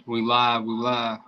We live, we live.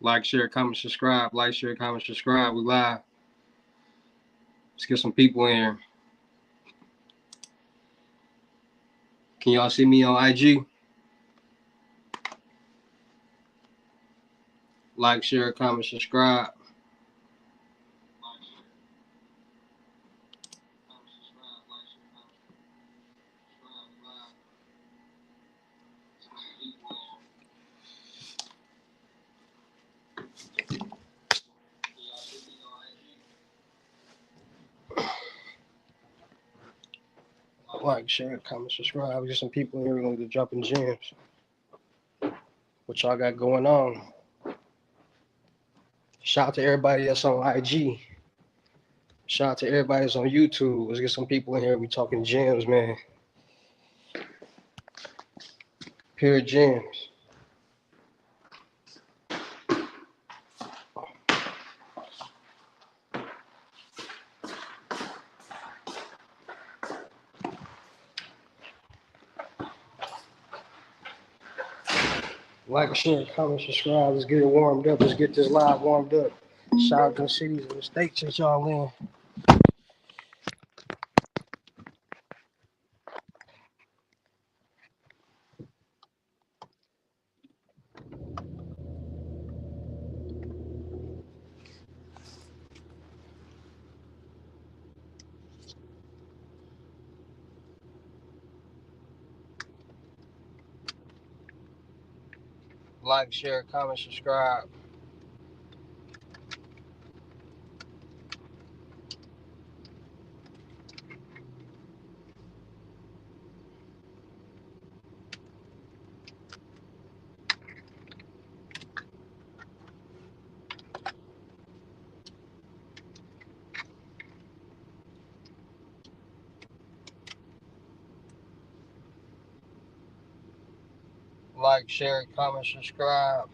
Like, share, comment, subscribe. Like, share, comment, subscribe. We live. Let's get some people in here. Can y'all see me on IG? Like, share, comment, subscribe. Like, share, comment, subscribe. Get some people in here. We're going to be dropping gems. What y'all got going on? Shout out to everybody that's on IG. Shout out to everybody that's on YouTube. Let's get some people in here. We talking gems, man. Pure gems. Like, share, comment, subscribe. Let's get it warmed up. Let's get this live warmed up. Shout out to the cities and the states that y'all in. Like, share, comment, subscribe. Like, share, comment, subscribe.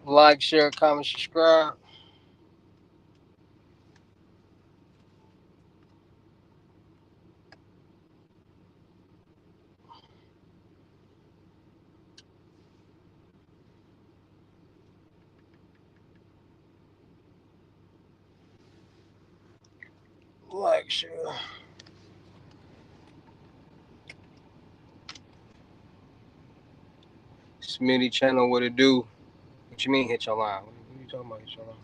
Like, share, comment, subscribe. Like, share. Smitty channel, what it do? What you mean hit your line? What are you talking about, hit your line?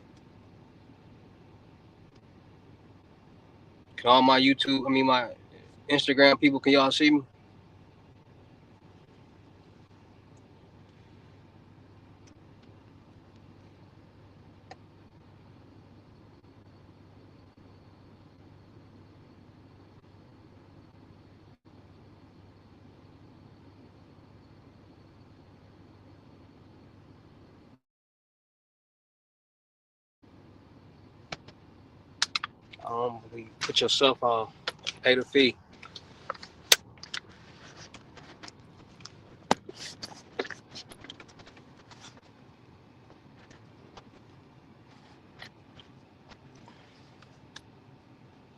Can all my YouTube, my Instagram people, can y'all see me? Put yourself on. Pay the fee.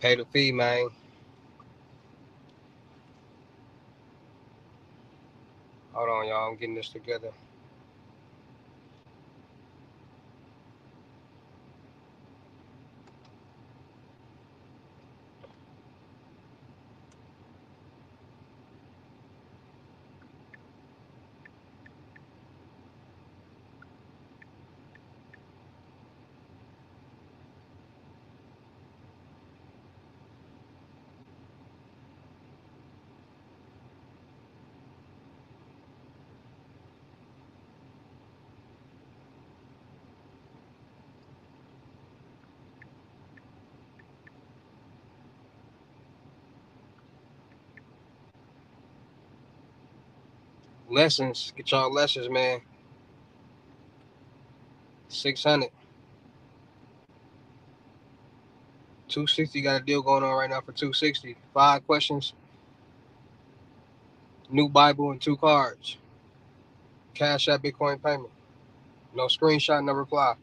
Pay the fee, man. Hold on, y'all. I'm getting this together. Lessons. Get y'all lessons, man. 600. 260 got a deal going on right now for 260. 5 questions, new Bible, and 2 cards. Cash App Bitcoin payment. No screenshot, no reply.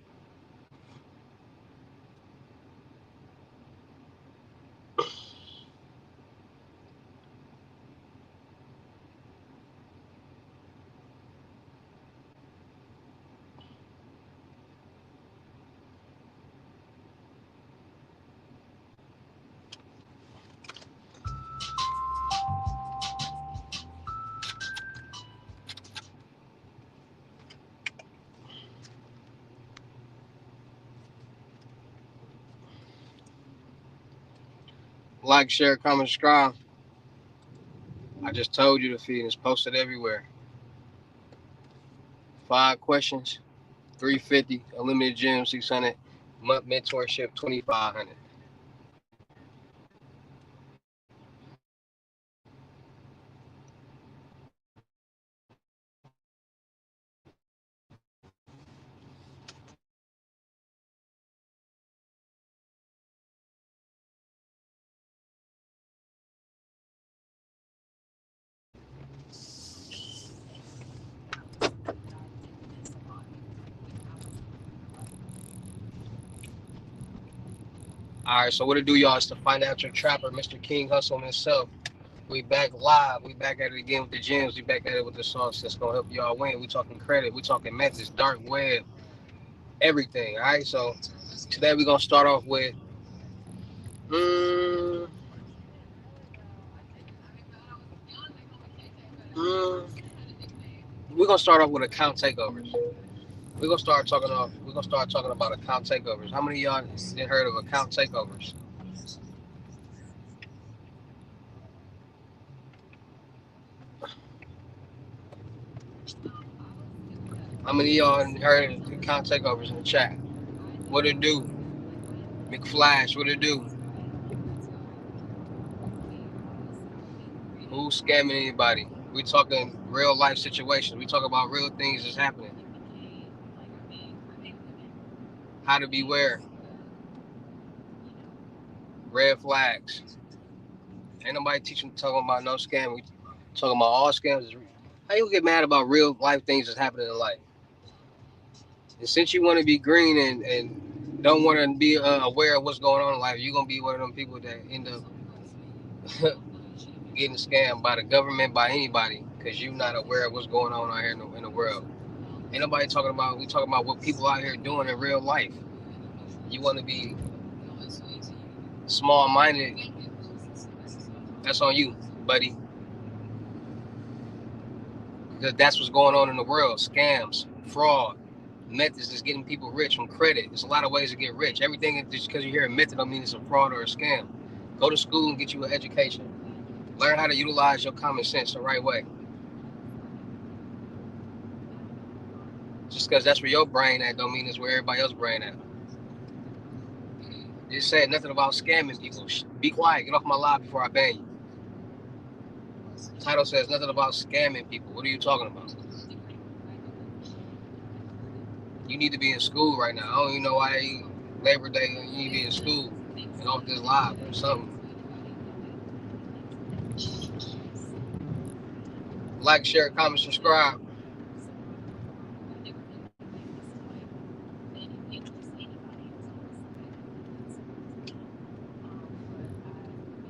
Like, share, comment, subscribe. I just told you the feed is posted everywhere. 5 questions, 350, unlimited gym, 600, month mentorship, 2500. All right, so what it do, y'all? It's the financial trapper, Mr. King Hussle himself. We back live. We back at it again with the gems. We back at it with the sauce that's gonna help y'all win. We talking credit. We talking methods, dark web, everything. All right. So today we're gonna start off with. Mm, mm, we're gonna start off with account takeovers. We're gonna start talking about account takeovers. How many of y'all did heard of account takeovers? How many of y'all heard of account takeovers in the chat? What it do? McFlash, what it do? Who's scamming anybody? We talking real life situations. We talk about real things that's happening. How to beware. Red flags. Ain't nobody teaching talking about no scam. We talking about all scams. How you get mad about real life things that's happening in life? And since you want to be green and don't want to be aware of what's going on in life, you're gonna be one of them people that end up getting scammed by the government, by anybody, because you're not aware of what's going on out here in the world. Ain't nobody talking about. We talking about what people out here doing in real life. You want to be small-minded? That's on you, buddy. Because that's what's going on in the world. Scams, fraud, methods is getting people rich from credit. There's a lot of ways to get rich. Everything just because you hear a method don't mean it's a fraud or a scam. Go to school and get you an education. Learn how to utilize your common sense the right way. Just because that's where your brain at don't mean it's where everybody else's brain at. It said nothing about scamming people. Be quiet. Get off my live before I ban you. The title says nothing about scamming people. What are you talking about? You need to be in school right now. I don't even know why Labor Day you need to be in school and off this live or something. Like, share, comment, subscribe.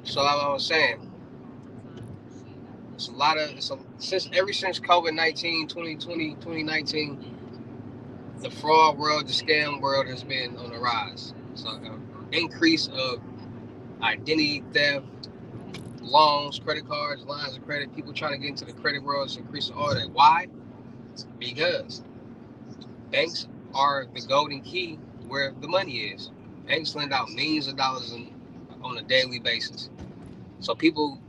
So like I was saying, It's a lot of since COVID-19, 2020, 2019, the fraud world, the scam world has been on the rise. So increase of identity theft, loans, credit cards, lines of credit, people trying to get into the credit world is increasing all that. Why? Because banks are the golden key where the money is. Banks lend out millions of dollars on a daily basis. So people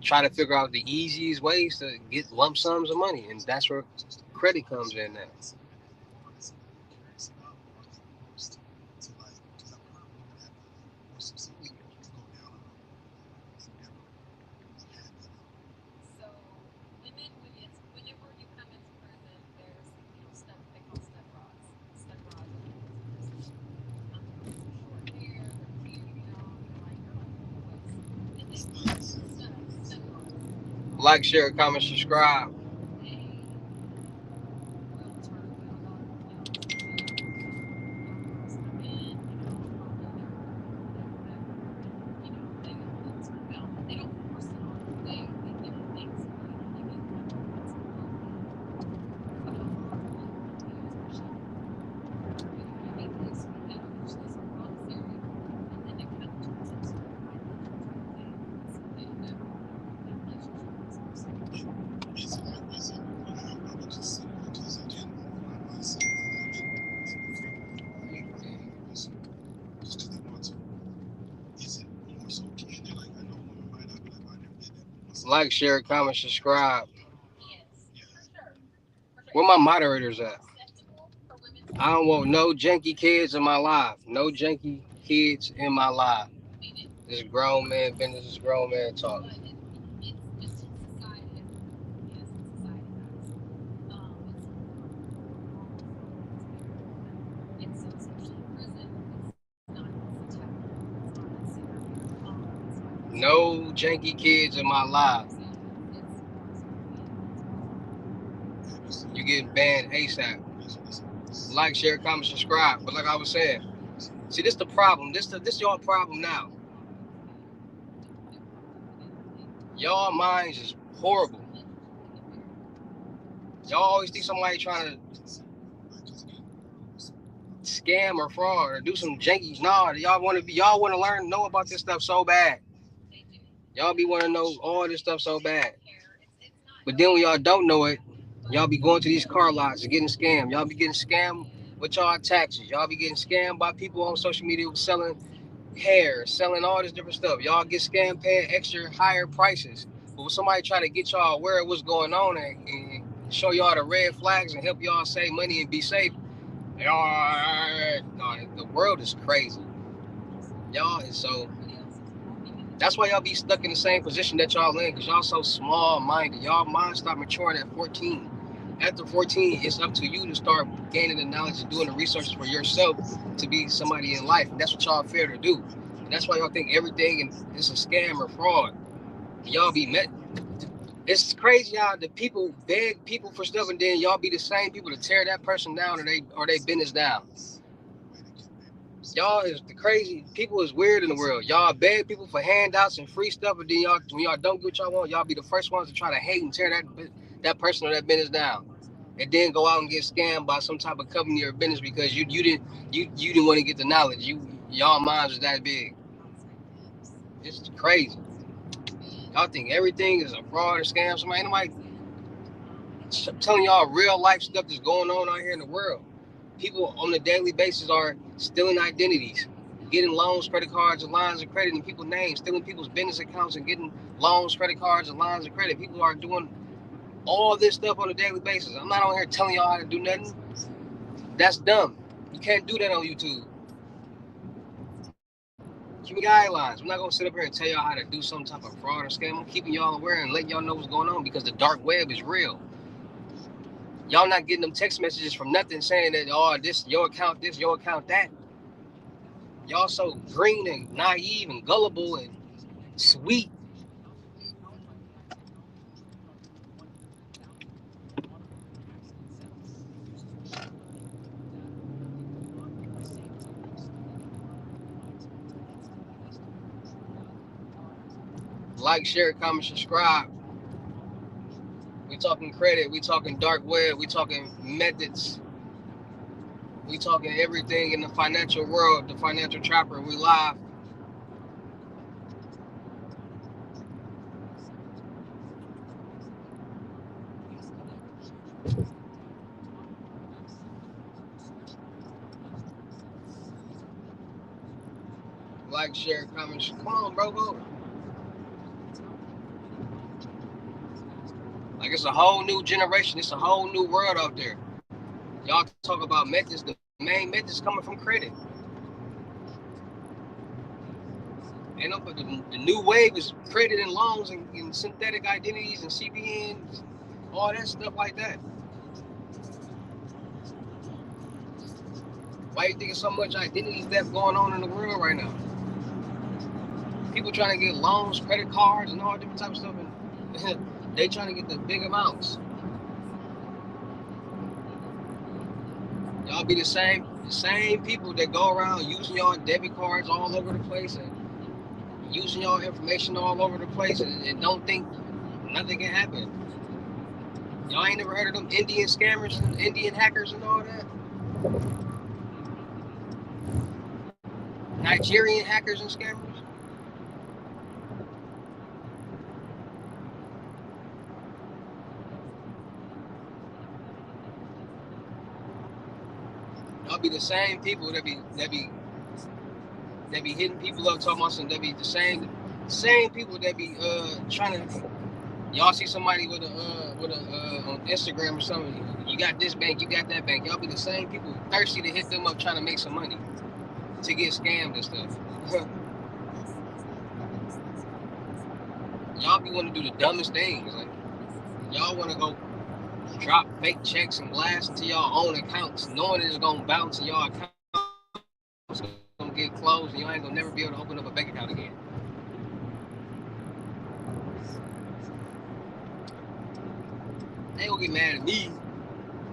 try to figure out the easiest ways to get lump sums of money, and that's where credit comes in now. Like, share, comment, subscribe. Like, share, comment, subscribe. Where my moderators at? I don't want no janky kids in my life. No janky kids in my life. This grown man business, this grown man talk. No janky kids in my life. You getting banned ASAP. Like, share, comment, subscribe. But like I was saying, see, this the problem. This y'all problem now. Y'all minds is horrible. Y'all always think somebody trying to scam or fraud or do some janky. Nah, y'all want to learn, know about this stuff so bad. Y'all be want to know all this stuff so bad. But then when y'all don't know it, y'all be going to these car lots and getting scammed. Y'all be getting scammed with y'all taxes. Y'all be getting scammed by people on social media selling hair, selling all this different stuff. Y'all get scammed paying extra higher prices. But when somebody try to get y'all aware of what's going on and show y'all the red flags and help y'all save money and be safe, y'all, no, the world is crazy. Y'all is so. That's why y'all be stuck in the same position that y'all in, because y'all so small-minded. Y'all mind stop maturing at 14. After 14, it's up to you to start gaining the knowledge and doing the research for yourself to be somebody in life. And that's what y'all fail to do. And that's why y'all think everything is a scam or fraud. Y'all be met. It's crazy how the people beg people for stuff, and then y'all be the same people to tear that person down or they business down. Y'all is the crazy people is weird in the world. Y'all beg people for handouts and free stuff, but then y'all when y'all don't get what y'all want, y'all be the first ones to try to hate and tear that person or that business down, and then go out and get scammed by some type of company or business because you didn't want to get the knowledge. Y'all minds was that big. It's crazy. Y'all think everything is a fraud or scam. Nobody telling y'all real life stuff that's going on out here in the world. People on a daily basis are stealing identities, getting loans, credit cards, and lines of credit in people's names, stealing people's business accounts and getting loans, credit cards, and lines of credit. People are doing all this stuff on a daily basis. I'm not on here telling y'all how to do nothing. That's dumb. You can't do that on YouTube. Keep guidelines. I'm not gonna sit up here and tell y'all how to do some type of fraud or scam. I'm keeping y'all aware and letting y'all know what's going on because the dark web is real. Y'all not getting them text messages from nothing saying that, oh, this your account that. Y'all so green and naive and gullible and sweet. Like, share, comment, subscribe. We talking credit. We talking dark web. We talking methods. We talking everything in the financial world. The financial trapper. We live. Like, share, comment. Come on, bro. Go. Like, it's a whole new generation. It's a whole new world out there. Y'all talk about methods. The main methods coming from credit. And the new wave is credit and loans and synthetic identities and CBNs, all that stuff like that. Why you think there's so much identity theft going on in the world right now? People trying to get loans, credit cards, and all different types of stuff, and they trying to get the big amounts. Y'all be the same people that go around using y'all debit cards all over the place and using y'all information all over the place and don't think nothing can happen. Y'all ain't never heard of them Indian scammers and Indian hackers and all that? Nigerian hackers and scammers? Y'all be the same people that be hitting people up talking about some. That be the same people that be trying to. Y'all see somebody with a on Instagram or something. You got this bank, you got that bank. Y'all be the same people thirsty to hit them up trying to make some money to get scammed and stuff. Y'all be want to do the dumbest things. Like y'all want to go drop fake checks and blast into y'all own accounts, knowing it's gonna bounce and y'all accounts gonna get closed and y'all ain't gonna never be able to open up a bank account again. They gonna get mad at me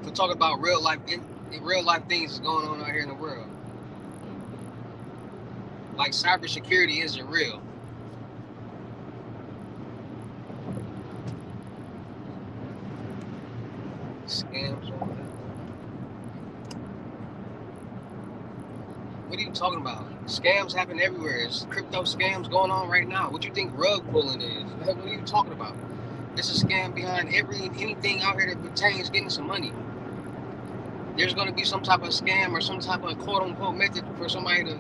for talking about real life things that's going on out here in the world. Like cybersecurity isn't real. Scams. What are you talking about? Scams happen everywhere. There's crypto scams going on right now. What do you think rug pulling is? What are you talking about? There's a scam behind anything out here that pertains getting some money. There's going to be some type of scam or some type of quote unquote method for somebody to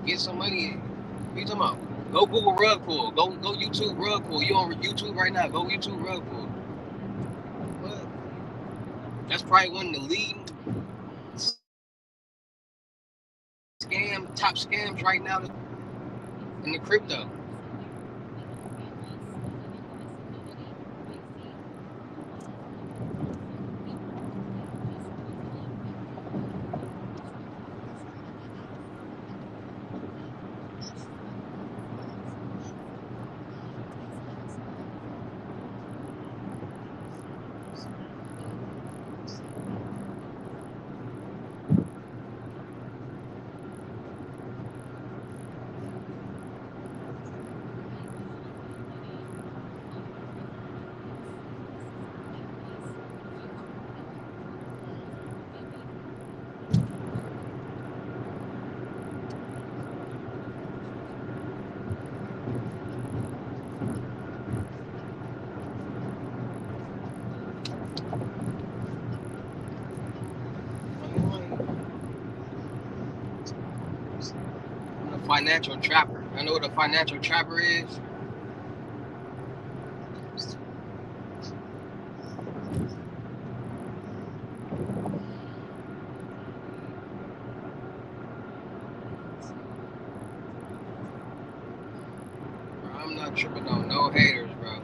get some money. What are you talking about? Go Google rug pull. Go YouTube rug pull. You on YouTube right now? Go YouTube rug pull. What? That's probably one of the leading top scams right now in the crypto. The financial trapper. I know what a financial trapper is. Bro, I'm not tripping on no haters, bro.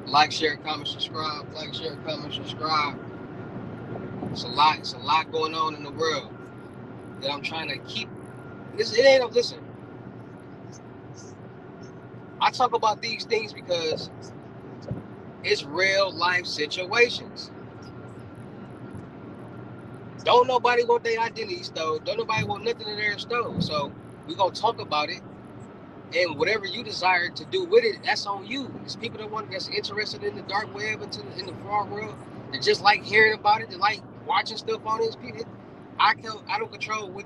Like, share, comment, subscribe. Like, share, comment, subscribe. It's a lot going on in the world that I'm trying to keep It ain't, listen, I talk about these things because it's real life situations. Don't nobody want their identity stolen. Don't nobody want nothing in their stolen. So we gonna talk about it, and whatever you desire to do with it, that's on you. It's people that's interested in the dark web and in the far world. They just like hearing about it. They like watching stuff on this. People, I don't control what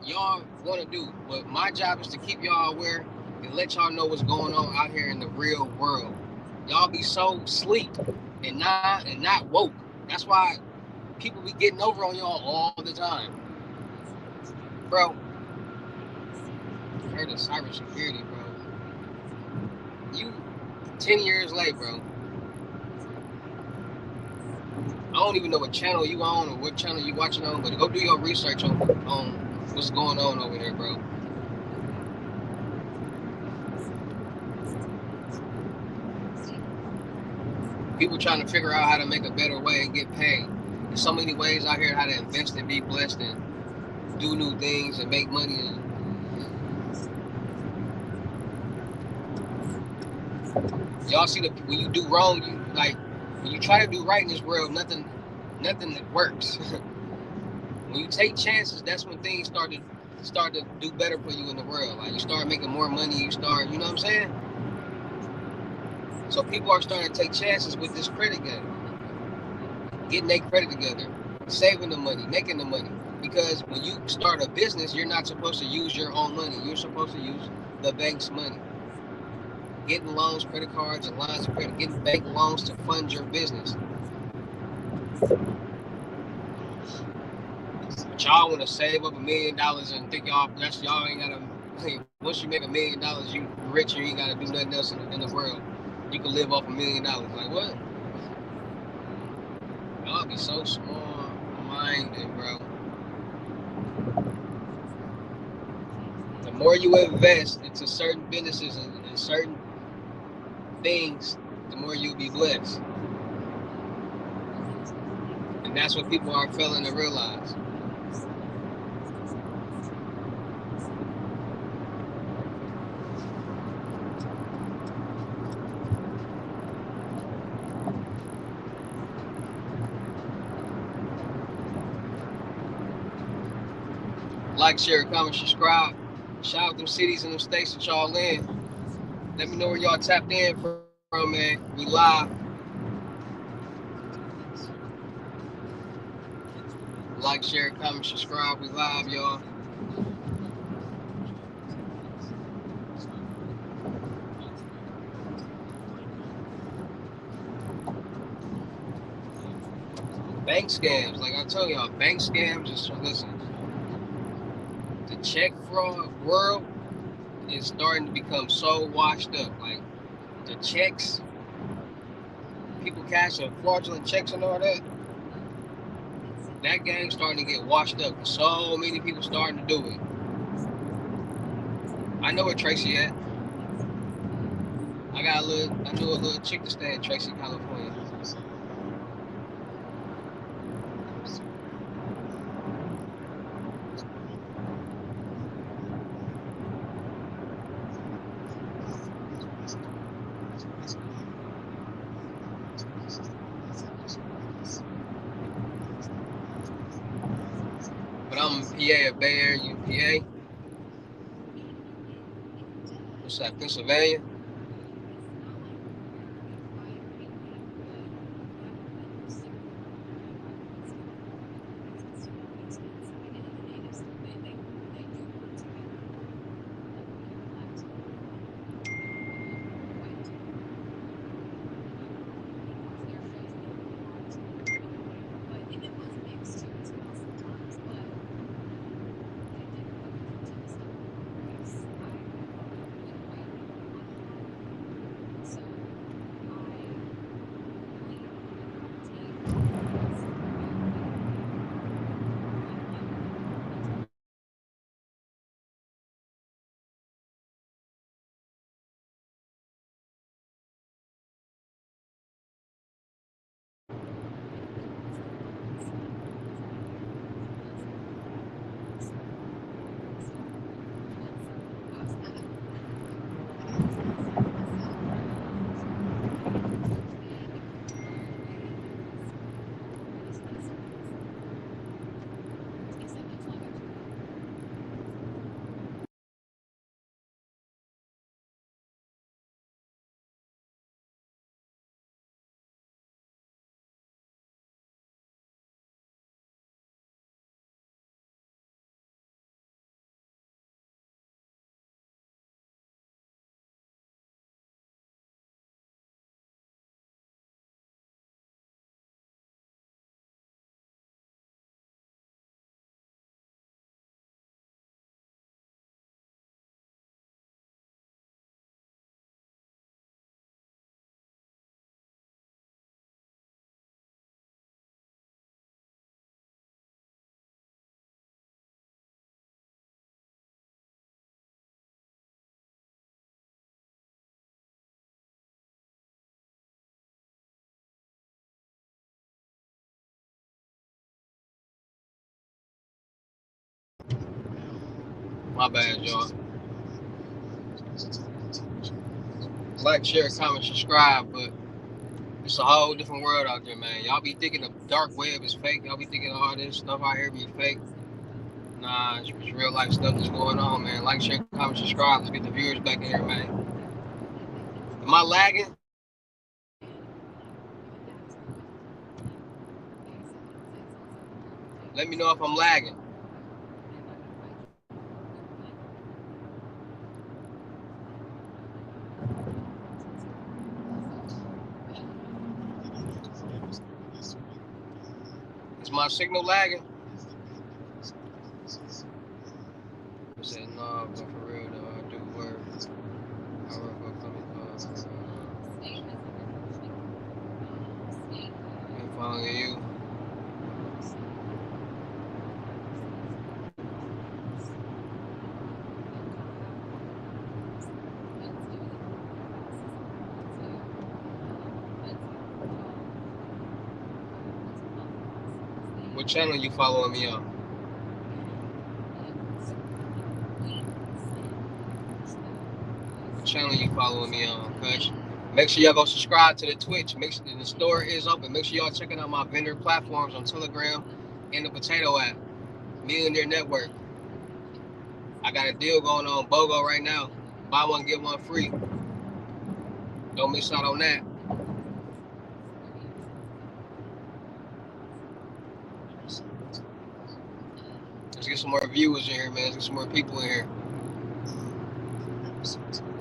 y'all want to do, but my job is to keep y'all aware and let y'all know what's going on out here in the real world. Y'all be so sleep and not woke. That's why people be getting over on y'all all the time, bro. I heard of cybersecurity, bro. You 10 years late, bro. I don't even know what channel you on or what channel you watching on, but go do your research on what's going on over there, bro. People trying to figure out how to make a better way and get paid. There's so many ways out here how to invest and be blessed and do new things and make money. And y'all see when you do wrong, you like when you try to do right in this world, nothing that works. When you take chances, that's when things start to do better for you in the world. Like you start making more money, you know what I'm saying? So people are starting to take chances with this credit game, getting their credit together, saving the money, making the money. Because when you start a business, you're not supposed to use your own money. You're supposed to use the bank's money. Getting loans, credit cards, and lines of credit, getting bank loans to fund your business. But y'all want to save up $1 million and think y'all ain't gotta. Once you make $1 million, you rich and you ain't gotta do nothing else in the world. You can live off $1 million. Like what? Y'all be so small minded, bro. The more you invest into certain businesses and certain things, the more you'll be blessed. And that's what people are failing to realize. Like, share, comment, subscribe. Shout out them cities and them states that y'all in. Let me know where y'all tapped in from, man. We live. Like, share, comment, subscribe. We live, y'all. Bank scams, like I told y'all, bank scams is, listen, the check fraud world is starting to become so washed up. Like the checks, people cashing fraudulent checks and all that. That game's starting to get washed up. So many people starting to do it. I know where Tracy at. I knew a little chick to stay in Tracy, California. But I'm in PA, at Bay Area, PA. What's that, Pennsylvania? My bad, y'all. Like, share, comment, subscribe, but it's a whole different world out there, man. Y'all be thinking the dark web is fake. Y'all be thinking all this stuff out here be fake. Nah, it's real life stuff that's going on, man. Like, share, comment, subscribe. Let's get the viewers back in here, man. Am I lagging? Let me know if I'm lagging. Is my signal lagging? I said, no, but for real, though, I do work. I work for a company I'm following you. What channel you following me on? What channel you following me on, okay? Make sure y'all go subscribe to the Twitch. Make sure the store is open. Make sure y'all checking out my vendor platforms on Telegram and the Potato app. Millionaire Network. I got a deal going on BOGO right now. Buy one, get one free. Don't miss out on that. Let's get some more viewers in here, man. Let's get some more people in here.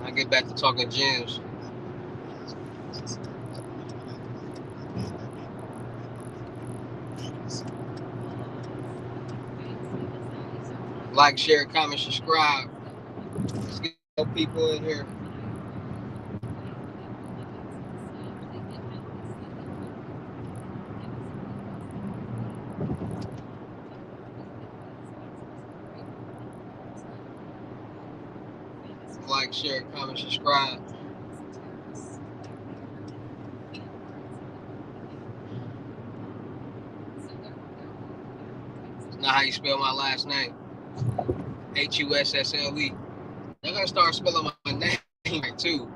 I get back to talking gems. Like, share, comment, subscribe. Let's get more people in here. Like, share, comment, subscribe. It's not how you spell my last name. Hussle. They're gonna start spelling my name right too.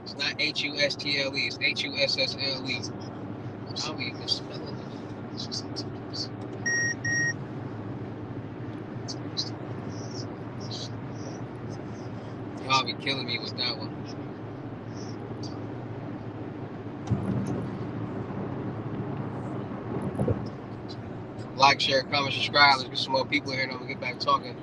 It's not Hustle, it's Hussle. How we even spelling it? Y'all be killing me with that one. Like, share, comment, subscribe. Let's get some more people here and I'm gonna get back talking.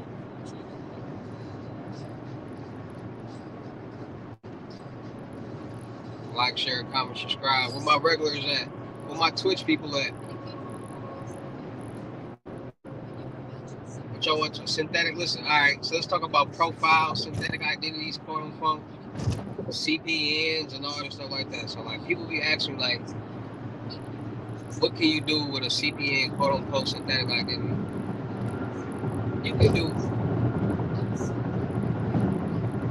Like, share, comment, subscribe. Where my regulars at? Where my Twitch people at? What y'all want to synthetic? Listen, all right. So let's talk about profiles, synthetic identities, quote unquote, CPNs, and all this stuff like that. So like, people be asking like, what can you do with a CPN, quote unquote, synthetic identity? You can do,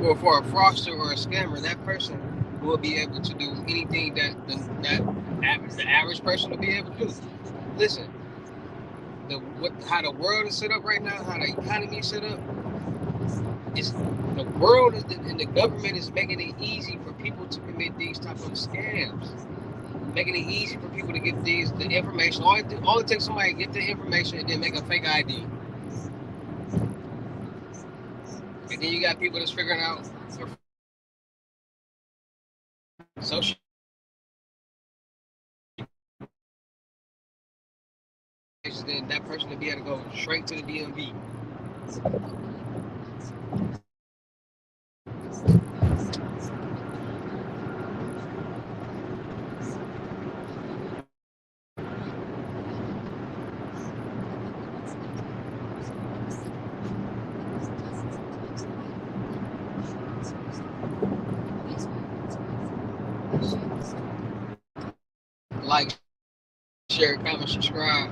well, for a fraudster or a scammer, that person will be able to do anything that the average person will be able to do. Listen, how the world is set up right now, how the economy is set up, is the world is and the government is making it easy for people to commit these type of scams, making it easy for people to get the information. All it takes somebody to get the information and then make a fake ID. And then you got people that's figuring out social. Then that person to be able to go straight to the DMV. Like, share, comment, subscribe.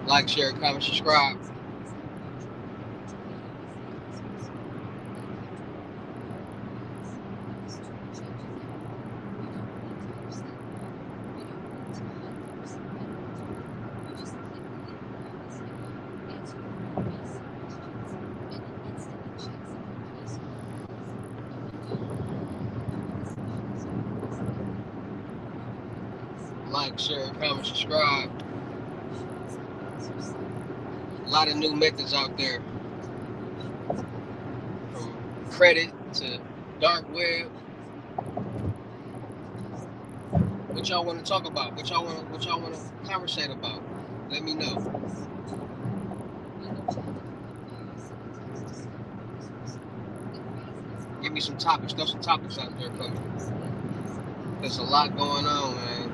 Like, share, comment, subscribe. Like, share, comment, subscribe. A lot of new methods out there, from credit to dark web. What y'all want to talk about? What y'all want to conversate about? Let me know. Give me some topics. Throw some topics out there for me. There's a lot going on, man.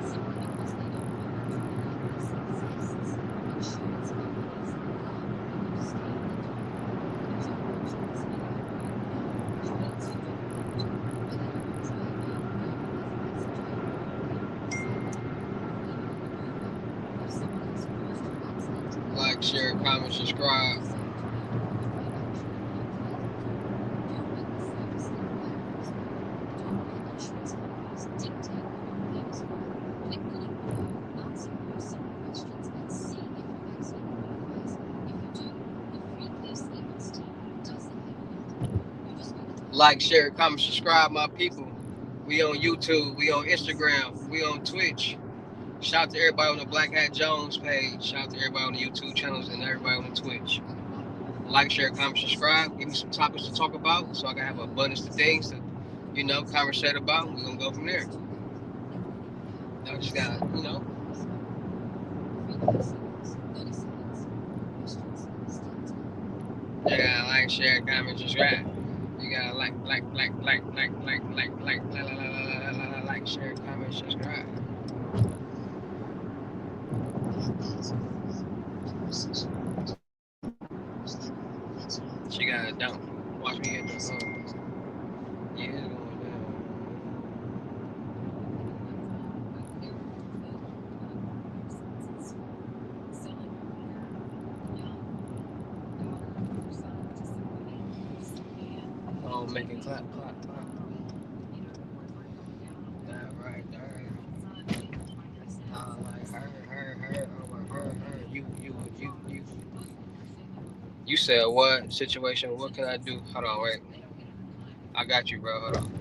Like, share, comment, subscribe. Like, share, comment, subscribe, my people. We on YouTube, we on Instagram, we on Twitch. Shout out to everybody on the Black Hat Jones page. Shout out to everybody on the YouTube channels and everybody on the Twitch. Like, share, comment, subscribe. Give me some topics to talk about so I can have an abundance of things to, conversate about. We're gonna go from there. I just gotta, you gotta like, share, comment, subscribe. You gotta like, share, comment, subscribe. She got it down. Watch me get the yeah, it's going down. Oh, make it clap, clap, clap. That right there. Like her. Oh, my her. You. You said what situation? What can I do? Hold on, wait. I got you, bro. Hold on.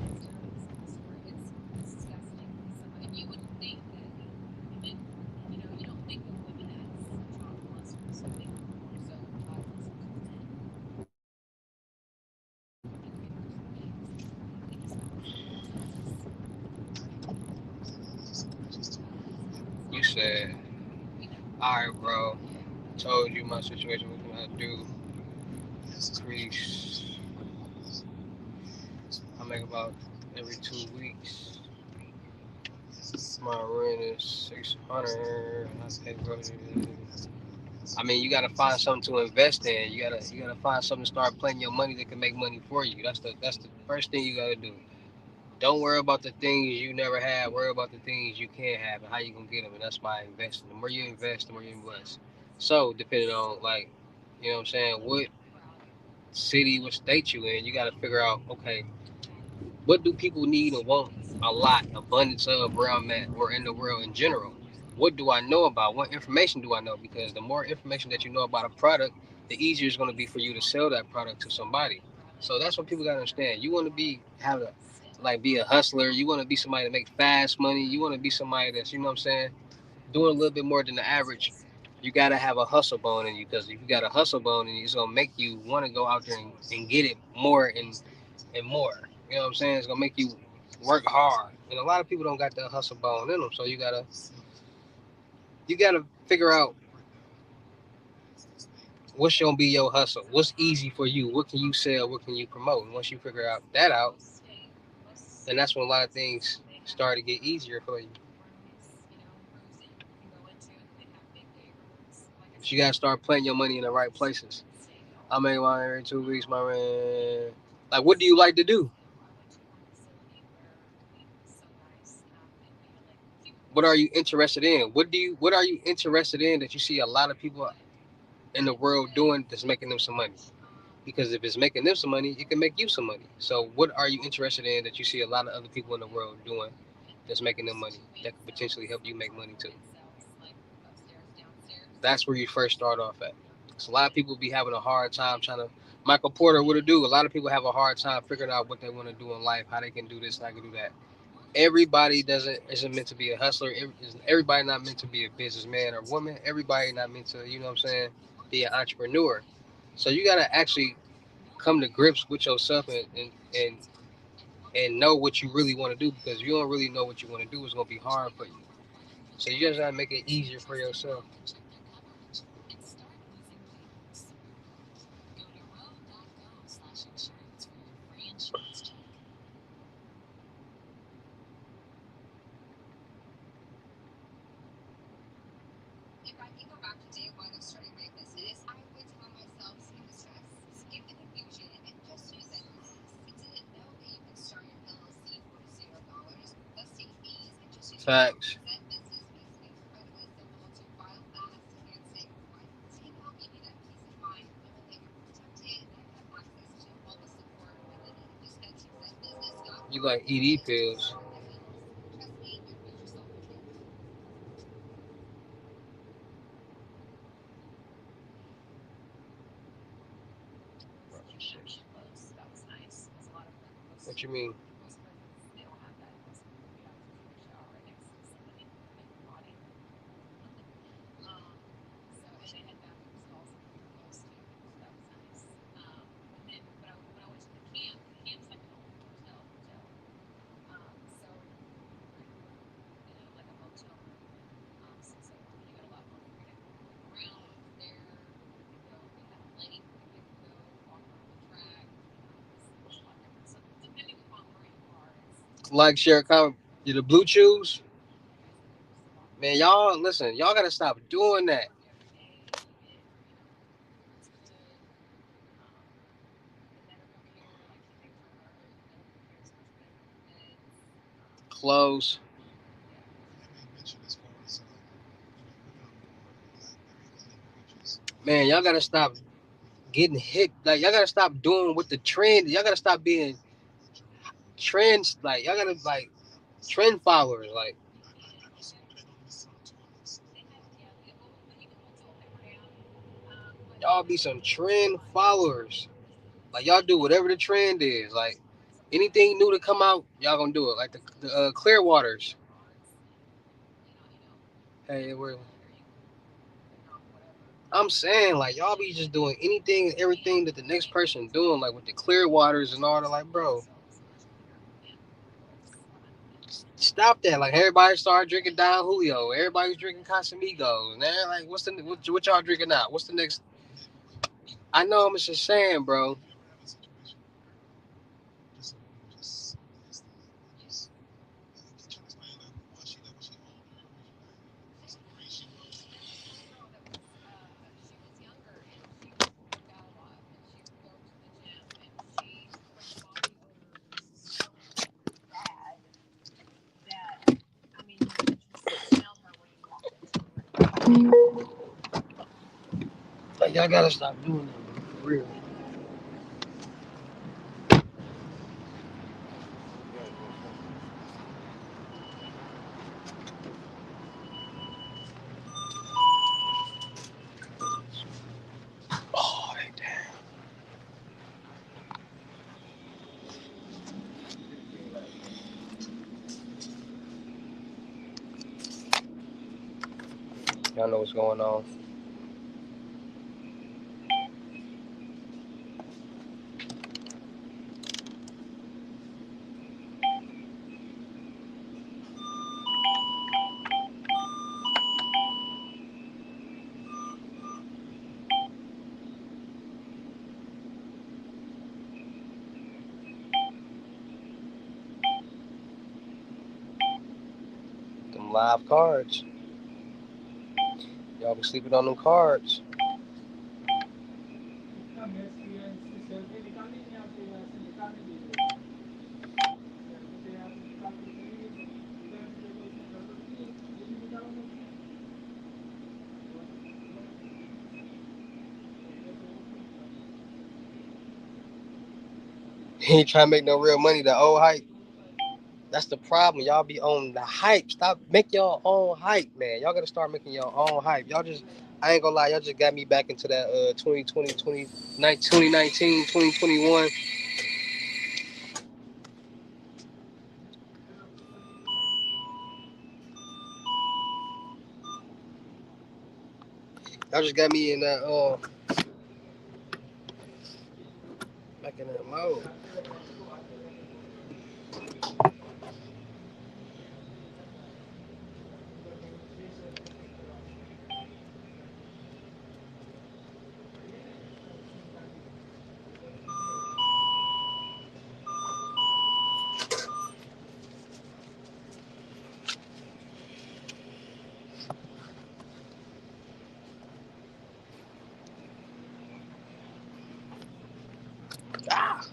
You said, all right, bro. Told you my situation. What can I do? Increase. I make about every 2 weeks. My rent is 600. I pay groceries. I mean, you gotta find something to invest in. You gotta find something to start playing your money that can make money for you. That's the first thing you gotta do. Don't worry about the things you never had. Worry about the things you can have and how you gonna get them. And that's by investing. The more you invest, the more you invest. So depending on like, what I'm saying, what city, what state you in, you gotta figure out. Okay, what do people need and want a lot, abundance of where I'm at or in the world in general? What do I know about? What information do I know? Because the more information that you know about a product, the easier it's going to be for you to sell that product to somebody. So that's what people got to understand. You want to be a hustler. You want to be somebody to make fast money. You want to be somebody that's, what I'm saying, doing a little bit more than the average. You got to have a hustle bone in you, because if you got a hustle bone in you, it's going to make you want to go out there and get it more and more. You know what I'm saying? It's gonna make you work hard, and a lot of people don't got that hustle bone in them. So you gotta figure out what's gonna be your hustle. What's easy for you? What can you sell? What can you promote? And once you figure out, then that's when a lot of things start to get easier for you. But you gotta start putting your money in the right places. I make mine every 2 weeks, my man. Like, what do you like to do? What are you interested in? What are you interested in that you see a lot of people in the world doing that's making them some money? Because if it's making them some money, it can make you some money. So what are you interested in that you see a lot of other people in the world doing that's making them money that could potentially help you make money too? That's where you first start off at. So a lot of people be having a hard time trying to. Michael Porter would have do. A lot of people have a hard time figuring out what they want to do in life, how they can do this, how they can do that. Everybody doesn't isn't meant to be a hustler. Everybody not meant to be a businessman or woman. Everybody not meant to, you know what I'm saying, be an entrepreneur. So you gotta actually come to grips with yourself and know what you really want to do, because if you don't really know what you want to do, it's gonna be hard for you. So you just gotta make it easier for yourself. Facts. You like ED pills. What you mean? Like, share, comment. You the blue chews? Man, y'all listen. Y'all gotta stop doing that. Close. Man, y'all gotta stop getting hit. Like, y'all gotta stop doing what the trend. Y'all gotta stop being trends. Like, y'all gotta like trend followers. Like, y'all be some trend followers. Like, y'all do whatever the trend is. Like, anything new to come out, y'all gonna do it. Like the clear waters. Hey, I'm saying, like, y'all be just doing anything and everything that the next person doing, like with the clear waters and all that. Like, bro, stop that. Like, everybody started drinking Don Julio. Everybody's drinking Casamigos. And they're like, what y'all drinking now? What's the next? I know, I'm just saying, bro. Like, y'all gotta stop doing that, bro, for real. Oh, damn. Y'all know what's going on. Them live cards. Y'all be sleeping on them cards. ain't trying to make no real money. The old hype. That's the problem. Y'all be on the hype. Stop. Make your own hype, man. Y'all gotta start making your own hype. Y'all just, I ain't gonna lie, y'all just got me back into that 2020, 2019, 2021. Y'all just got me in that, back in that mode. Ah,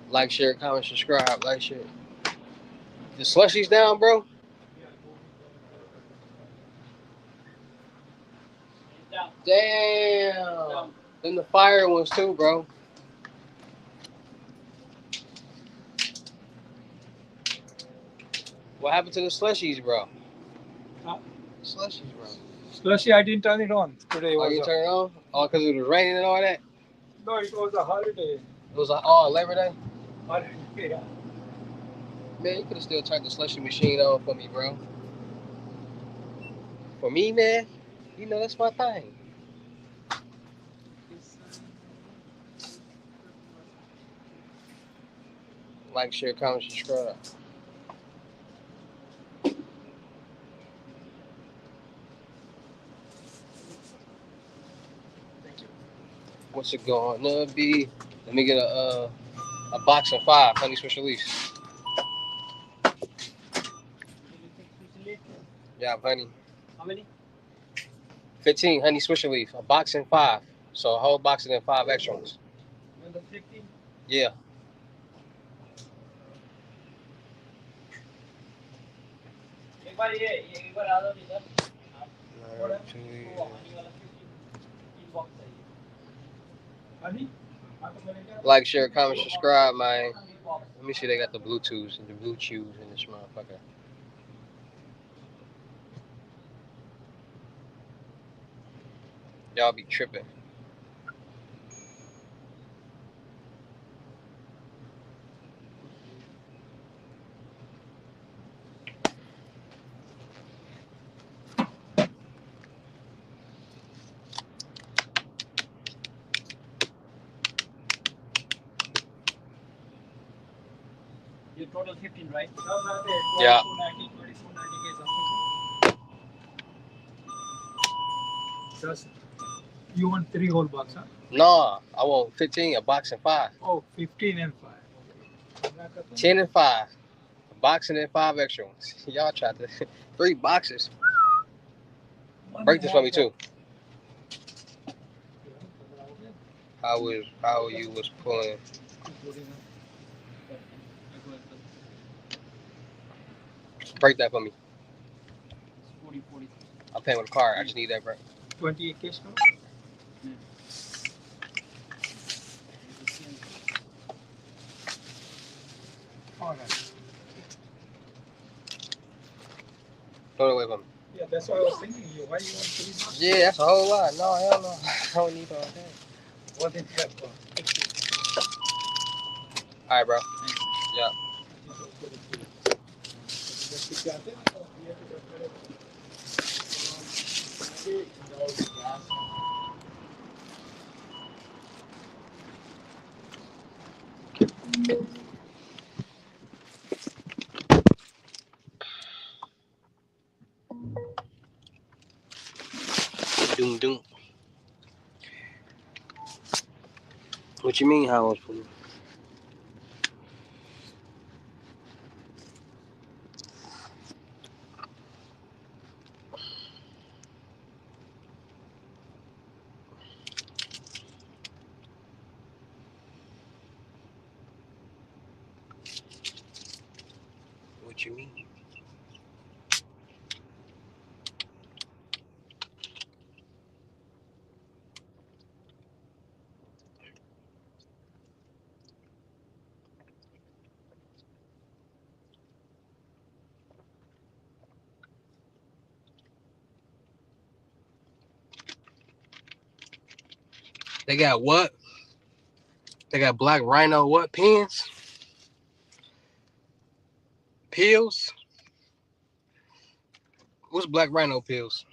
like, share, comment, subscribe, like, share. The slushies down, bro. Damn. Then the fire ones too, bro. What happened to the slushies, bro? Huh? Slushies, bro. Slushy, I didn't turn it on today. Oh, you turned it on? Oh, because it was raining and all that? No, it was a holiday. It was like, oh, Labor Day? Holiday, yeah. Man, you could have still turned the slushy machine on for me, bro. For me, man, you know that's my thing. Like, share, comment, subscribe. What's it gonna be? Let me get a box of 5 honey special leaves. Yeah, honey. How many? 15 honey special leaf. A box and 5. So a whole box and then 5 extra ones. And the 15? Yeah. Like, share, comment, subscribe, man. Let me see, they got the Bluetooths and the Bluetooths in this motherfucker. Y'all be tripping. You total 15, right? Yeah. You want 3 whole box, huh? No, I want 15, a box and 5. Oh, 15 and 5. 10 and 5. A box and then 5 extra ones. Y'all tried to 3 boxes. Break this for me too. How you was pulling. Break that for me. 40. I'm paying with a card. I just need that break. 28 cash now? All right. Throw it away from me. Yeah, that's what I was thinking. You why you want 3 boxes? Yeah, that's a whole lot. No, hell no. I don't need all that. What did you have for? All right, bro. Yeah. Doom doom. What you mean? How I was pulling? What you mean? They got what? They got black rhino what pens? Pills? What's black rhino pills?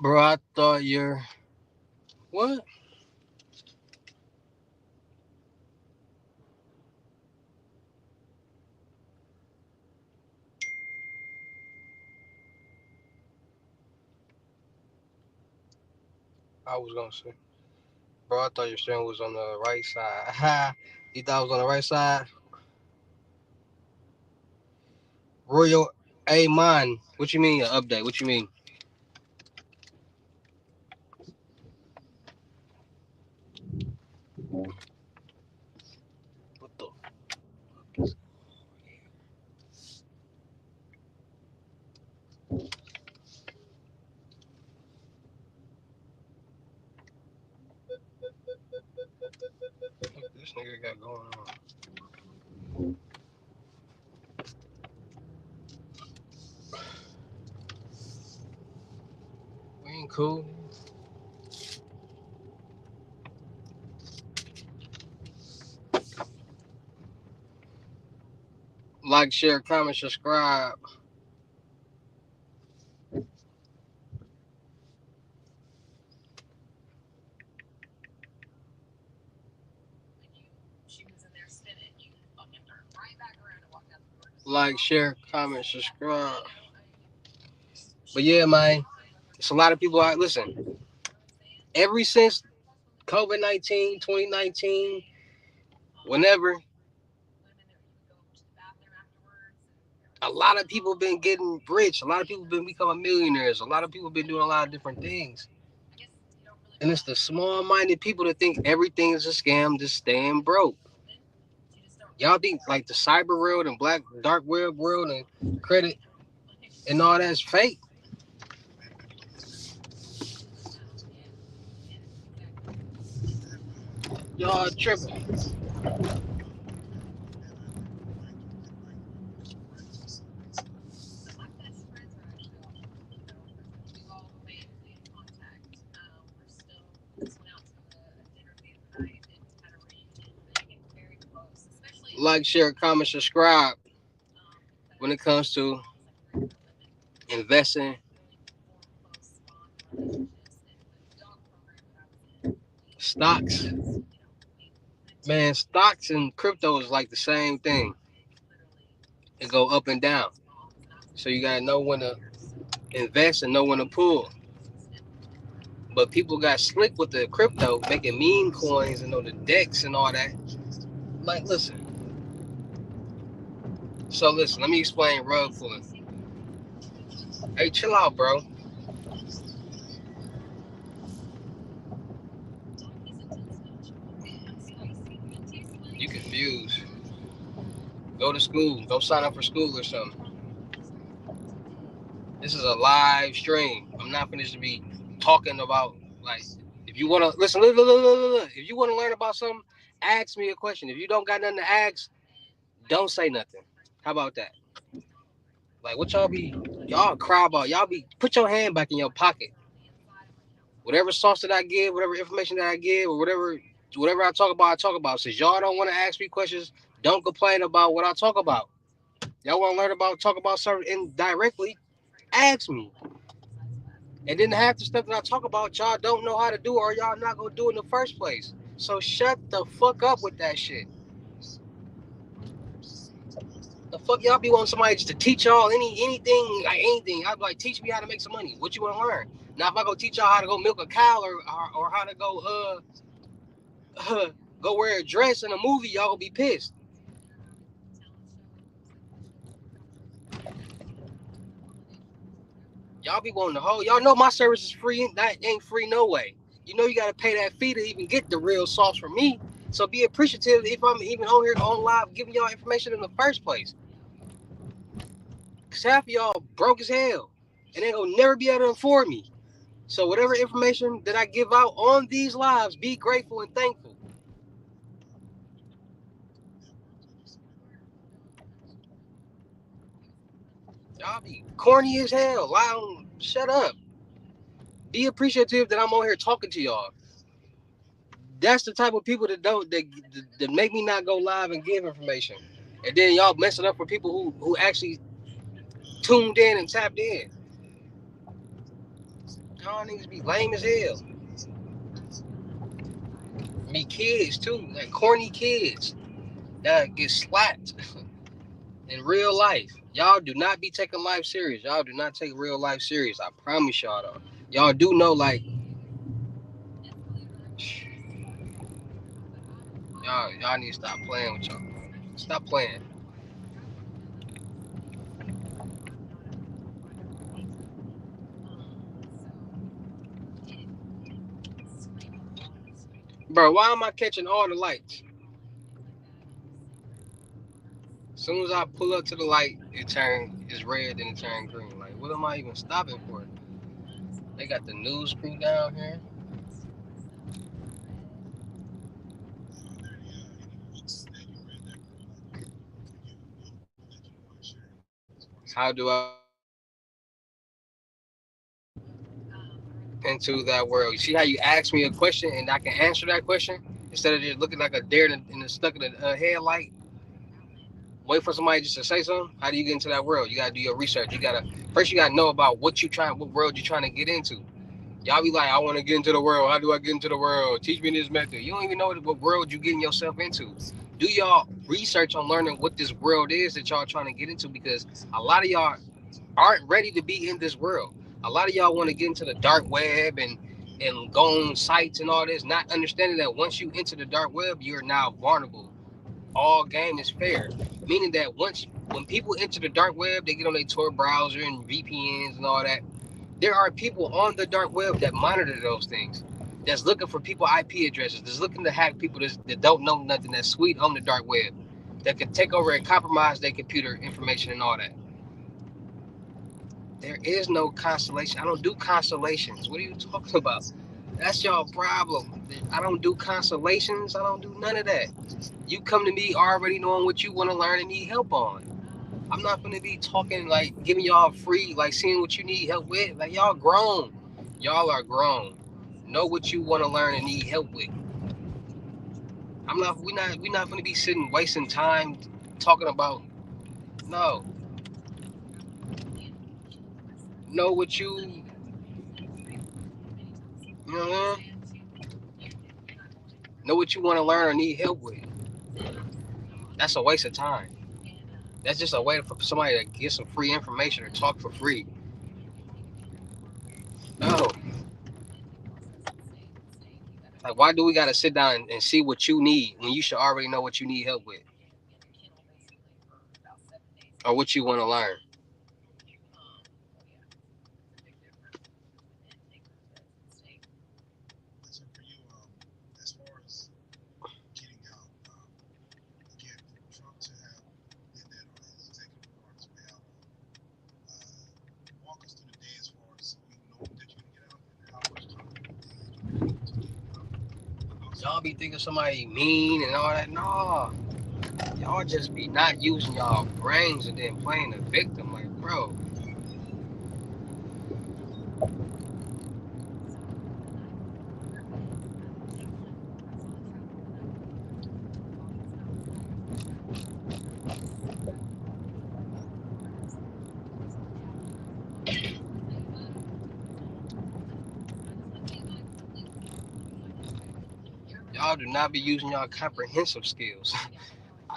Bro, I thought you're what? I was gonna say. Bro, I thought your steering was on the right side. You thought it was on the right side? Royal A mine. What you mean an update? What you mean? What the fuck this nigga got going on? We ain't cool. Like, share, comment, subscribe. Like, share, comment, subscribe. But yeah, man, it's a lot of people out. Listen, ever since COVID-19, 2019, whenever, a lot of people been getting rich. A lot of people been becoming millionaires. A lot of people been doing a lot of different things. And it's the small-minded people that think everything is a scam, just staying broke. Y'all think like the cyber world and black dark web world and credit and all that's fake. Y'all tripping. Like, share, comment, subscribe when it comes to investing, stocks. Man, stocks and crypto is like the same thing. It go up and down. So you gotta know when to invest and know when to pull. But people got slick with the crypto, making meme coins and know the decks and all that. Like, listen. So listen, let me explain rug pulling. Hey, chill out, bro. You confused. Go to school. Go sign up for school or something. This is a live stream. I'm not finished to be talking about like if you wanna listen, look. If you wanna learn about something, ask me a question. If you don't got nothing to ask, don't say nothing. How about that? Like what y'all cry about, y'all be put your hand back in your pocket. Whatever sauce that I give, whatever information that I give, or whatever I talk about, I talk about. Since y'all don't want to ask me questions, don't complain about what I talk about. Y'all want to learn about talk about something indirectly, ask me. And then half the stuff that I talk about, y'all don't know how to do, or y'all not gonna do in the first place. So shut the fuck up with that shit. The fuck y'all be wanting somebody just to teach y'all anything like anything. I'd be like, teach me how to make some money. What you want to learn? Now if I go teach y'all how to go milk a cow or how to go go wear a dress in a movie, y'all gonna be pissed. Y'all be wanting the whole. Y'all know my service is free. That ain't free no way. You know you gotta pay that fee to even get the real sauce from me. So be appreciative if I'm even on here on live giving y'all information in the first place. Cause half of y'all broke as hell and ain't gonna never be able to afford me. So whatever information that I give out on these lives, be grateful and thankful. Y'all be corny as hell. Loud, shut up. Be appreciative that I'm on here talking to y'all. That's the type of people that don't that make me not go live and give information. And then y'all mess it up for people who actually tuned in and tapped in. Y'all niggas be lame as hell. Me kids too, like corny kids that get slapped in real life. Y'all do not be taking life serious. Y'all do not take real life serious. I promise y'all though. Y'all do know like y'all need to stop playing with y'all. Stop playing. Bro, why am I catching all the lights? As soon as I pull up to the light, it's red, then it turn green. Like, what am I even stopping for? They got the news crew down here. How do I into that world? You see how you ask me a question and I can answer that question instead of just looking like a deer in the stuck in a headlight. Wait for somebody just to say something. How do you get into that world? You gotta do your research. You gotta know about what world you're trying to get into. Y'all be like, I want to get into the world. How do I get into the world? Teach me this method. You don't even know what world you getting yourself into. Do y'all research on learning what this world is that y'all trying to get into? Because a lot of y'all aren't ready to be in this world. A lot of y'all want to get into the dark web and go on sites and all this, not understanding that once you enter the dark web, you're now vulnerable. All game is fair, meaning that once when people enter the dark web, they get on their Tor browser and VPNs and all that. There are people on the dark web that monitor those things. That's looking for people IP addresses. That's looking to hack people that don't know nothing. That's sweet on the dark web. That can take over and compromise their computer information and all that. There is no constellation. I don't do constellations. What are you talking about? That's y'all problem. I don't do constellations. I don't do none of that. You come to me already knowing what you want to learn and need help on. I'm not gonna be talking like giving y'all free, like seeing what you need help with. Like y'all grown. Y'all are grown. Know what you want to learn and need help with. I'm not we're not gonna be sitting wasting time talking about no. Know what you know, know what you want to learn or need help with. That's a waste of time. That's just a way for somebody to get some free information or talk for free. No. Like why do we gotta sit down and see what you need when you should already know what you need help with or what you want to learn? Y'all be thinking somebody mean and all that. No, y'all just be not using y'all brains and then playing the victim. Like, bro, y'all do not be using y'all comprehensive skills.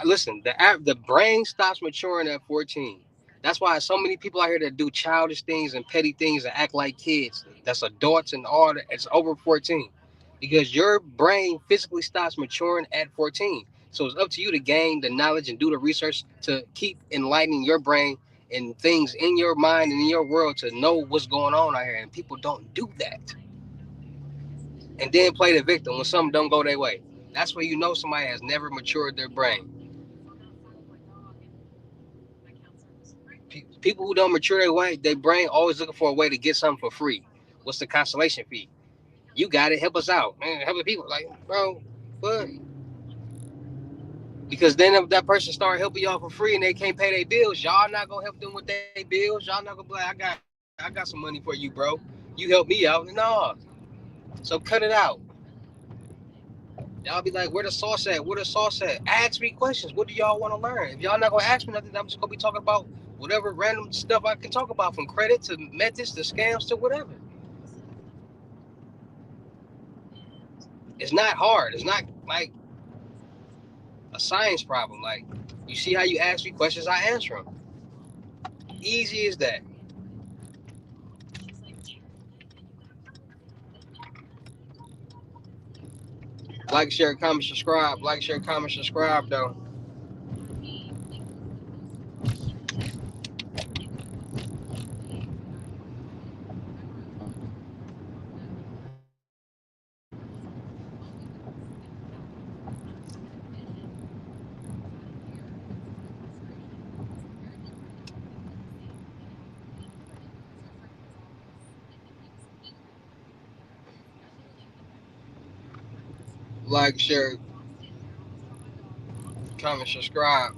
Listen, the brain stops maturing at 14. That's why so many people out here that do childish things and petty things and act like kids. That's adults and all that. It's over 14, because your brain physically stops maturing at 14. So it's up to you to gain the knowledge and do the research to keep enlightening your brain and things in your mind and in your world to know what's going on out here. And people don't do that. And then play the victim when something don't go their way. That's where you know somebody has never matured their brain. People who don't mature their brain always looking for a way to get something for free. What's the consolation fee? You got it. Help us out, man. Help the people. Like, bro, what? Because then if that person start helping y'all for free and they can't pay their bills, y'all not gonna help them with their bills. Y'all not gonna be like, I got some money for you, bro. You help me out. No. So cut it out. Y'all be like, where the sauce at? Where the sauce at? Ask me questions. What do y'all want to learn? If y'all not gonna ask me nothing, I'm just gonna be talking about whatever random stuff I can talk about, from credit to methods to scams to whatever. It's not hard. It's not like a science problem. Like, you see how you ask me questions, I answer them. Easy as that. Like, share, comment, subscribe. Like, share, comment, subscribe, though. Like, share, comment, subscribe.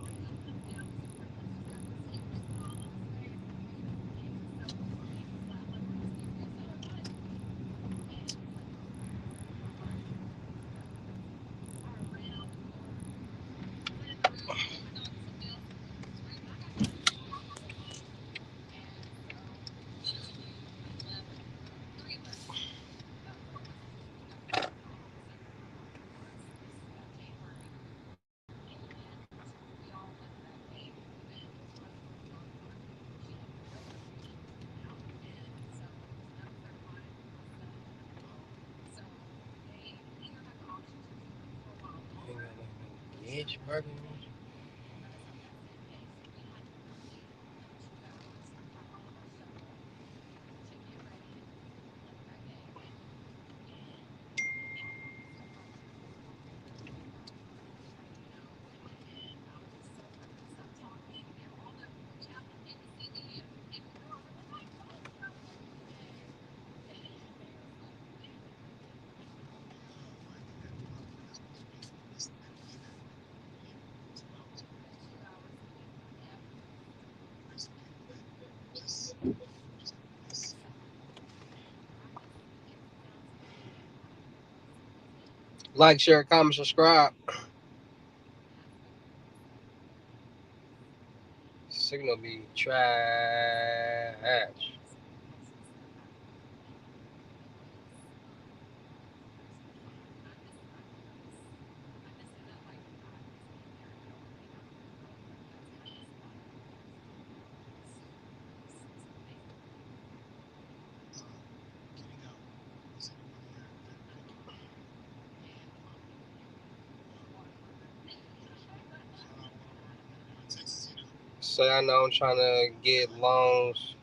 Edge, burger. Like, share, comment, subscribe. Signal be trash. Say I know I'm trying to get loans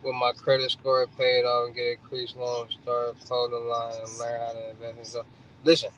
with my credit score paid off and get increased loans, start clothing line and learn how to invest and stuff. Listen,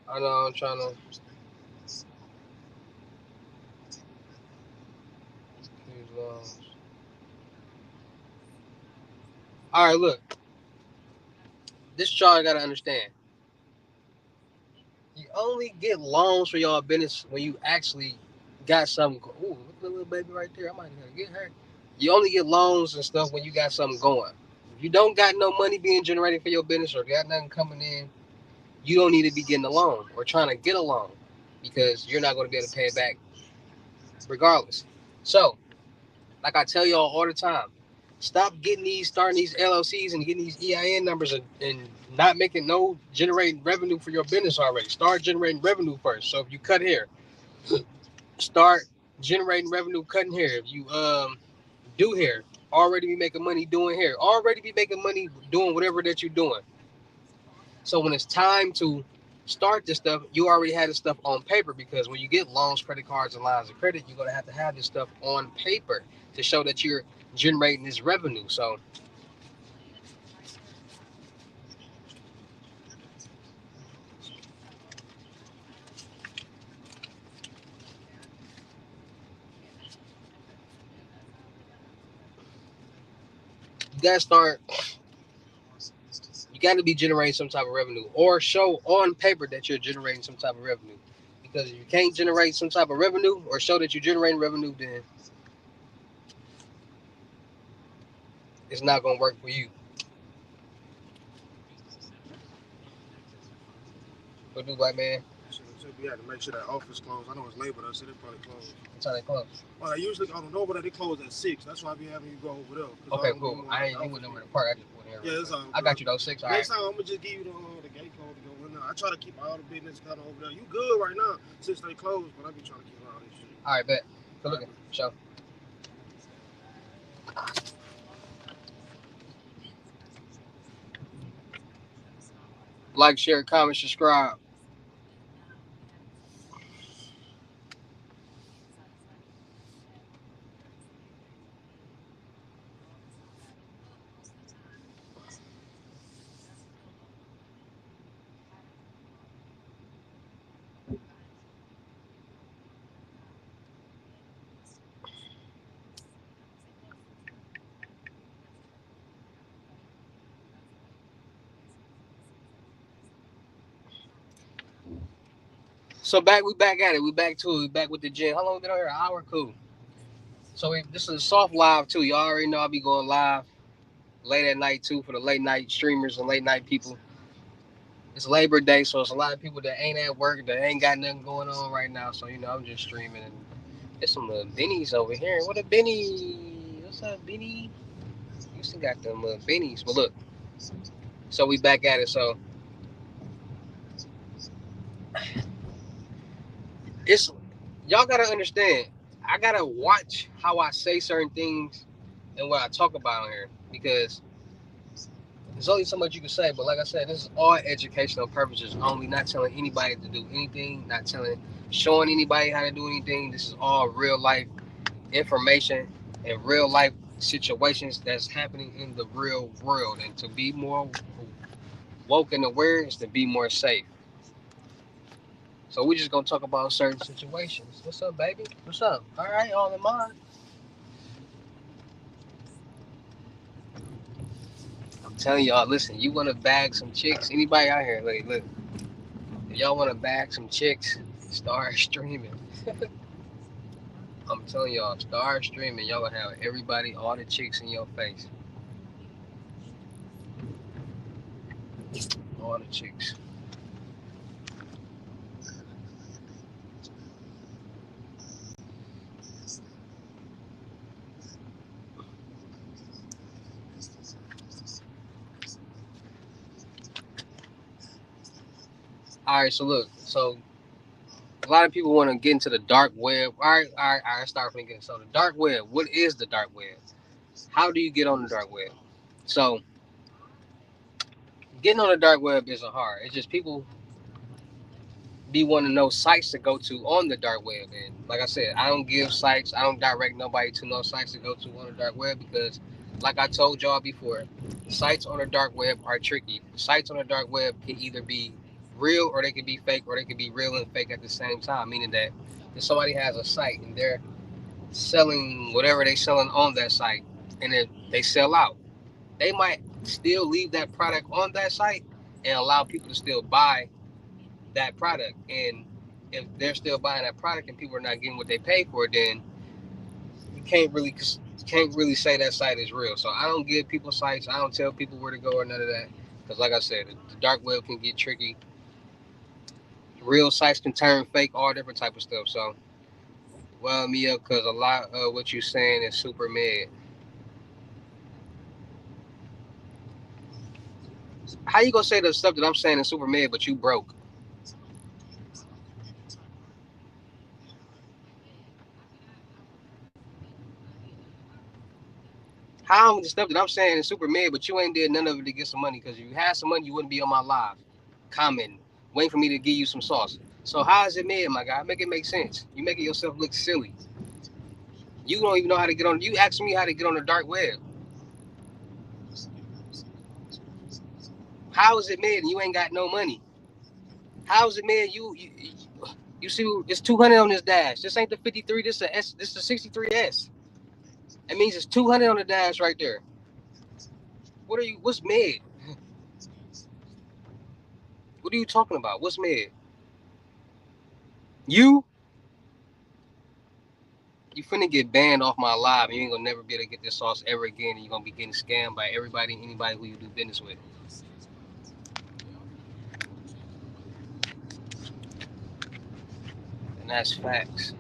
I know I'm trying to use loans. All right, look, this y'all gotta understand. You only get loans for y'all business when you actually got something. Ooh, look at the little baby right there. I might gotta get her. You only get loans and stuff when you got something going. If you don't got no money being generated for your business or got nothing coming in, you don't need to be getting a loan or trying to get a loan because you're not going to be able to pay it back regardless. So, like I tell y'all all the time, stop starting these LLCs and getting these EIN numbers and not making no generating revenue for your business already. Start generating revenue first. So if you cut here, start generating revenue cutting here. If you do here, already be making money doing here. Already be making money doing whatever that you're doing. So when it's time to start this stuff, you already had this stuff on paper because when you get loans, credit cards, and lines of credit, you're gonna have this stuff on paper to show that you're generating this revenue. So you gotta start. You got to be generating some type of revenue or show on paper that you're generating some type of revenue. Because if you can't generate some type of revenue or show that you're generating revenue, then it's not gonna work for you. What do, white man? We had to make sure that office closed. I know it's late, but I said it probably closed. What time they close? Well, I usually, I don't know, but they close at 6. That's why I be having you go over there. Okay, cool. I ain't with them in the park. I just went here. Yeah, it's all. I got you though. 6. All Next right. time, I'm going to just give you the gate code to go in there. I try to keep all the business kind of over there. You good right now since they closed, but I be trying to keep all this shit. All right, bet. Good looking. Show. Like, share, comment, subscribe. So we back at it. We back to it. We back with the gym. How long we been on here? An hour, cool. So this is a soft live too. Y'all already know I'll be going live late at night too for the late night streamers and late night people. It's Labor Day, so it's a lot of people that ain't at work that ain't got nothing going on right now. So I'm just streaming and there's some little bennies over here. What a benny? What's up, benny? You still got them little bennies, but look. So we back at it. So it's y'all gotta understand. I gotta watch how I say certain things and what I talk about on here because there's only so much you can say. But like I said, this is all educational purposes only. Not telling anybody to do anything. Not showing anybody how to do anything. This is all real life information and real life situations that's happening in the real world. And to be more woke and aware is to be more safe. So we're just gonna talk about certain situations. What's up, baby? What's up? All right, all in mind. I'm telling y'all, listen, you wanna bag some chicks? Anybody out here? Look. If y'all wanna bag some chicks, start streaming. I'm telling y'all, start streaming. Y'all gonna have everybody, all the chicks in your face. All the chicks. All right, so look, so a lot of people want to get into the dark web. All right. Start from the beginning. So the dark web. What is the dark web? How do you get on the dark web? So getting on the dark web isn't hard. It's just people be wanting to know sites to go to on the dark web. And like I said, I don't give sites. I don't direct nobody to no sites to go to on the dark web because, like I told y'all before, sites on the dark web are tricky. Sites on the dark web can either be real or they can be fake or they can be real and fake at the same time. Meaning that if somebody has a site and they're selling whatever they selling on that site, and if they sell out, they might still leave that product on that site and allow people to still buy that product. And if they're still buying that product and people are not getting what they pay for, then you can't really say that site is real. So I don't give people sites. I don't tell people where to go or none of that. Because like I said, the dark web can get tricky. Real sites can turn fake, all different type of stuff. So well me up because a lot of what you're saying is super mad. How you gonna say the stuff that I'm saying is super mad, but you broke? How the stuff that I'm saying is super mad, but you ain't did none of it to get some money? Because if you had some money, you wouldn't be on my live, commenting, waiting for me to give you some sauce. So how is it mad, my guy? Make it make sense. You making yourself look silly. You don't even know how to get on. You asking me how to get on the dark web. How is it mad and you ain't got no money? How is it mad? You see, it's 200 on this dash. This ain't the 53. This a S. This is the 63S. That means it's 200 on the dash right there. What are you? What's mad? What are you talking about? What's mad? You you finna get banned off my live, and you ain't gonna never be able to get this sauce ever again. And you're gonna be getting scammed by everybody, anybody who you do business with. And that's facts.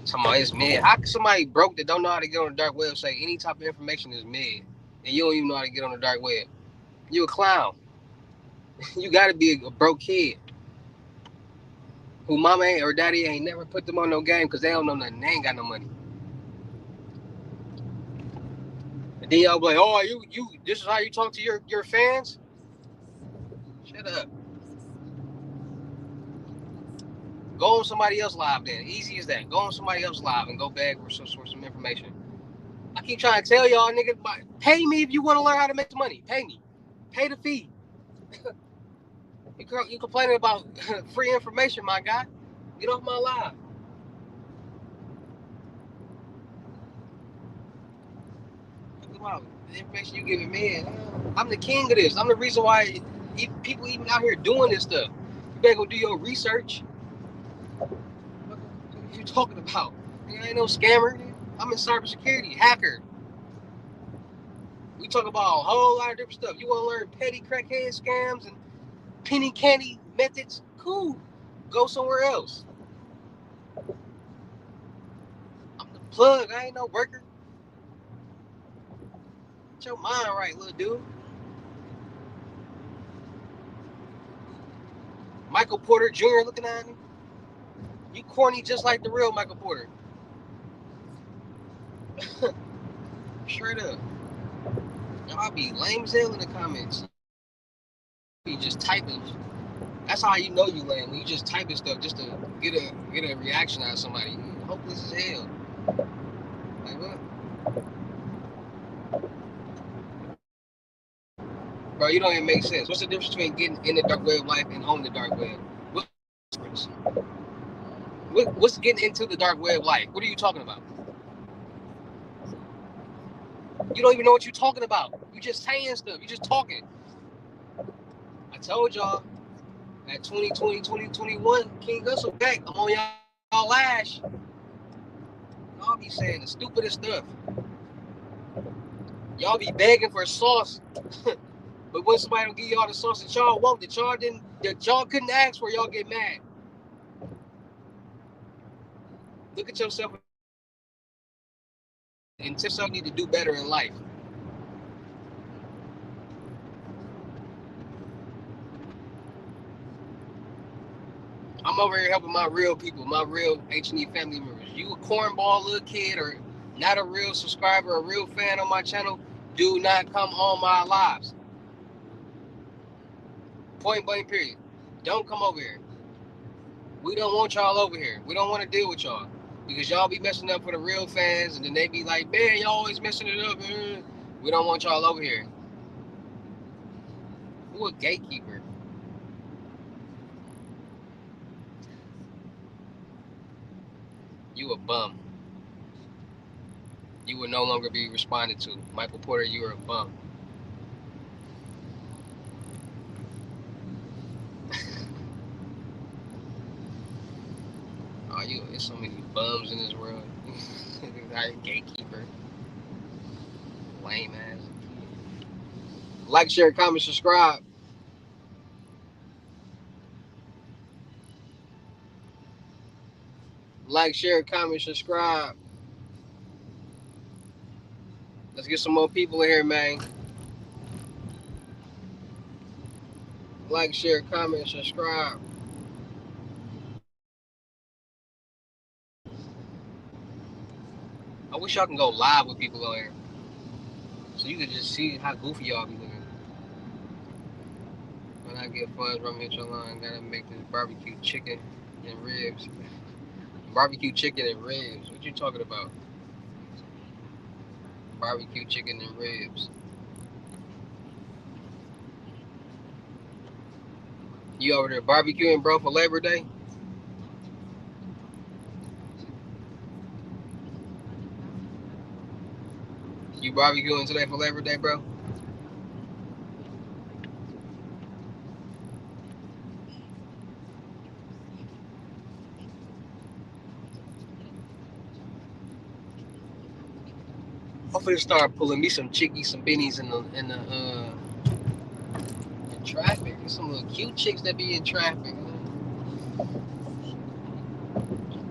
Talking about it's mid. How can somebody broke that don't know how to get on the dark web say any type of information is mid, and you don't even know how to get on the dark web? You a clown. You gotta be a broke kid who mama ain't or daddy ain't never put them on no game because they don't know nothing. They ain't got no money. And then y'all be like, oh, you. This is how you talk to your fans. Shut up. Go on somebody else live then. Easy as that. Go on somebody else live and go beg for some information. I keep trying to tell y'all, nigga, pay me if you want to learn how to make money. Pay me. Pay the fee. You complaining about free information, my guy. Get off my live. Talk about the information you giving me. I'm the king of this. I'm the reason why people even out here doing this stuff. You better go do your research. What are you talking about? I ain't no scammer. I'm in cybersecurity, hacker. We talk about a whole lot of different stuff. You want to learn petty crackhead scams and penny candy methods? Cool. Go somewhere else. I'm the plug. I ain't no worker. Get your mind right, little dude. Michael Porter Jr. looking at me. You corny just like the real Michael Porter. Straight up. Y'all be lame as hell in the comments. You just typing. That's how you know you lame. When you just typing stuff just to get a reaction out of somebody. Hopeless as hell. Like what? Bro, you don't even make sense. What's the difference between getting in the dark web life and on the dark web? What's the difference? What's getting into the dark web life? What are you talking about? You don't even know what you're talking about. You just saying stuff. You just talking. I told y'all at 2020, 2021, King Hussle back. I'm on y'all lash. Y'all be saying the stupidest stuff. Y'all be begging for sauce. But when somebody don't give y'all the sauce that y'all want, that y'all couldn't ask for, y'all get mad. Look at yourself and tell yourself you need to do better in life. I'm over here helping my real people, my real H&E family members. You a cornball little kid or not a real subscriber, a real fan on my channel, do not come on my lives. Point blank period. Don't come over here. We don't want y'all over here. We don't want to deal with y'all. Because y'all be messing up for the real fans and then they be like, man, y'all always messing it up. We don't want y'all over here. Who a gatekeeper? you a bum. You would no longer be responded to. Michael Porter, you are a bum. Oh, there's so many bums in this world. Gatekeeper, lame ass. Like, share, comment, subscribe. Like, share, comment, subscribe. Let's get some more people in here, man. Like, share, comment, subscribe. I wish y'all can go live with people on here, so you could just see how goofy y'all be looking. When I get funds from Mitchell Line, gotta make this barbecue chicken and ribs. Barbecue chicken and ribs. What you talking about? Barbecue chicken and ribs. You over there barbecuing, bro, for Labor Day? You barbecuing today for Labor Day, bro? Hopefully, start pulling me some chickies, some bennies in traffic. There's some little cute chicks that be in traffic.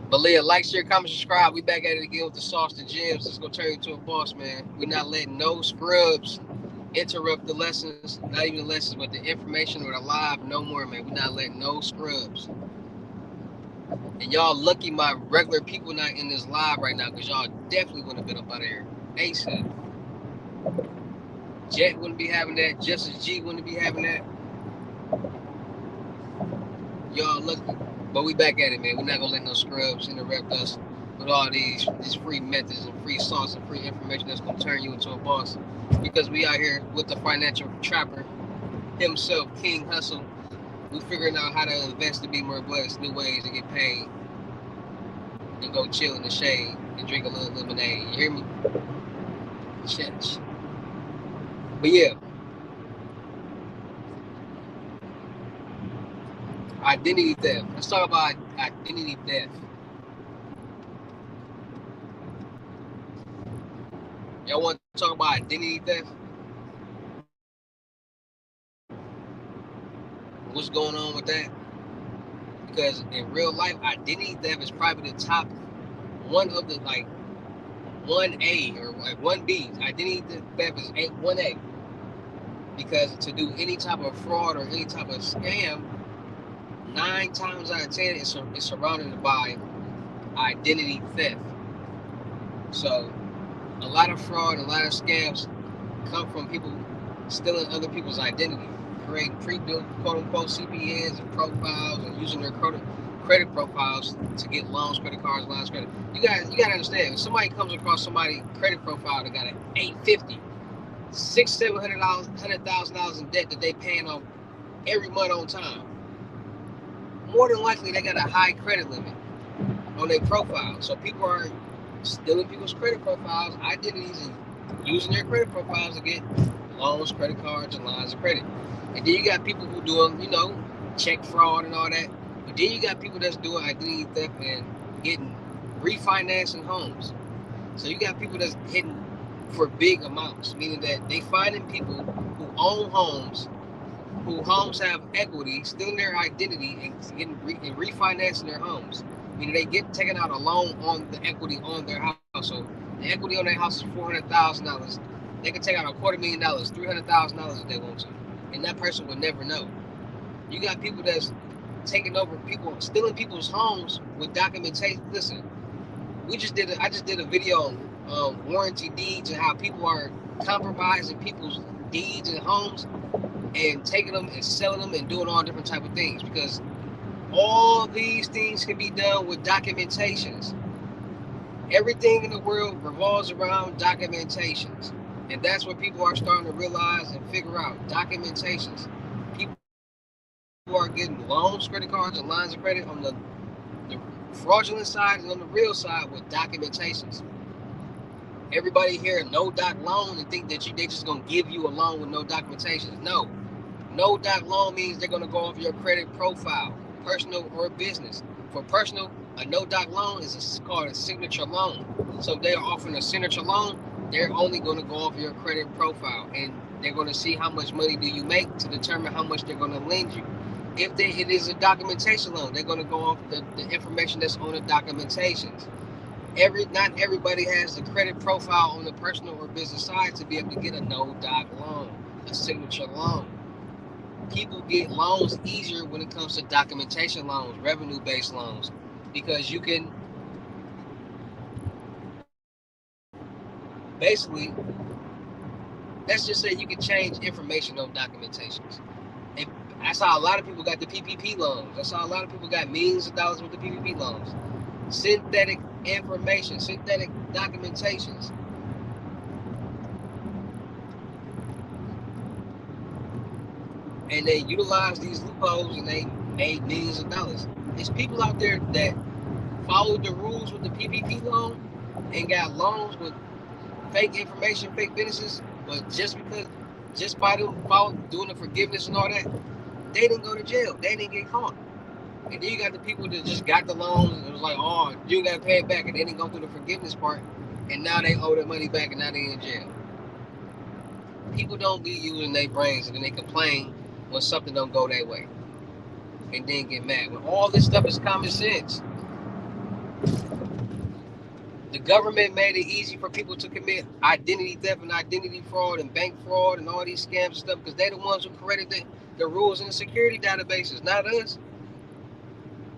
But Leah, like, share, comment, subscribe. We back at it again with the sauce and gems. Let's go turn you into a boss, man. We're not letting no scrubs interrupt the lessons, not even the lessons, but the information or the live no more, man. We're not letting no scrubs. And y'all lucky my regular people not in this live right now, because y'all definitely wouldn't have been up out of here. ASAP. Jet wouldn't be having that. Justice G wouldn't be having that. Y'all lucky. But we back at it, man. We're not gonna let no scrubs interrupt us with all these free methods and free sauce and free information that's gonna turn you into a boss. Because we out here with the financial trapper himself, King Hussle. We figuring out how to invest to be more blessed, new ways to get paid, and go chill in the shade and drink a little lemonade. You hear me? Church. But yeah, identity theft. Let's talk about identity theft. Y'all want to talk about identity theft? What's going on with that? Because in real life, identity theft is probably the top one of the, like, 1A or like 1B. Identity theft is 1A. Because to do any type of fraud or any type of scam, 9 times out of 10 it's surrounded by identity theft. So a lot of fraud, a lot of scams come from people stealing other people's identity, creating pre-built quote-unquote CPNs and profiles, and using their credit profiles to get loans, credit cards, lines, credit. You gotta understand, if somebody comes across somebody's credit profile that got an 850, $600,000-$700,000 in debt that they paying off every month on time, more than likely they got a high credit limit on their profile. So people are stealing people's credit profiles, identities, and using their credit profiles to get loans, credit cards, and lines of credit. And then you got people who doing, check fraud and all that. But then you got people that's doing identity theft and getting refinancing homes. So you got people that's hitting for big amounts, meaning that they finding people who own homes, who homes have equity, stealing their identity and refinancing their homes. Meaning they get taking out a loan on the equity on their house. So the equity on their house is $400,000. They can take out $250,000, $300,000 if they want to, and that person would never know. You got people that's taking over people, stealing people's homes with documentation. Listen, I just did a video on warranty deeds and how people are compromising people's deeds and homes and taking them and selling them and doing all different type of things, because all these things can be done with documentations. Everything in the world revolves around documentations. And that's what people are starting to realize and figure out. Documentations. People are getting loans, credit cards, and lines of credit on the fraudulent side and on the real side with documentations. Everybody here no doc loan and think that they just gonna give you a loan with no documentations. No. No doc loan means they're gonna go off your credit profile, personal or business. For personal, a no doc loan is called a signature loan. So if they're offering a signature loan, they're only gonna go off your credit profile and they're gonna see how much money do you make to determine how much they're gonna lend you. If it is a documentation loan, they're gonna go off the information that's on the documentations. Not everybody has the credit profile on the personal or business side to be able to get a no doc loan, a signature loan. People get loans easier when it comes to documentation loans, revenue based loans, because you can basically, let's just say you can change information on documentations. And I saw a lot of people got the PPP loans. I saw a lot of people got millions of dollars with the PPP loans. Synthetic information, synthetic documentations. And they utilize these loopholes and they made millions of dollars. There's people out there that followed the rules with the PPP loan and got loans with fake information, fake businesses, but just by them doing the forgiveness and all that, they didn't go to jail. They didn't get caught. And then you got the people that just got the loans and it was like, oh, you got to pay it back, and they didn't go through the forgiveness part, and now they owe their money back, and now they in jail. People don't be using their brains, and then they complain when something don't go their way, and then get mad. When all this stuff is common sense. The government made it easy for people to commit identity theft and identity fraud and bank fraud and all these scams and stuff because they're the ones who created the rules in the security databases, not us,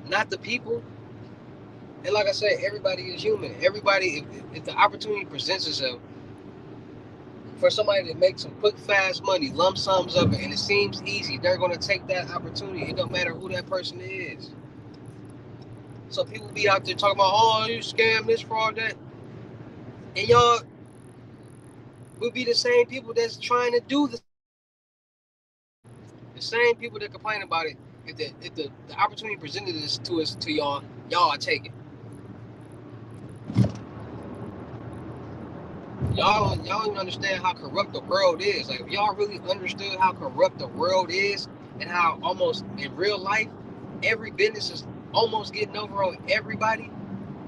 not the people. And like I said, everybody is human. Everybody, if the opportunity presents itself for somebody to make some quick, fast money, lump sums of it, and it seems easy, they're going to take that opportunity. It don't matter who that person is. So people be out there talking about, oh, you scam this, fraud, that. And y'all would be the same people that's trying to do the same people that complain about it. If the opportunity presented this to us to y'all take it. Y'all don't even understand how corrupt the world is. Like if y'all really understood how corrupt the world is and how almost in real life every business is almost getting over on everybody.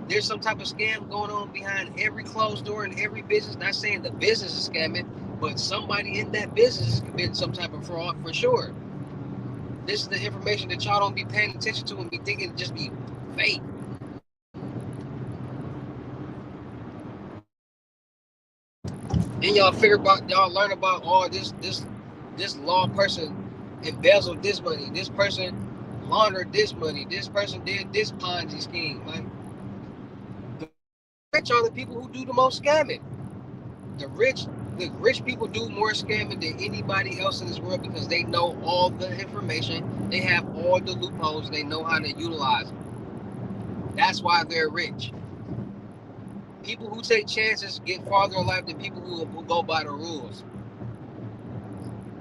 There's some type of scam going on behind every closed door in every business. Not saying the business is scamming, but somebody in that business is committing some type of fraud for sure. This is the information that y'all don't be paying attention to and be thinking it just be fake. Then y'all learn about this law person embezzled this money, this person laundered this money, this person did this Ponzi scheme. Like the rich are the people who do the most scamming. The rich people do more scamming than anybody else in this world because they know all the information, they have all the loopholes, they know how to utilize them. That's why they're rich. People who take chances get farther in life than people who go by the rules.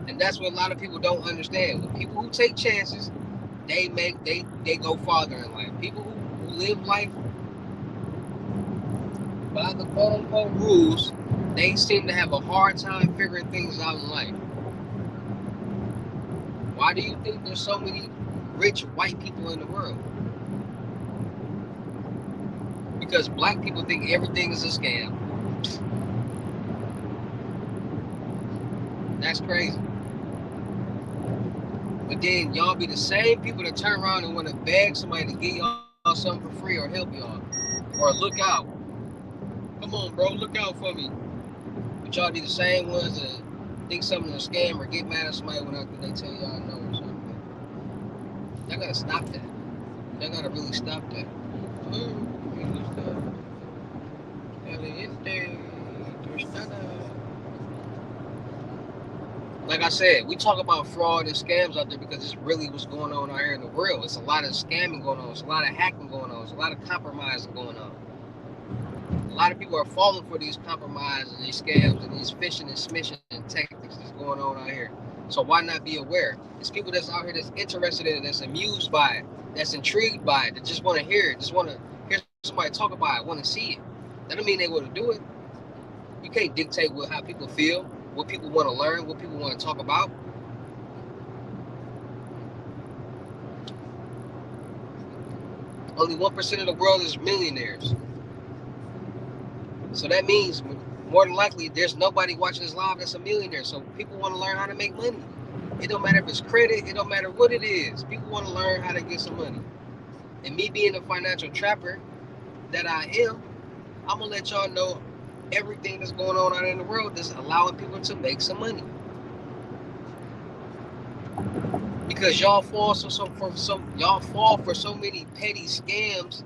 And that's what a lot of people don't understand. The people who take chances, they go farther in life. People who live life by the quote unquote rules, they seem to have a hard time figuring things out in life. Why do you think there's so many rich white people in the world? Because black people think everything is a scam. That's crazy. But then y'all be the same people that turn around and want to beg somebody to give y'all something for free or help y'all. Or look out. Come on, bro, look out for me. But y'all be the same ones that think something is a scam or get mad at somebody when they tell y'all no or something. Y'all gotta stop that. Y'all gotta really stop that. Like I said, we talk about fraud and scams out there because it's really what's going on out here in the world. It's a lot of scamming going on. It's a lot of hacking going on. It's a lot of compromising going on. A lot of people are falling for these compromises and these scams and these phishing and smishing tactics that's going on out here. So why not be aware? There's people that's out here that's interested in it, that's amused by it, that's intrigued by it, that just want to hear it, just want to hear somebody talk about it, want to see it. That don't mean they want to do it. You can't dictate how people feel, what people want to learn, what people want to talk about. Only 1% of the world is millionaires. So that means more than likely there's nobody watching this live that's a millionaire. So people want to learn how to make money. It don't matter if it's credit, it don't matter what it is. People want to learn how to get some money. And me being a financial trapper that I am, I'm gonna let y'all know everything that's going on out in the world that's allowing people to make some money. Because y'all fall for so many petty scams.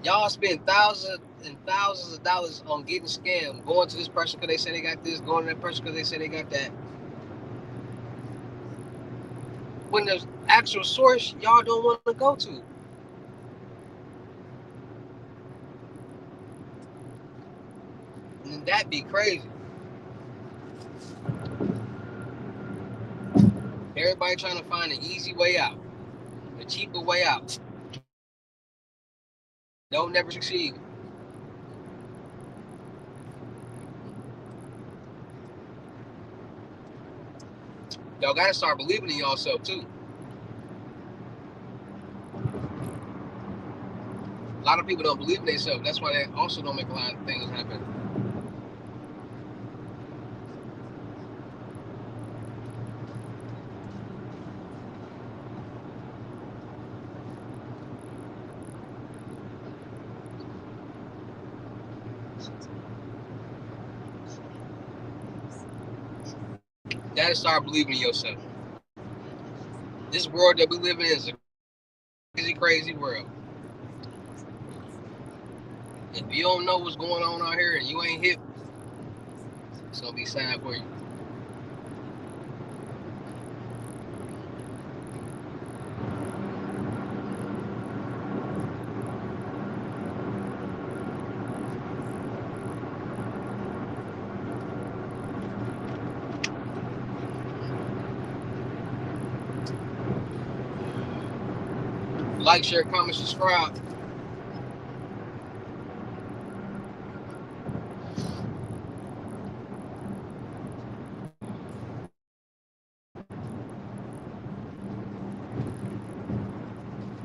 Y'all spend thousands and thousands of dollars on getting scammed, going to this person because they say they got this, going to that person because they say they got that. When the actual source y'all don't want to go to. And that'd be crazy. Everybody trying to find an easy way out, a cheaper way out. Don't never succeed. Y'all gotta start believing in yourself too. A lot of people don't believe in themselves. That's why they also don't make a lot of things happen. You gotta start believing in yourself. This world that we live in is a crazy, crazy world. If you don't know what's going on out here and you ain't hip, it's gonna be sad for you. Like, share, comment, subscribe.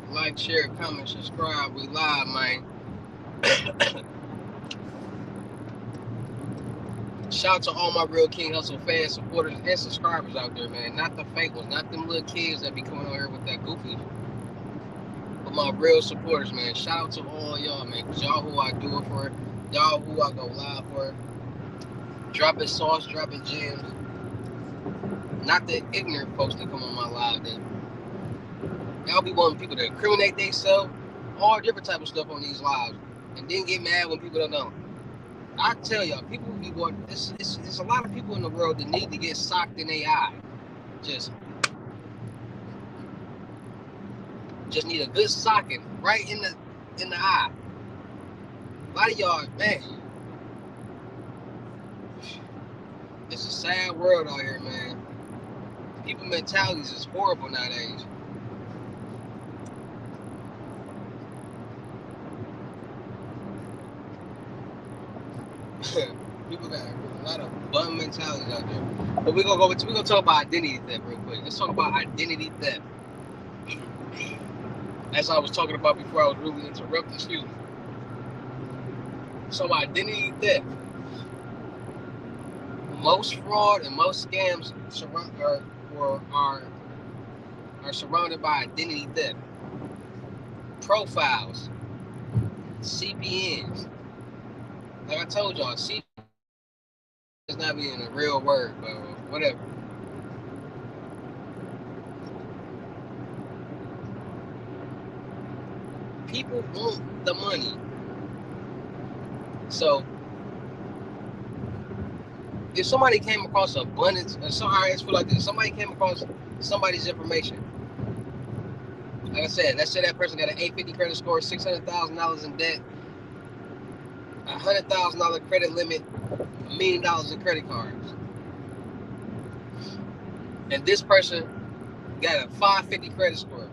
Like, share, comment, subscribe. We live, man. Shout out to all my real King Hussle fans, supporters, and subscribers out there, man. Not the fake ones, not them little kids that be coming on here with that goofy. But my real supporters, man. Shout out to all y'all, man. Cause y'all who I do it for, y'all who I go live for. Dropping sauce, dropping gems. Not the ignorant folks that come on my live then. Y'all be wanting people to incriminate themselves, all different type of stuff on these lives, and then get mad when people don't know. I tell y'all, people be wanting. It's a lot of people in the world that need to get socked in their eye. Just need a good socking right in the eye. A lot of y'all, man. It's a sad world out here, man. People mentalities is horrible nowadays. People got a lot of bum mentalities out there. But we're gonna talk about identity theft real quick. Let's talk about identity theft. As I was talking about before I was really interrupted, excuse me. So identity theft. Most fraud and most scams are surrounded by identity theft. Profiles, CPNs. Like I told y'all, CPN is not being a real word, but whatever. People want the money. So if somebody came across abundance, I just feel like this. Somebody came across somebody's information. Like I said, let's say that person got an 850 credit score, $600,000 in debt, $100,000 credit limit, $1 million in credit cards. And this person got a 550 credit score.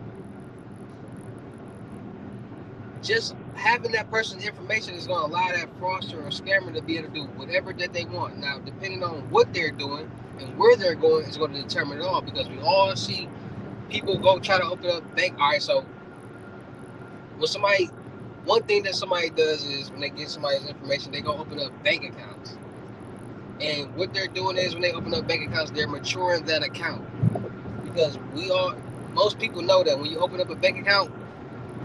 Just having that person's information is going to allow that fraudster or scammer to be able to do whatever that they want. Now, depending on what they're doing and where they're going is going to determine it all, because we all see people go try to open up bank. All right, so when somebody, one thing that somebody does is when they get somebody's information, they go open up bank accounts. And what they're doing is when they open up bank accounts, they're maturing that account. Because most people know that when you open up a bank account,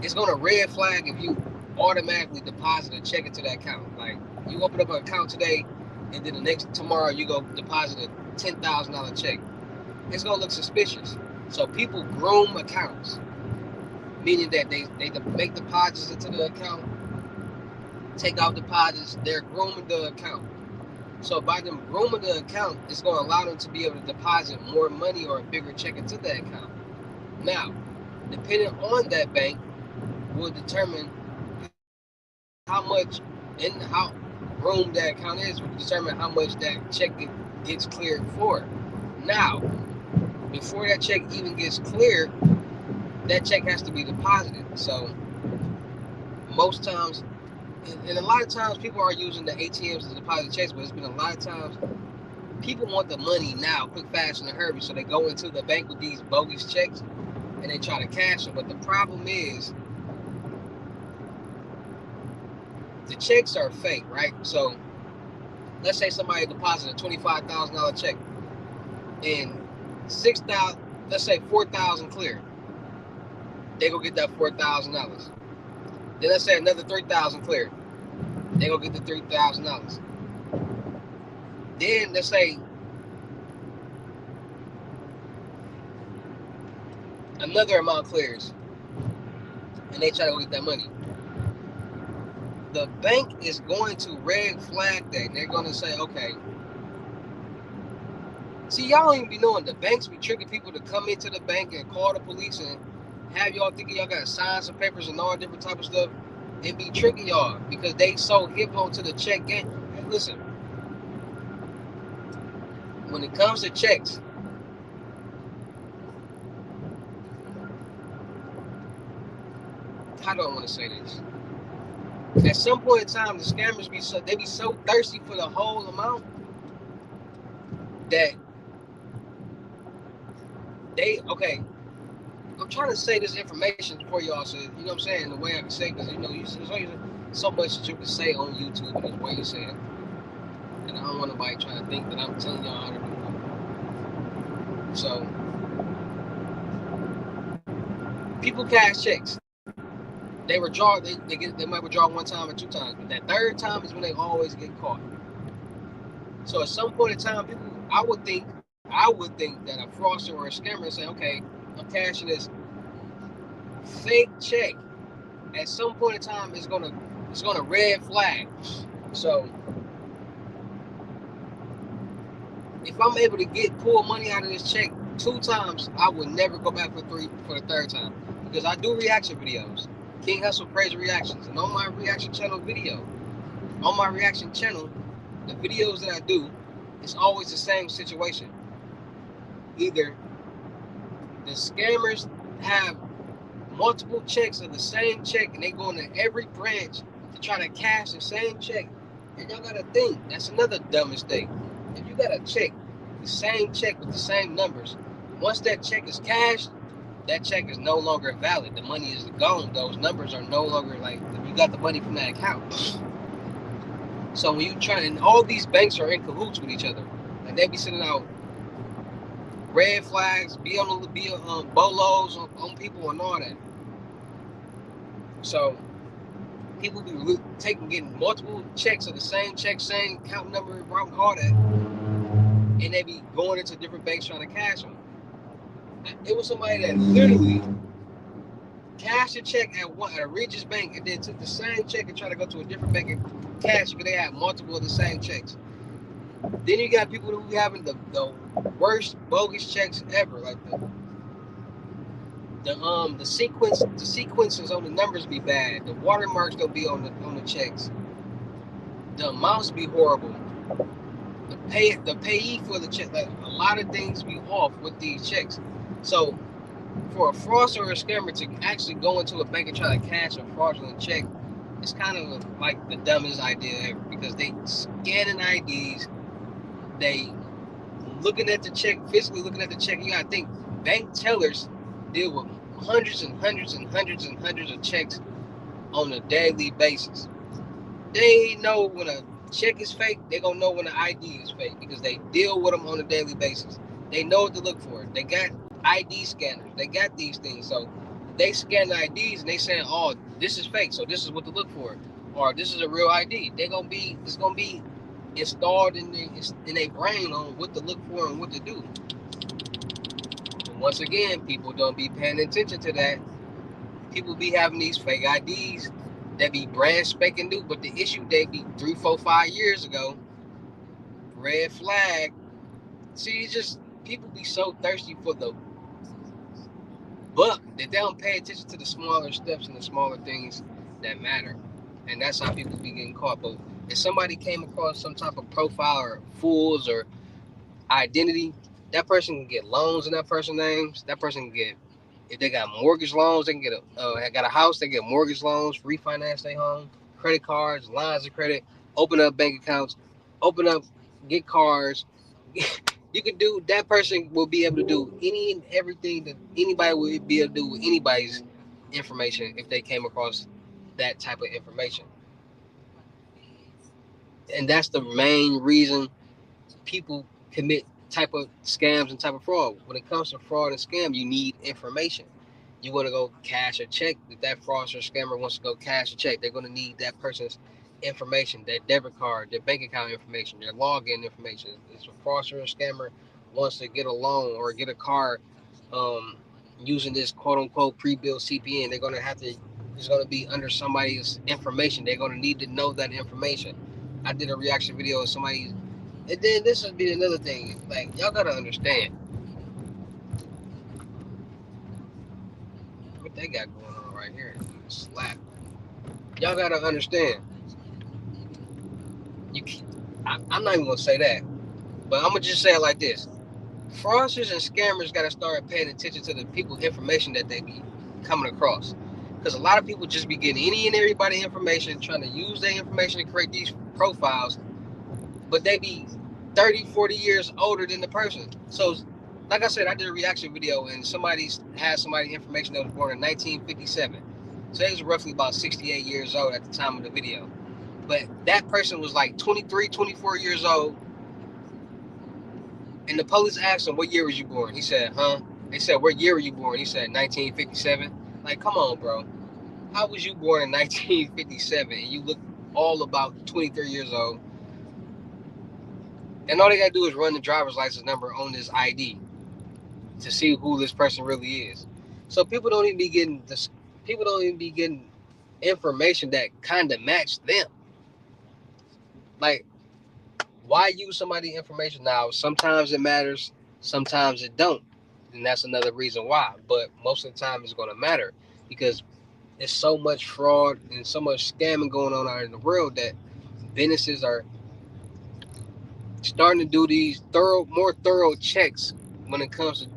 it's going to red flag if you automatically deposit a check into that account. Like, you open up an account today, and then tomorrow you go deposit a $10,000 check. It's going to look suspicious. So people groom accounts, meaning that they make deposits into the account, take out deposits. They're grooming the account. So by them grooming the account, it's going to allow them to be able to deposit more money or a bigger check into that account. Now, depending on that bank, will determine how much and how groomed that account is, will determine how much that check gets cleared for. Now, before that check even gets cleared, that check has to be deposited. So most times, and a lot of times people are using the ATMs to deposit checks, but it's been a lot of times people want the money now, quick, fast, and in a hurry. So they go into the bank with these bogus checks and they try to cash them. But the problem is the checks are fake, right? So let's say somebody deposited a $25,000 check and 6,000, let's say 4,000 clear. They go get that $4,000. Then let's say another 3,000 clear. They go get the $3,000. Then let's say another amount clears and they try to go get that money. The bank is going to red flag that, and they're going to say, okay. See, y'all don't even be knowing the banks be tricking people to come into the bank and call the police and have y'all thinking y'all got to sign some papers and all different type of stuff, and be tricking y'all because they so hip onto the check game. Hey, listen, when it comes to checks, how do I want to say this? At some point in time, the scammers be so thirsty for the whole amount that I'm trying to say this information for y'all, so you know what I'm saying, the way I can say, because there's so much that you can say on YouTube and the way you say it, and I don't want nobody trying to think that I'm telling y'all how to do it. So people cash checks. They withdraw. They might withdraw one time or two times, but that third time is when they always get caught. So at some point in time, I would think that a fraudster or a scammer would say, okay, I'm cashing this fake check. At some point in time, it's gonna red flag. So if I'm able to pull money out of this check 2 times, I would never go back for the third time, because I do reaction videos. King Hussle Crazy Reactions, and on my reaction channel, the videos that I do, it's always the same situation. Either the scammers have multiple checks of the same check, and they go into every branch to try to cash the same check. And y'all gotta think, that's another dumb mistake. If you got a check, the same check with the same numbers, once that check is cashed, that check is no longer valid. The money is gone. Those numbers are no longer, like, you got the money from that account. So when you try, and all these banks are in cahoots with each other, and they be sending out red flags, be on bolos on people and all that. So people be getting multiple checks of the same check, same account number, all that, and they be going into different banks trying to cash them. It was somebody that literally cashed a check at a Regis Bank and then took the same check and tried to go to a different bank and cash it because they had multiple of the same checks. Then you got people who having the worst bogus checks ever, like the sequences on the numbers be bad. The watermarks don't be on the checks. The amounts be horrible. The payee for the check, like a lot of things be off with these checks. So for a fraudster or a scammer to actually go into a bank and try to cash a fraudulent check, it's kind of like the dumbest idea ever because they scanning IDs, they looking at the check, physically looking at the check. You gotta think bank tellers deal with hundreds and hundreds and hundreds and hundreds of checks on a daily basis. They know when a check is fake. They gonna know when the ID is fake because they deal with them on a daily basis. They know what to look for. They got ID scanners. They got these things. So they scan the IDs and they saying, "Oh, this is fake. So this is what to look for, or this is a real ID." It's gonna be installed in their brain on what to look for and what to do. And once again, people don't be paying attention to that. People be having these fake IDs that be brand spanking new, but the issue they be 3, 4, 5 years ago. Red flag. See, it's just people be so thirsty for the buck that they don't pay attention to the smaller steps and the smaller things that matter. And that's how people be getting caught. But if somebody came across some type of profile or fools or identity, that person can get loans in that person's names. That person can get, if they got mortgage loans, they can get got a house, they get mortgage loans, refinance their home, credit cards, lines of credit, open up bank accounts, open up, get cars. You can do, that person will be able to do any and everything that anybody would be able to do with anybody's information if they came across that type of information. And that's the main reason people commit type of scams and type of fraud. When it comes to fraud and scam, you need information. You want to go cash a check. If that fraudster or scammer wants to go cash a check, they're going to need that person's information, their debit card, their bank account information, their login information. If a fraudster or scammer wants to get a loan or get a car um, using this quote unquote pre-built CPN, they're going to have to. It's going to be under somebody's information. They're going to need to know that information. I did a reaction video of somebody, and then this would be another thing. Like, y'all gotta understand what they got going on right here. Slap. Y'all gotta understand. You, I'm not even gonna say that, but I'm gonna just say it like this: fraudsters and scammers gotta start paying attention to the people's information that they be coming across, because a lot of people just be getting any and everybody information, trying to use their information to create these profiles, but they be 30, 40 years older than the person. So, like I said, I did a reaction video and somebody had somebody information that was born in 1957. So they was roughly about 68 years old at the time of the video. But that person was like 23, 24 years old. And the police asked him, "What year was you born?" He said, "Huh?" They said, "What year were you born?" He said, 1957. Like, come on, bro. How was you born in 1957 and you look all about 23 years old? And all they gotta do is run the driver's license number on this ID to see who this person really is. So people don't even be getting this. People don't even be getting information that kind of match them. Like, why use somebody's information now? Sometimes it matters, sometimes it don't, and that's another reason why. But most of the time, it's going to matter because there's so much fraud and so much scamming going on out in the world that businesses are starting to do these more thorough checks when it comes to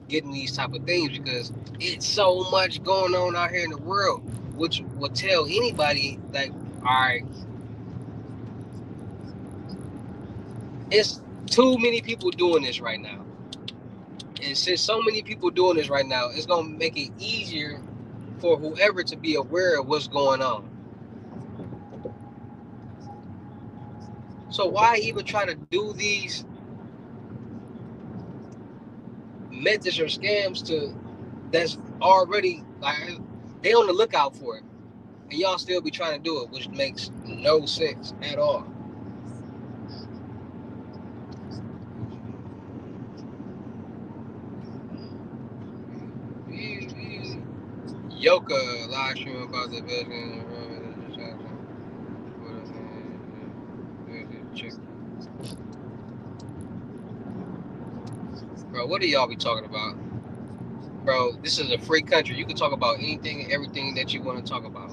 getting these type of things because it's so much going on out here in the world, which will tell anybody like, all right, it's too many people doing this right now. And since so many people doing this right now, it's gonna make it easier for whoever to be aware of what's going on. So why even try to do these methods or scams to that's already like they on the lookout for it, and y'all still be trying to do it, which makes no sense at all. Yoka live stream about the best bro, what do y'all be talking about? Bro, this is a free country. You can talk about anything and everything that you want to talk about.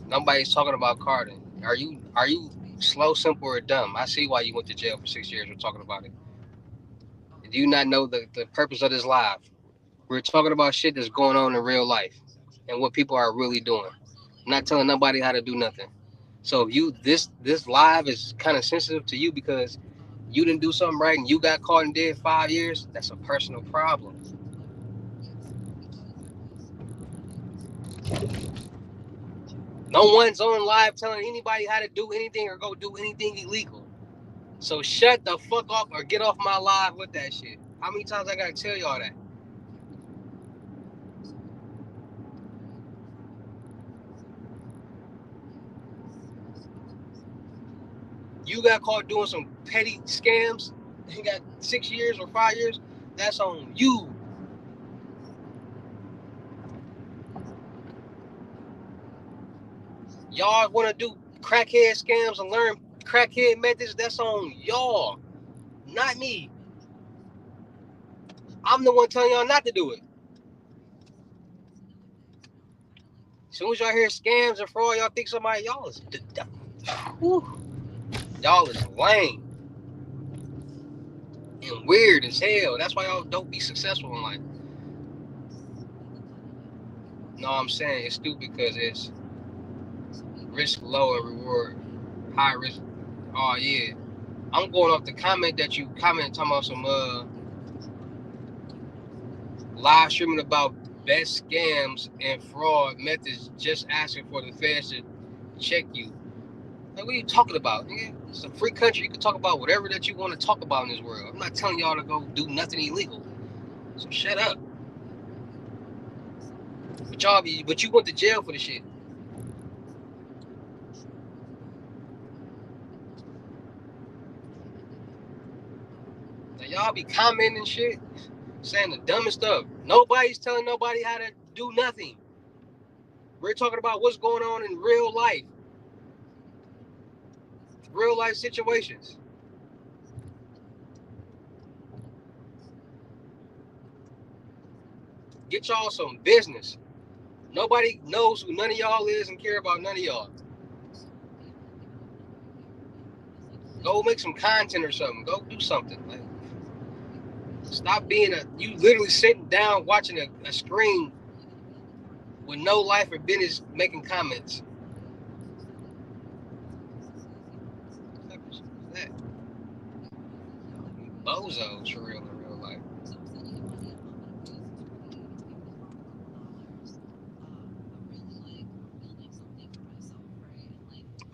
Nobody's talking about Carden. Are you slow, simple, or dumb? I see why you went to jail for 6 years. We're talking about it. Do you not know the purpose of this live? We're talking about shit that's going on in real life and what people are really doing. I'm not telling nobody how to do nothing. So if you this live is kind of sensitive to you because you didn't do something right and you got caught and did 5 years, that's a personal problem. No one's on live telling anybody how to do anything or go do anything illegal. So shut the fuck up or get off my live with that shit. How many times I gotta tell y'all that? You got caught doing some petty scams and got 6 years or 5 years. That's on you. Y'all want to do crackhead scams and learn crackhead methods? That's on y'all, not me. I'm the one telling y'all not to do it. As soon as y'all hear scams and fraud, y'all think somebody y'all is lame and weird as hell. That's why y'all don't be successful in life. No, I'm saying it's stupid because it's risk low and reward high risk. Oh yeah, I'm going off the comment that you commented talking about some live streaming about best scams and fraud methods, just asking for the feds to check you. Like, what are you talking about, nigga? It's a free country. You can talk about whatever that you want to talk about in this world. I'm not telling y'all to go do nothing illegal. So shut up. But you went to jail for the shit. Now y'all be commenting shit, saying the dumbest stuff. Nobody's telling nobody how to do nothing. We're talking about what's going on in real life situations. Get y'all some business. Nobody knows who none of y'all is and care about none of y'all. Go make some content or something. Go do something. Like, stop being you literally sitting down watching a screen with no life or business making comments. What is that? Bozos for real in real life.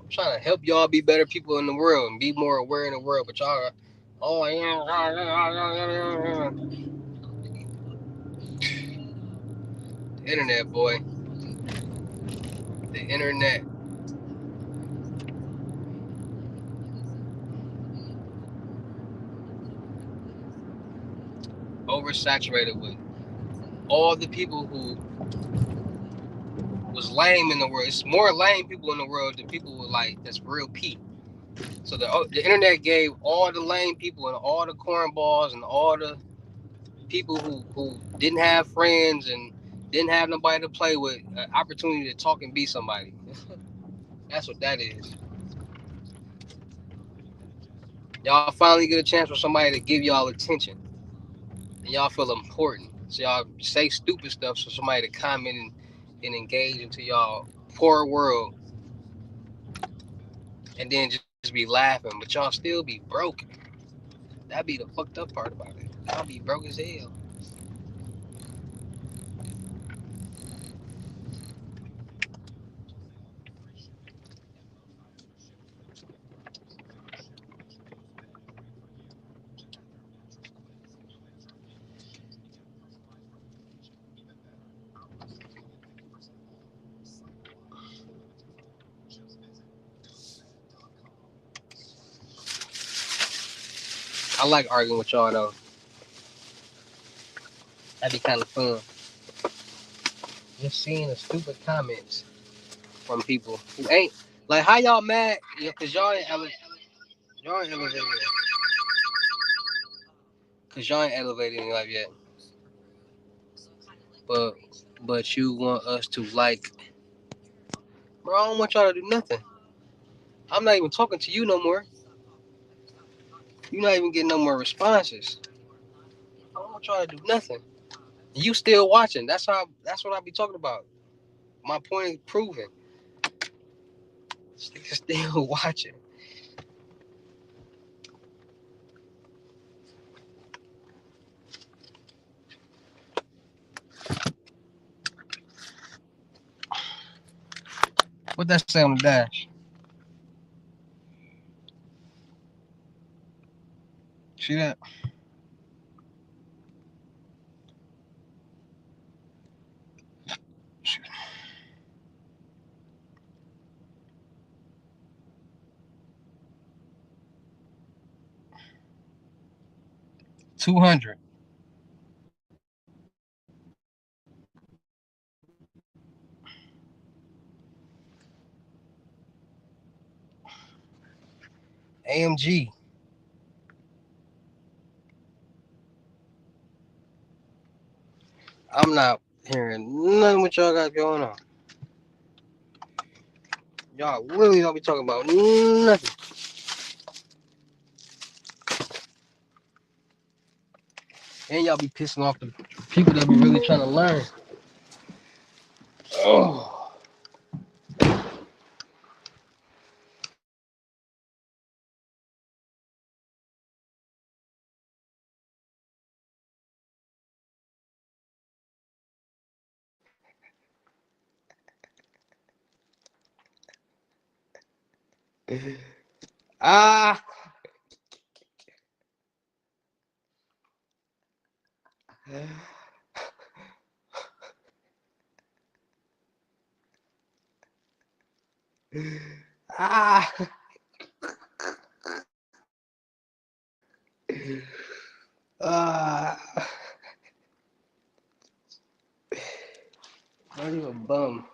I'm trying to help y'all be better people in the world and be more aware in the world, but y'all are, oh yeah, the internet, boy. The internet. Oversaturated with all the people who was lame in the world. It's more lame people in the world than people who like that's real peak. So the internet gave all the lame people and all the cornballs and all the people who didn't have friends and didn't have nobody to play with an opportunity to talk and be somebody. That's what that is. Y'all finally get a chance for somebody to give y'all attention, and y'all feel important. So y'all say stupid stuff so somebody to comment and engage into y'all poor world, and then just be laughing, but y'all still be broke. That'd be the fucked up part about it. Y'all be broke as hell. I like arguing with y'all though. That'd be kind of fun. Just seeing the stupid comments from people who ain't like how y'all mad, cause y'all ain't elevated cause y'all ain't elevated in life yet. But but you want us to like Bro, I don't want y'all to do nothing. I'm not even talking to you no more. You're not even getting no more responses. I don't want y'all to do nothing. You still watching. That's what I be talking about. My point is proven. This nigga still watching. What that say on the dash? See that? 200. AMG. I'm not hearing nothing what y'all got going on. Y'all really don't be talking about nothing. And y'all be pissing off the people that be really trying to learn. Oh. Ah. Ah. Ah. Why you a bum?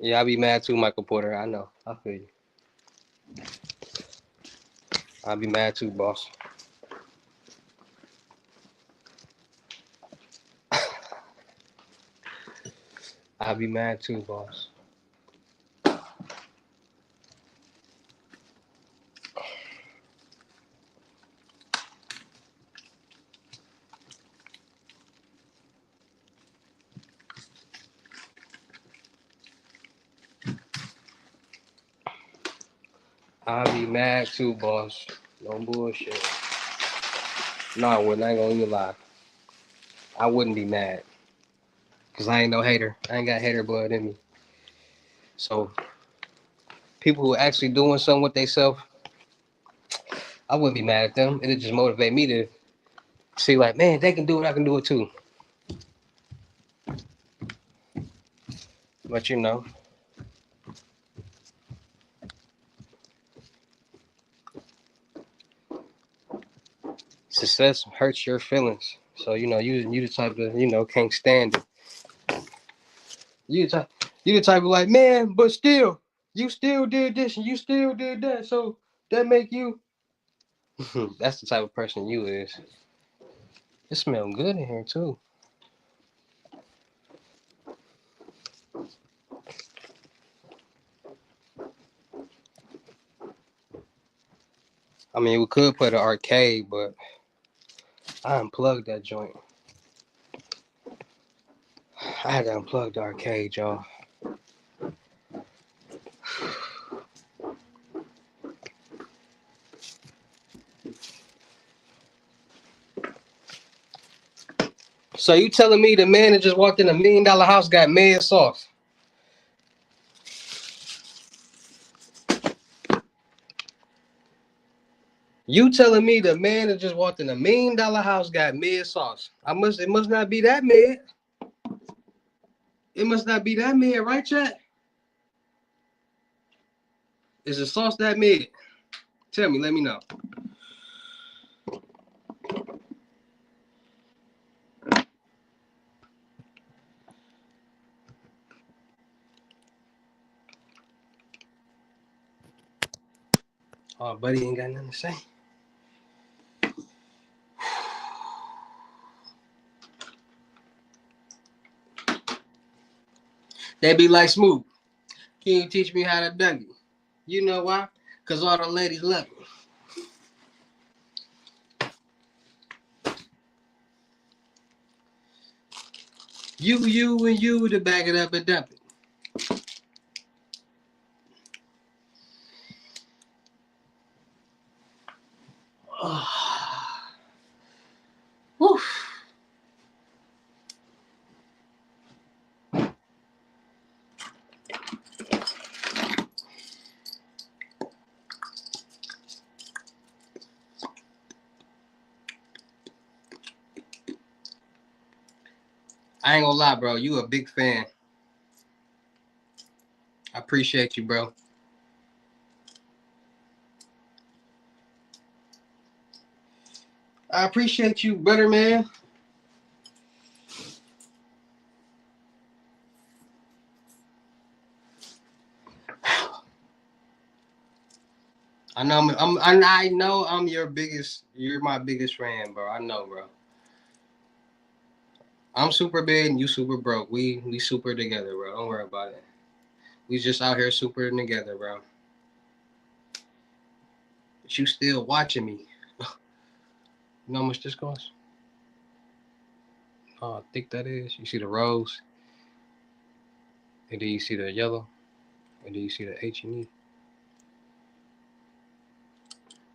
Yeah, I be mad too, Michael Porter. I know. I feel you. I be mad too, boss. I be mad too, boss. I be mad too, boss. No bullshit. No, I wouldn't. I ain't gonna even lie. I wouldn't be mad. Cause I ain't no hater. I ain't got hater blood in me. So people who actually doing something with themselves, I wouldn't be mad at them. It'd just motivate me to see like, man, they can do it, I can do it too. But you know, success hurts your feelings. So you know, you the type of can't stand it. You the type you the type of like, man, but still, you still did this and you still did that. So that make you that's the type of person you is. It smells good in here too. I mean, we could put an arcade, but I unplugged that joint. I had to unplug the arcade, y'all. So you telling me the man that just walked in $1 million house got mad sauce? You telling me the man that just walked in $1 million house got mid sauce? It must not be that mid. It must not be that mid, right, chat? Is the sauce that mid? Tell me, let me know. Oh, buddy ain't got nothing to say. They be like, Smooth, can you teach me how to Dougie? You know why? Because all the ladies love me. And you to back it up and dump it. Whew. I ain't gonna lie, bro. You a big fan. I appreciate you, bro. I appreciate you, brother, man. I know I'm your biggest. You're my biggest fan, bro. I know, bro. I'm super big and you super broke. We super together, bro. Don't worry about it. We just out here super together, bro. But you still watching me. You know how much this costs? Oh, I think that is. You see the rose, and then you see the yellow, and then you see the H&E,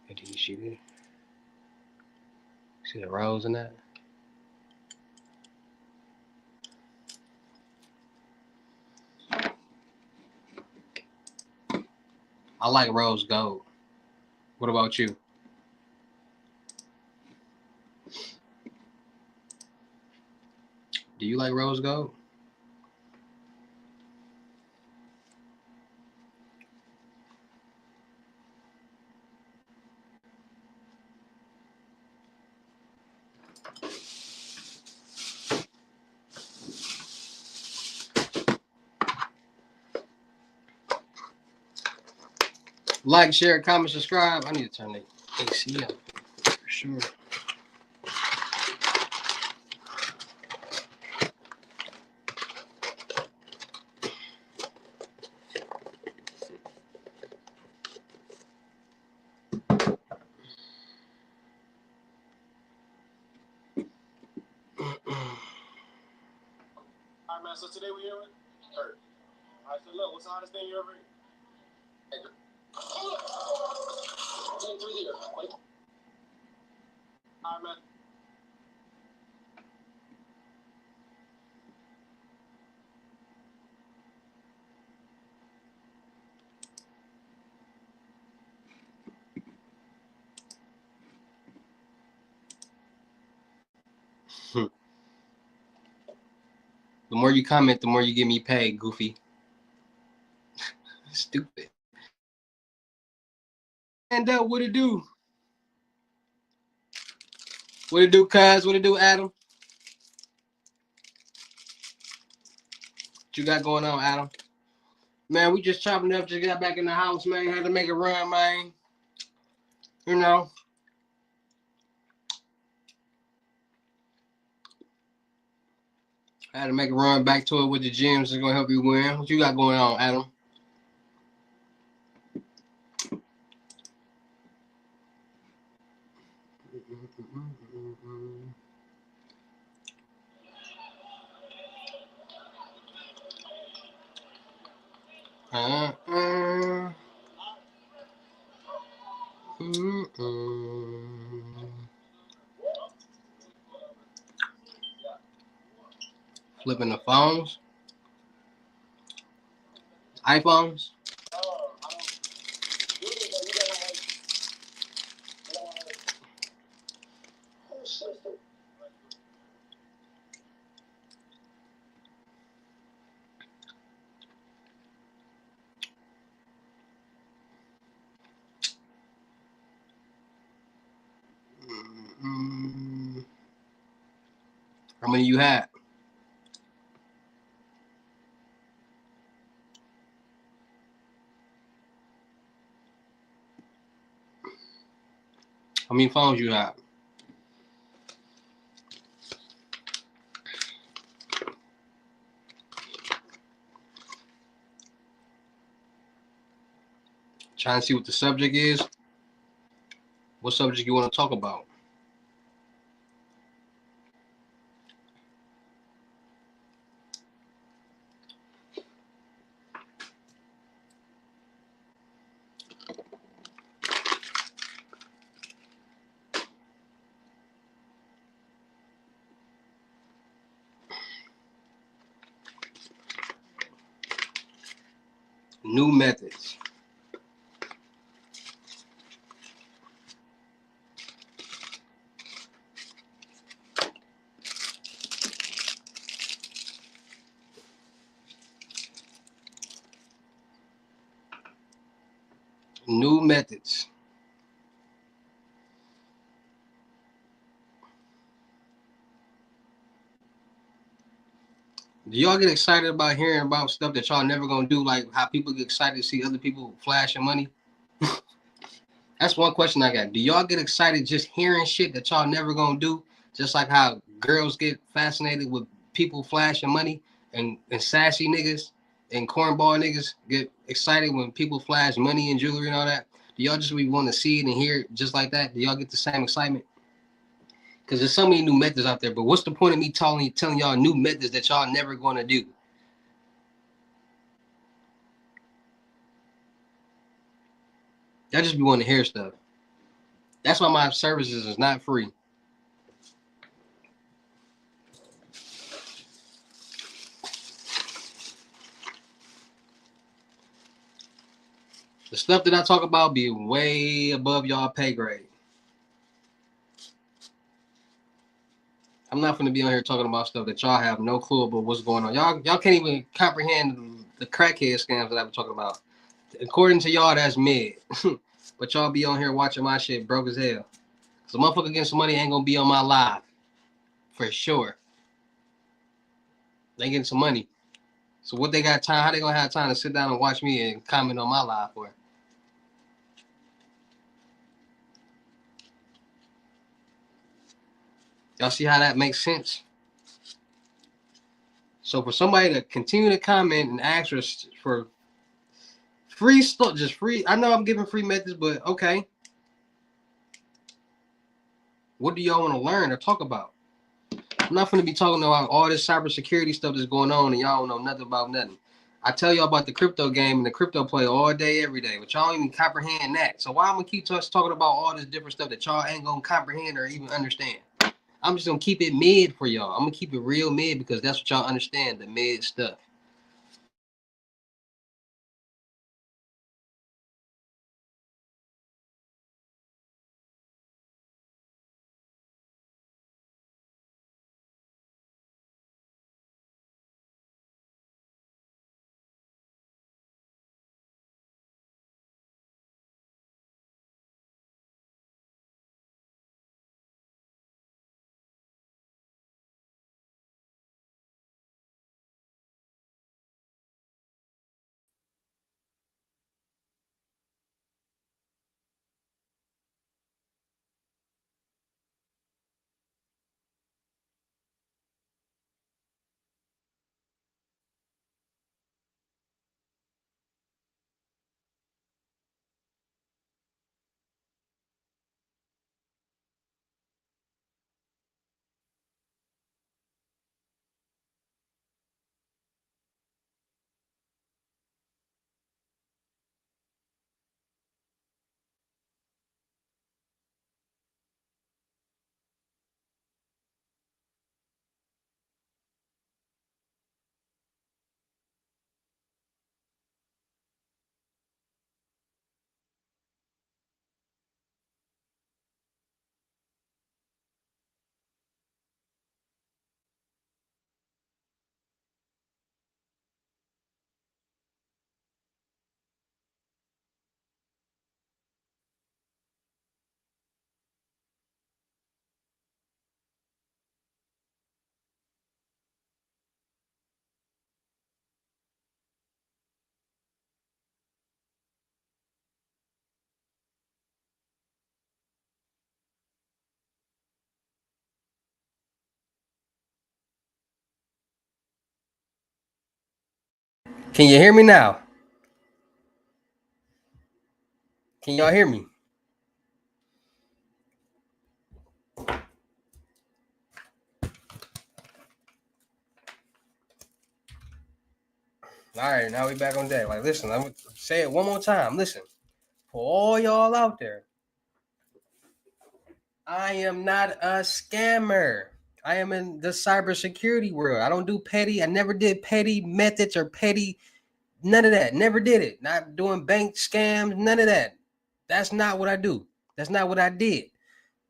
and then you see the rose in that. I like rose gold. What about you? Do you like rose gold? Like, share, comment, subscribe. I need to turn the AC up for sure. All right, man. So today we here with Kurt. All right, so look, what's the hottest thing you ever eat? Take 3 here. Wait. All right, man. The more you comment, the more you get me paid, goofy. Stupid. And what it do? What it do, cuz? What it do, Adam? What you got going on, Adam? Man, we just chopping up, just got back in the house, man. Had to make a run, man. You know. I had to make a run back to it with the gyms. It's gonna help you win. What you got going on, Adam? Flipping the phones, iPhones. How many you had? many phones you have? Trying to see what the subject is. What subject you want to talk about? New methods. New methods. Do y'all get excited about hearing about stuff that y'all never gonna do, like how people get excited to see other people flashing money? That's one question I got. Do y'all get excited just hearing shit that y'all never gonna do? Just like how girls get fascinated with people flashing money and sassy niggas and cornball niggas get excited when people flash money and jewelry and all that. Do y'all just want to see it and hear it just like that? Do y'all get the same excitement? Because there's so many new methods out there, but what's the point of me telling y'all new methods that y'all never gonna do? Y'all just be wanting to hear stuff. That's why my services is not free. The stuff that I talk about be way above y'all pay grade. I'm not gonna be on here talking about stuff that y'all have no clue about what's going on. Y'all can't even comprehend the crackhead scams that I've been talking about. According to y'all, that's mid. But y'all be on here watching my shit broke as hell. So motherfucker getting some money ain't gonna be on my live. For sure. They getting some money. So what they got time, how they gonna have time to sit down and watch me and comment on my live for? Y'all see how that makes sense? So for somebody to continue to comment and ask for free stuff, just free. I know I'm giving free methods, but okay. What do y'all want to learn or talk about? I'm not going to be talking about all this cybersecurity stuff that's going on and y'all don't know nothing about nothing. I tell y'all about the crypto game and the crypto play all day, every day, but y'all don't even comprehend that. So why I'm going to keep us talking about all this different stuff that y'all ain't going to comprehend or even understand? I'm just going to keep it mid for y'all. I'm going to keep it real mid because that's what y'all understand, the mid stuff. Can you hear me now? Can y'all hear me? All right, now we back on deck. Like, listen, I'm gonna say it one more time. Listen, for all y'all out there, I am not a scammer. I am in the cybersecurity world. I don't do petty. I never did petty methods or petty none of that. Never did it. Not doing bank scams. None of that. That's not what I do. That's not what I did.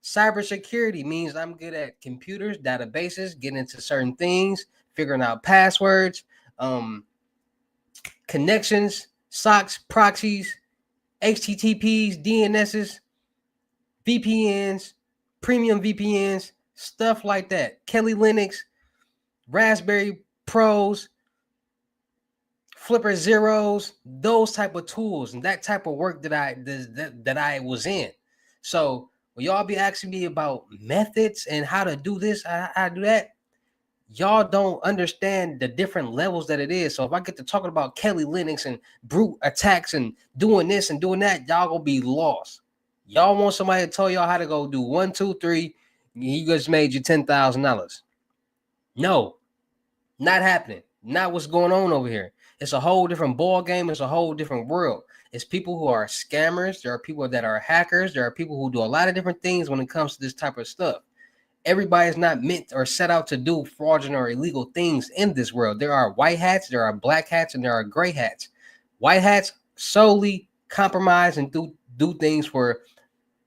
Cybersecurity means I'm good at computers, databases, getting into certain things, figuring out passwords, connections, socks, proxies, HTTPs, DNSs, VPNs, premium VPNs, stuff like that. Kelly Linux, Raspberry Pros, Flipper Zeros, those type of tools and that type of work that I was in. So when y'all be asking me about methods and how to do this, how to do that, y'all don't understand the different levels that it is. So if I get to talking about Kelly Linux and brute attacks and doing this and doing that, y'all gonna be lost. Y'all want somebody to tell y'all how to go do 1, 2, 3. He just made you $10,000. No, not happening. Not what's going on over here. It's a whole different ball game. It's a whole different world. It's people who are scammers. There are people that are hackers. There are people who do a lot of different things when it comes to this type of stuff. Everybody is not meant or set out to do fraudulent or illegal things in this world. There are white hats, there are black hats, and there are gray hats. White hats solely compromise and do things for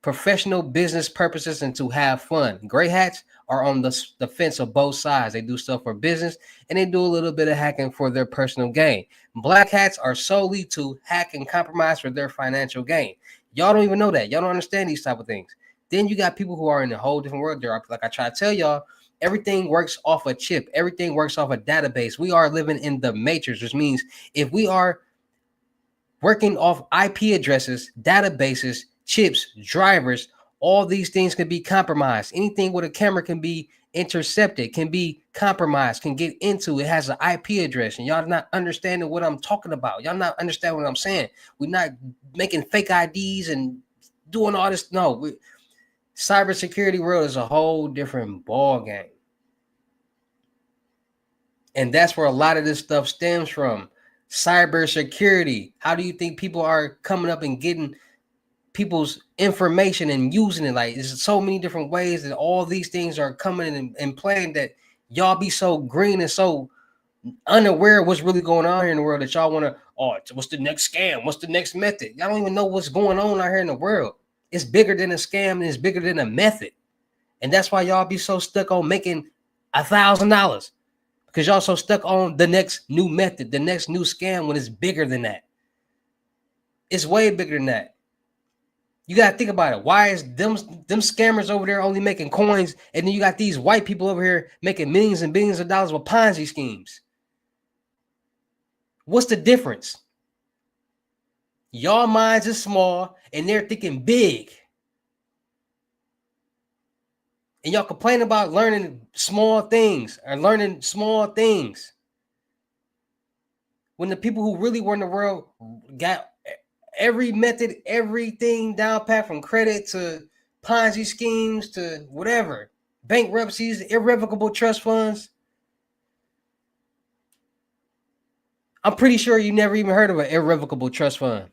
professional business purposes and to have fun. Gray hats are on the fence of both sides. They do stuff for business and they do a little bit of hacking for their personal gain. Black hats are solely to hack and compromise for their financial gain. Y'all don't even know that. Y'all don't understand these type of things. Then you got people who are in a whole different world. There are, like I try to tell y'all, everything works off a chip. Everything works off a database. We are living in the matrix, which means if we are working off IP addresses, databases, chips, drivers, all these things can be compromised. Anything with a camera can be intercepted, can be compromised, can get into. It has an IP address, and y'all not understanding what I'm talking about. Y'all not understanding what I'm saying. We're not making fake IDs and doing all this. No, cybersecurity world is a whole different ball game, and that's where a lot of this stuff stems from. Cybersecurity. How do you think people are coming up and getting people's information and using it? Like, there's so many different ways that all these things are coming in and playing that y'all be so green and so unaware of what's really going on here in the world that y'all want to, oh, what's the next scam? What's the next method? Y'all don't even know what's going on out here in the world. It's bigger than a scam and it's bigger than a method. And that's why y'all be so stuck on making $1,000 because y'all so stuck on the next new method, the next new scam when it's bigger than that. It's way bigger than that. You got to think about it. Why is them scammers over there only making coins, and then you got these white people over here making millions and billions of dollars with Ponzi schemes? What's the difference? Y'all minds is small, and they're thinking big. And y'all complain about learning small things or learning small things. When the people who really were in the world got every method, everything down pat, from credit to Ponzi schemes to whatever, bankruptcies, irrevocable trust funds. I'm pretty sure you never even heard of an irrevocable trust fund.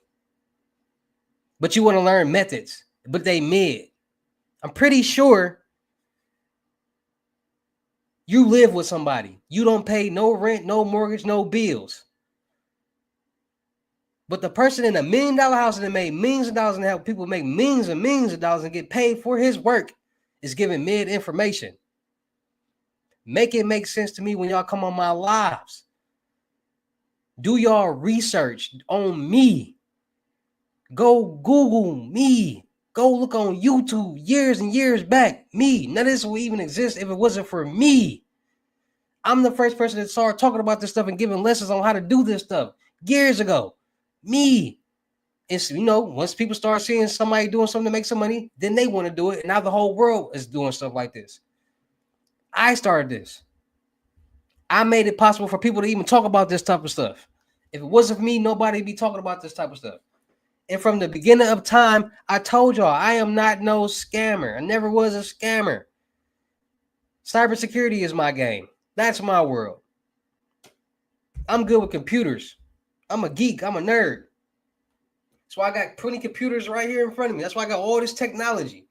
But you want to learn methods, but they mid. I'm pretty sure you live with somebody. You don't pay no rent, no mortgage, no bills. But the person in $1 million house that made millions of dollars and help people make millions of dollars and get paid for his work is giving mid information. Make it make sense to me when y'all come on my lives. Do y'all research on me. Go Google me. Go look on YouTube years and years back. Me. None of this would even exist if it wasn't for me. I'm the first person that started talking about this stuff and giving lessons on how to do this stuff years ago. Me. It's, once people start seeing somebody doing something to make some money, then they want to do it. And now the whole world is doing stuff like this. I started this. I made it possible for people to even talk about this type of stuff. If it wasn't for me, nobody be talking about this type of stuff. And from the beginning of time, I told y'all I am not no scammer. I never was a scammer. Cybersecurity is my game. That's my world. I'm good with computers. I'm a geek. I'm a nerd. That's why I got 20 computers right here in front of me. That's why I got all this technology.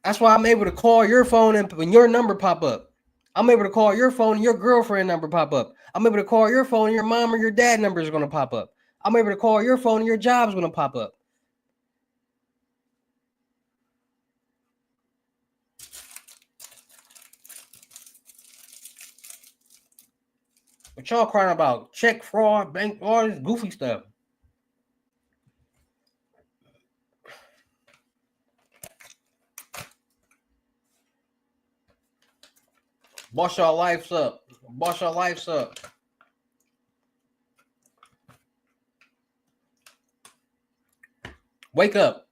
That's why I'm able to call your phone and when your number pop up. I'm able to call your phone and your girlfriend number pop up. I'm able to call your phone and your mom or your dad number is going to pop up. I'm able to call your phone and your job's going to pop up. What y'all crying about? Check fraud, bank, all this goofy stuff. Boss y'all lives up. Boss y'all lives up. Wake up.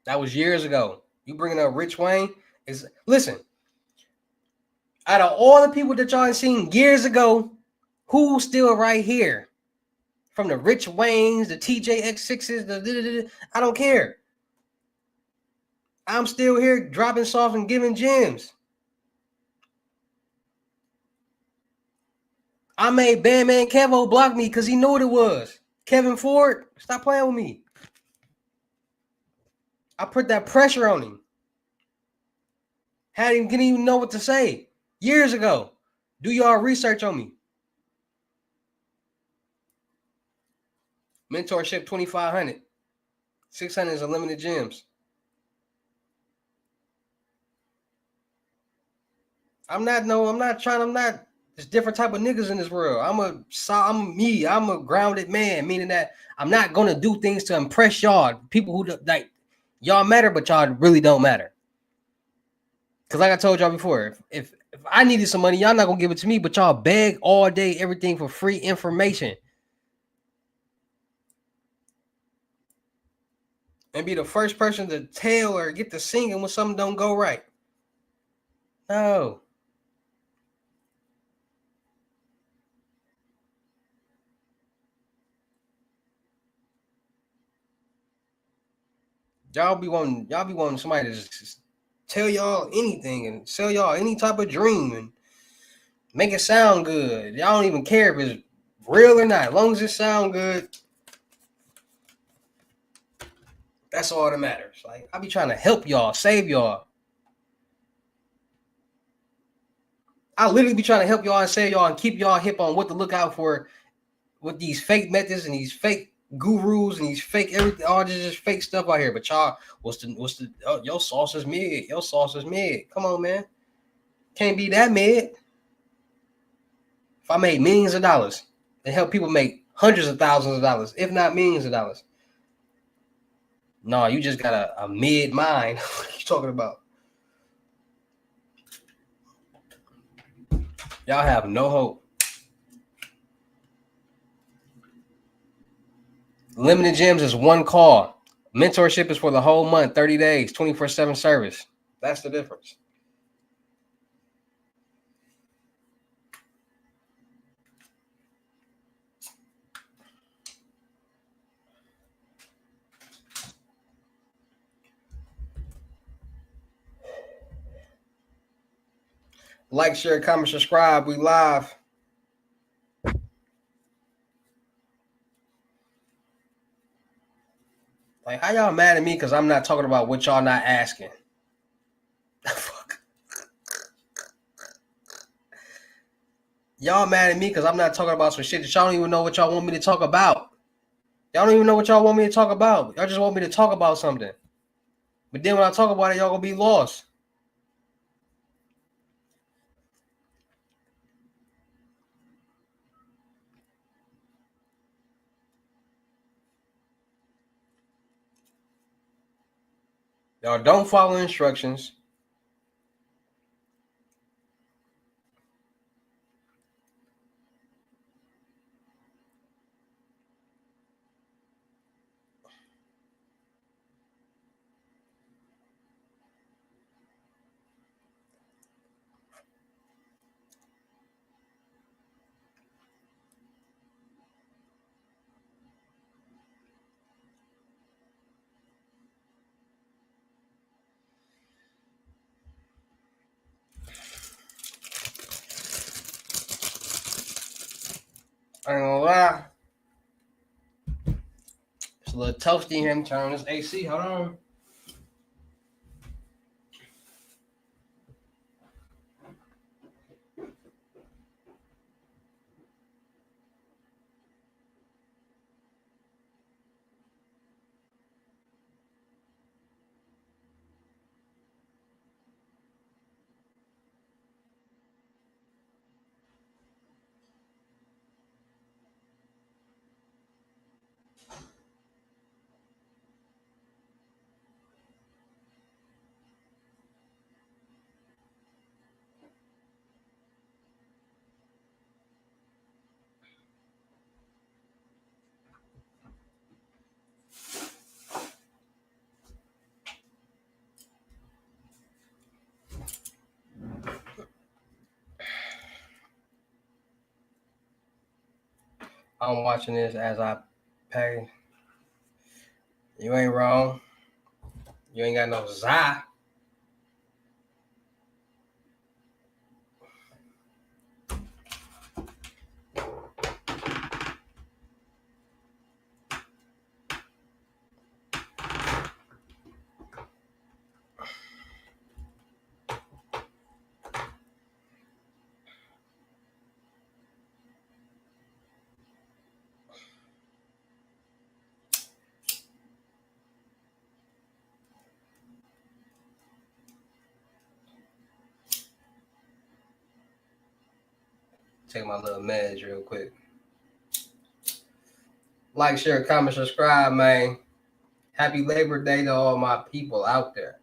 That was years ago. You bringing up Rich Wayne? Listen. Out of all the people that y'all seen years ago, who's still right here? From the Rich Waynes, the TJX6s, I don't care. I'm still here dropping soft and giving gems. I made Bandman Kevo block me because he knew what it was. Kevin Ford, stop playing with me. I put that pressure on him. Didn't even know what to say years ago. Do y'all research on me. Mentorship 2,500. 600 is unlimited gems. I'm not there's different type of niggas in this world. I'm a grounded man, meaning that I'm not gonna do things to impress y'all. People who like y'all matter, but y'all really don't matter. Cause like I told y'all before, if I needed some money, y'all not gonna give it to me, but y'all beg all day, everything for free information. And be the first person to tell or get to singing when something don't go right. No. Y'all be wanting somebody to just tell y'all anything and sell y'all any type of dream and make it sound good. Y'all don't even care if it's real or not. As long as it sound good, that's all that matters. Like I be trying to help y'all, save y'all. I literally be trying to help y'all and save y'all and keep y'all hip on what to look out for with these fake methods and these fake gurus and these fake everything, all this just fake stuff out here. But y'all, what's the your sauce is mid. Your sauce is mid. Come on, man. Can't be that mid. If I made millions of dollars and help people make hundreds of thousands of dollars, if not millions of dollars. No, you just got a mid mind. What are you talking about? Y'all have no hope. Limited gems is one call. Mentorship is for the whole month, 30 days, 24/7 service. That's the difference. Like, share, comment, subscribe. We live. Like, how y'all mad at me because I'm not talking about what y'all not asking? Fuck. Y'all mad at me because I'm not talking about some shit that y'all don't even know what y'all want me to talk about. Y'all don't even know what y'all want me to talk about. Y'all just want me to talk about something. But then when I talk about it, y'all gonna be lost. Y'all don't follow instructions. I ain't gonna lie. It's a little toasty in here. I'm turning on this AC. Hold on. I'm watching this as I pay. You ain't wrong. You ain't got no za. Take my little meds real quick. Like, share, comment, subscribe, man. Happy Labor Day to all my people out there.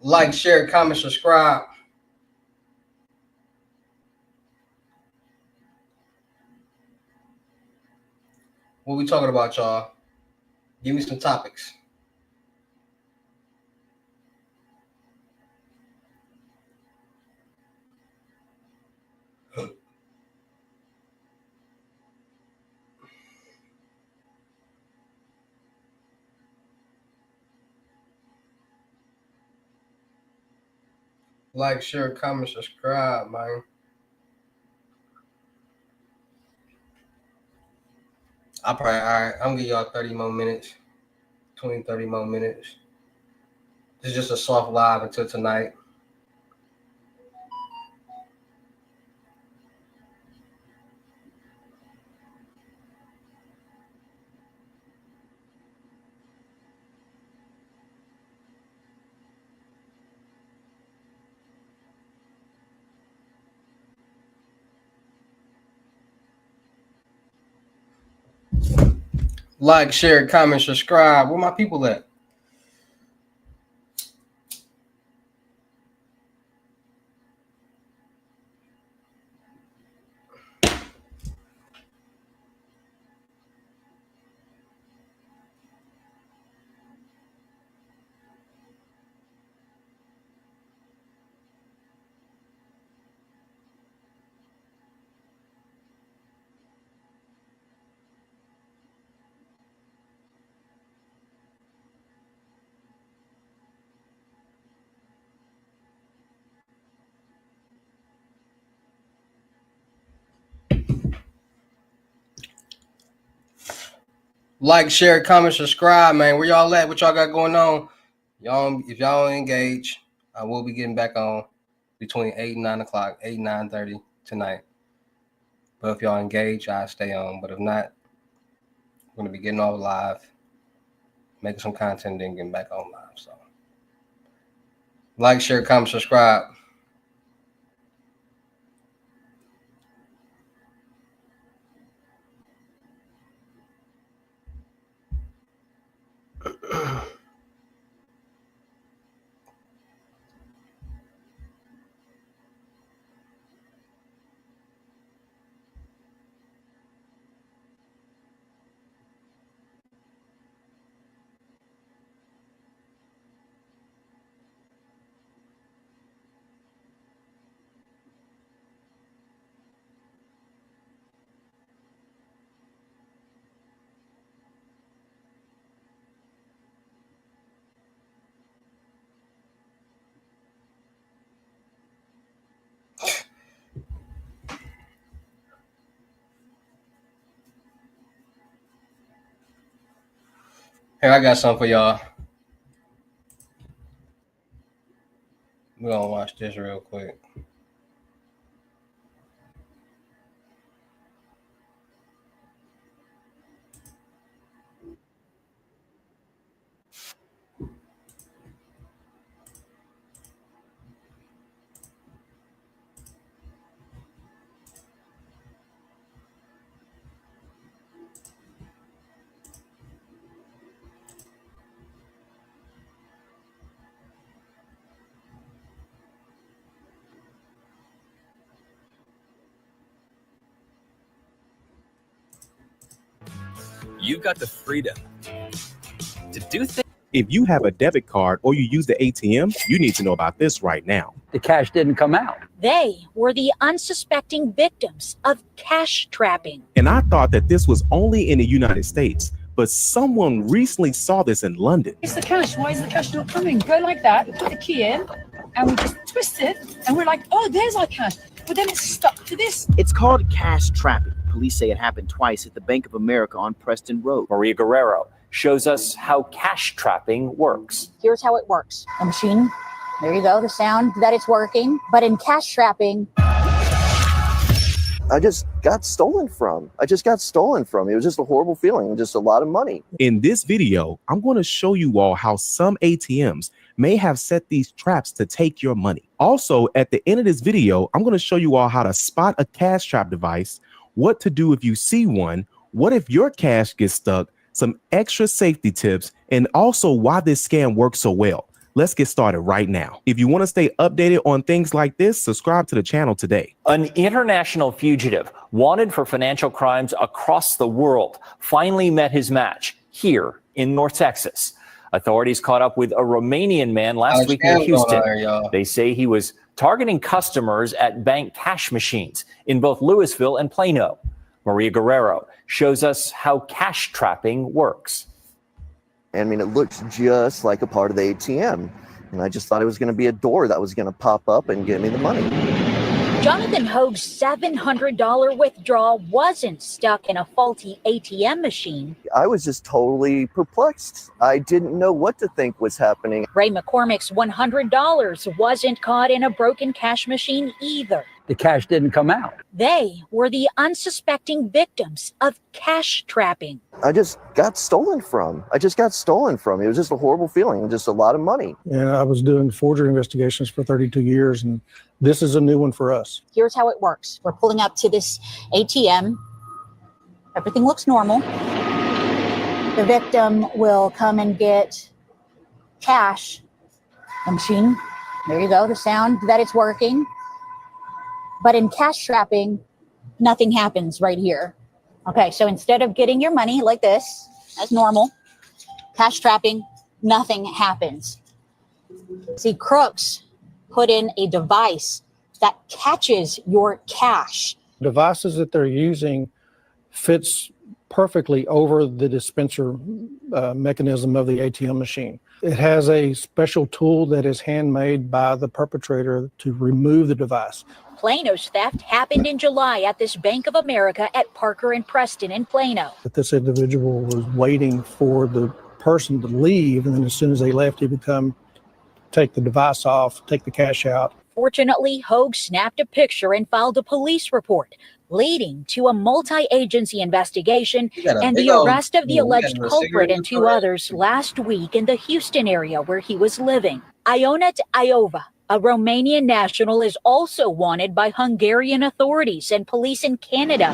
Like, share, comment, subscribe. What we talking about, y'all? Give me some topics. Like, share, comment, subscribe, man. I'll probably, all right, I'm gonna give y'all 30 more minutes. 20, 30 more minutes. This is just a soft live until tonight. Like, share, comment, subscribe. Where my people at? Like, share, comment, subscribe, man. Where y'all at? What y'all got going on? Y'all, if y'all engage, I will be getting back on between 8 and 9 o'clock, 8, 9:30 tonight. But if y'all engage, I'll stay on. But if not, I'm gonna be getting off live, making some content, then getting back on live. So like, share, comment, subscribe. Here, I got something for y'all. We're gonna watch this real quick. You've got the freedom to do things. If you have a debit card or you use the ATM, you need to know about this right now. The cash didn't come out. They were the unsuspecting victims of cash trapping. And I thought that this was only in the United States, but someone recently saw this in London. It's the cash. Why is the cash not coming? Go like that, put the key in, and we just twist it, and we're like, oh, there's our cash. But then it's stuck to this. It's called cash trapping. Police say it happened twice at the Bank of America on Preston Road. Maria Guerrero shows us how cash trapping works. Here's how it works. A machine, there you go, the sound that it's working. But in cash trapping, I just got stolen from. It was just a horrible feeling, just a lot of money. In this video, I'm going to show you all how some ATMs may have set these traps to take your money. Also, at the end of this video, I'm going to show you all how to spot a cash trap device, what to do if you see one, what if your cash gets stuck, some extra safety tips, and also why this scam works so well. Let's get started right now. If you want to stay updated on things like this, subscribe to the channel today. An international fugitive wanted for financial crimes across the world finally met his match here in North Texas. Authorities caught up with a Romanian man last week in Houston. They say he was targeting customers at bank cash machines in both Louisville and Plano. Maria Guerrero shows us how cash trapping works. I mean, it looks just like a part of the ATM. And I just thought it was going to be a door that was going to pop up and give me the money. Jonathan Hogue's $700 withdrawal wasn't stuck in a faulty ATM machine. I was just totally perplexed. I didn't know what to think was happening. Ray McCormick's $100 wasn't caught in a broken cash machine either. The cash didn't come out. They were the unsuspecting victims of cash trapping. I just got stolen from. It was just a horrible feeling, just a lot of money. And I was doing forgery investigations for 32 years, and this is a new one for us. Here's how it works. We're pulling up to this ATM. Everything looks normal. The victim will come and get cash. The machine, there you go, the sound that it's working. But in cash trapping, nothing happens right here. Okay, so instead of getting your money like this, as normal, cash trapping, nothing happens. See, crooks put in a device that catches your cash. Devices that they're using fits perfectly over the dispenser mechanism of the ATM machine. It has a special tool that is handmade by the perpetrator to remove the device. Plano's theft happened in July at this Bank of America at Parker and Preston in Plano. That this individual was waiting for the person to leave, and then as soon as they left, he would come take the device off, take the cash out. Fortunately, Hogue snapped a picture and filed a police report, leading to a multi-agency investigation and the arrest of the alleged culprit and two others last week in the Houston area where he was living. Ionut Iova, a Romanian national, is also wanted by Hungarian authorities and police in Canada,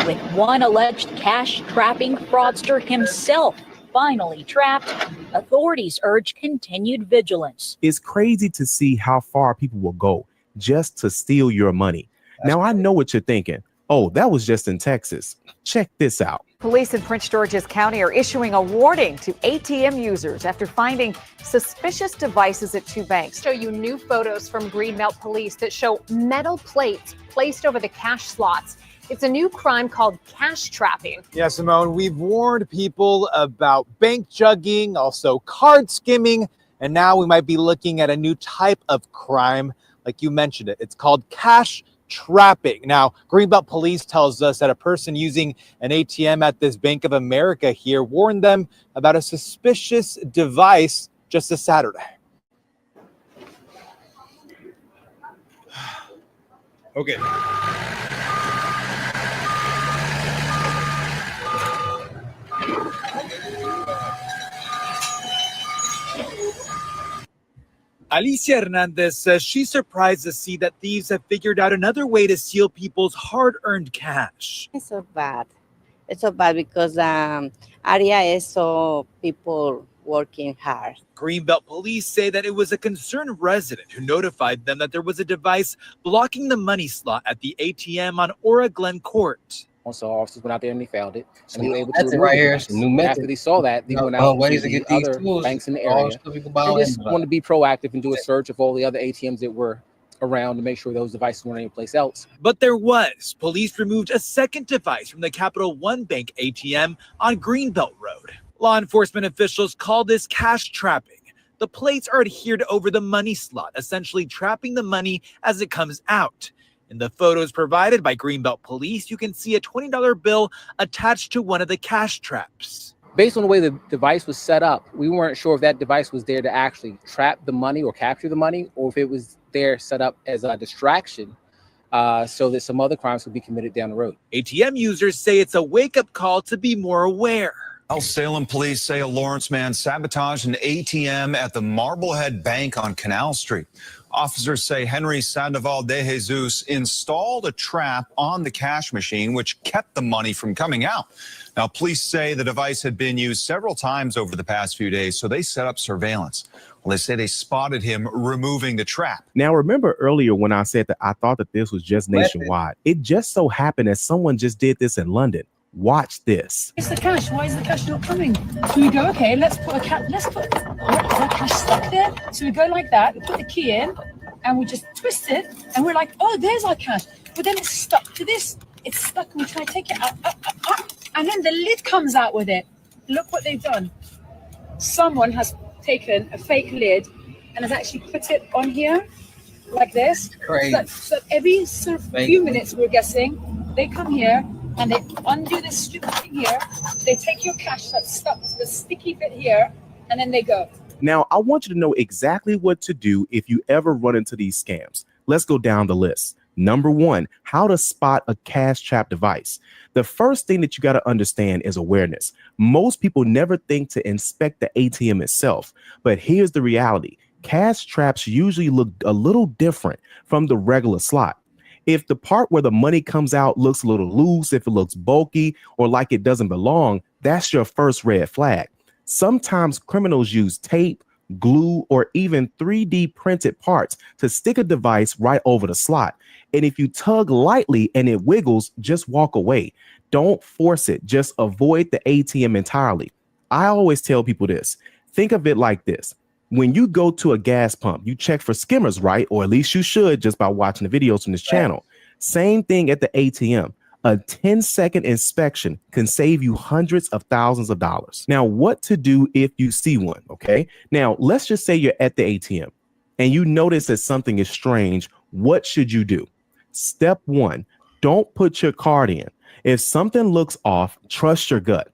with one alleged cash trapping fraudster himself finally trapped. Authorities urge continued vigilance. It's crazy to see how far people will go just to steal your money. Now, I know what you're thinking. Oh, that was just in Texas. Check this out. Police in Prince George's County are issuing a warning to ATM users after finding suspicious devices at two banks. Show you new photos from Greenbelt Police that show metal plates placed over the cash slots. It's a new crime called cash trapping. Yeah, Simone, we've warned people about bank jugging, also card skimming, and now we might be looking at a new type of crime. Like you mentioned it, it's called cash trapping. Now, Greenbelt Police tells us that a person using an ATM at this Bank of America here warned them about a suspicious device just this Saturday. Okay. Alicia Hernandez says she's surprised to see that thieves have figured out another way to steal people's hard-earned cash. It's so bad. It's so bad because area is so people working hard. Greenbelt Police say that it was a concerned resident who notified them that there was a device blocking the money slot at the ATM on Ora Glen Court. So officers went out there and they found it. So And they were able to that's it remove right the here. device. It's a new method. After they saw that, they went Found out ways to to the get these other tools. banks in the All area. stuff you can buy They on just Amazon. wanted to be proactive and do a search of all the other ATMs that were around to make sure those devices weren't anyplace else. But there was. Police removed a second device from the Capital One Bank ATM on Greenbelt Road. Law enforcement officials call this cash trapping. The plates are adhered over the money slot, essentially trapping the money as it comes out. In the photos provided by Greenbelt Police, you can see a $20 bill attached to one of the cash traps. Based on the way the device was set up, we weren't sure if that device was there to actually trap the money or capture the money, or if it was there set up as a distraction so that some other crimes could be committed down the road. ATM users say it's a wake-up call to be more aware. Salem police say a Lawrence man sabotaged an ATM at the Marblehead Bank on Canal Street. Officers say Henry Sandoval de Jesus installed a trap on the cash machine, which kept the money from coming out. Now, police say the device had been used several times over the past few days, so they set up surveillance. Well, they say they spotted him removing the trap. Now, remember earlier when I said that I thought that this was just nationwide? It just so happened that someone just did this in London. Watch this. It's the cash. Why is the cash not coming? So we go, okay, let's put the cash stuck there. So we go like that, we put the key in, and we just twist it, and we're like, oh, there's our cash. But then it's stuck to this. It's stuck, and we try to take it out, and then the lid comes out with it. Look what they've done. Someone has taken a fake lid and has actually put it on here, like this. Crazy. So every sort of few minutes, we're guessing, they come here, and they undo this stupid thing here. They take your cash that's stuck to the sticky bit here, and then they go. Now, I want you to know exactly what to do if you ever run into these scams. Let's go down the list. Number one, how to spot a cash trap device. The first thing that you got to understand is awareness. Most people never think to inspect the ATM itself, but here's the reality. Cash traps usually look a little different from the regular slot. If the part where the money comes out looks a little loose, if it looks bulky or like it doesn't belong, that's your first red flag. Sometimes criminals use tape, glue, or even 3D printed parts to stick a device right over the slot. And if you tug lightly and it wiggles, just walk away. Don't force it. Just avoid the ATM entirely. I always tell people this. Think of it like this. When you go to a gas pump, you check for skimmers, right? Or at least you should just by watching the videos from this channel. Same thing at the ATM. A 10-second inspection can save you hundreds of thousands of dollars. Now, what to do if you see one, okay? Now, let's just say you're at the ATM and you notice that something is strange. What should you do? Step one, don't put your card in. If something looks off, trust your gut.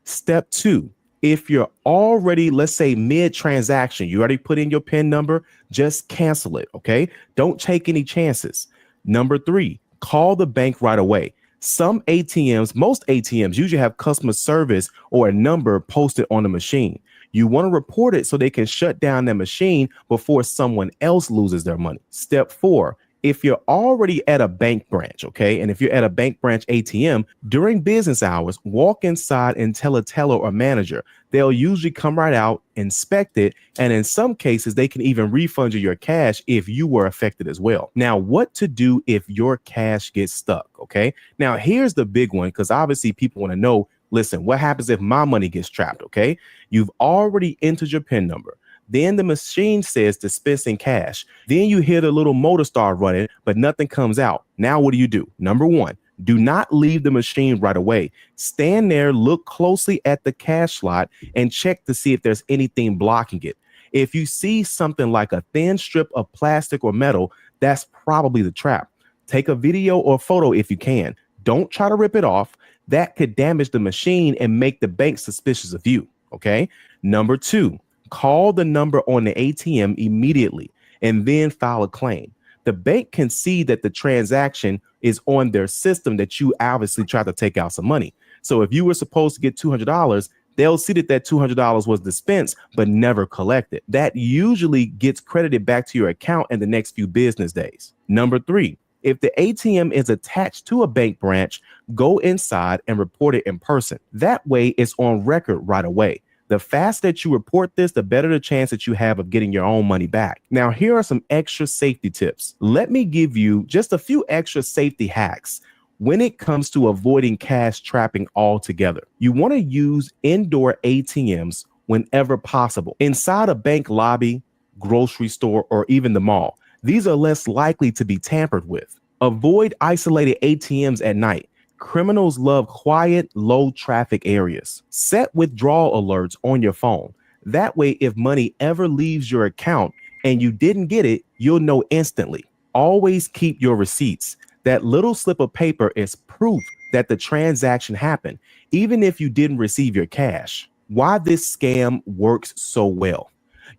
Step two, if you're already, let's say, mid-transaction, you already put in your PIN number, just cancel it, okay? Don't take any chances. Number three, call the bank right away. Some ATMs, most ATMs usually have customer service or a number posted on the machine. You want to report it so they can shut down their machine before someone else loses their money. Step four, if you're already at a bank branch, okay, and if you're at a bank branch ATM, during business hours, walk inside and tell a teller or manager. They'll usually come right out, inspect it, and in some cases, they can even refund you your cash if you were affected as well. Now, what to do if your cash gets stuck, okay? Now, here's the big one, because obviously people want to know, listen, what happens if my money gets trapped, okay? You've already entered your PIN number. Then the machine says dispensing cash. Then you hear the little motor start running, but nothing comes out. Now, what do? Number one, do not leave the machine right away. Stand there, look closely at the cash slot, and check to see if there's anything blocking it. If you see something like a thin strip of plastic or metal, that's probably the trap. Take a video or photo if you can. Don't try to rip it off. That could damage the machine and make the bank suspicious of you. Okay. Number 2, call the number on the ATM immediately and then file a claim. The bank can see that the transaction is on their system, that you obviously tried to take out some money. So if you were supposed to get $200, they'll see that $200 was dispensed but never collected. That usually gets credited back to your account in the next few business days. Number 3, if the ATM is attached to a bank branch, go inside and report it in person. That way it's on record right away. The faster that you report this, the better the chance that you have of getting your own money back. Now, here are some extra safety tips. Let me give you just a few extra safety hacks when it comes to avoiding cash trapping altogether. You want to use indoor ATMs whenever possible, inside a bank lobby, grocery store, or even the mall. These are less likely to be tampered with. Avoid isolated ATMs at night. Criminals love quiet, low traffic areas. Set withdrawal alerts on your phone. That way, if money ever leaves your account and you didn't get it, you'll know instantly. Always keep your receipts. That little slip of paper is proof that the transaction happened, even if you didn't receive your cash. Why this scam works so well.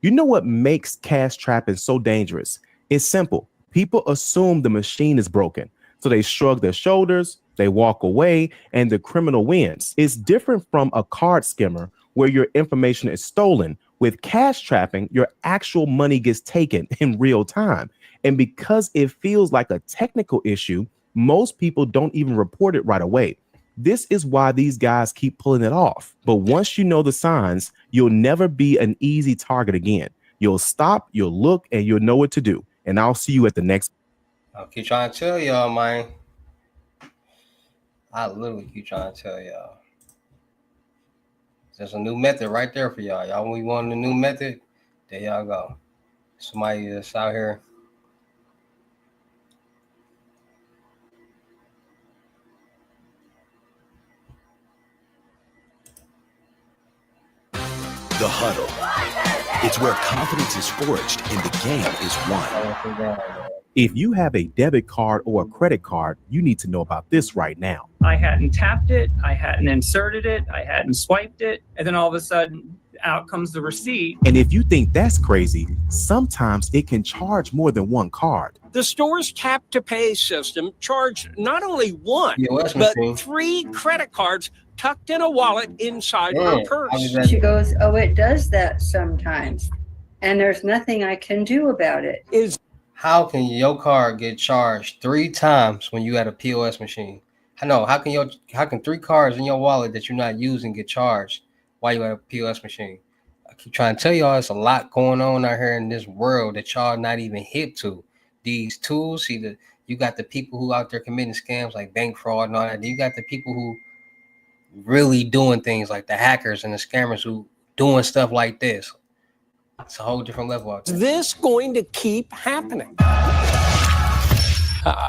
You know what makes cash trapping so dangerous? It's simple. People assume the machine is broken, so they shrug their shoulders, they walk away, and the criminal wins. It's different from a card skimmer where your information is stolen. With cash trapping, your actual money gets taken in real time. And because it feels like a technical issue, most people don't even report it right away. This is why these guys keep pulling it off. But once you know the signs, you'll never be an easy target again. You'll stop, you'll look, and you'll know what to do. And I'll see you at the next. I keep trying to tell y'all, man. I literally keep trying to tell y'all. There's a new method right there for y'all. Y'all, when we want a new method, there y'all go. Somebody that's out here. The Huddle. It's where confidence is forged and the game is won. If you have a debit card or a credit card, you need to know about this right now. I hadn't tapped it, I hadn't inserted it, I hadn't swiped it, and then all of a sudden, out comes the receipt. And if you think that's crazy, sometimes it can charge more than one card. The store's tap-to-pay system charged not only one, POS but machine. 3 credit cards tucked in a wallet inside her purse. She goes, oh, it does that sometimes, and there's nothing I can do about it. How can your card get charged 3 times when you at a POS machine? I know. How can 3 cards in your wallet that you're not using get charged while you at a POS machine? I keep trying to tell y'all, it's a lot going on out here in this world that y'all not even hip to. These tools, you got the people who out there committing scams like bank fraud and all that. You got the people who really doing things like the hackers and the scammers who doing stuff like this. It's a whole different level out there. Is this going to keep happening?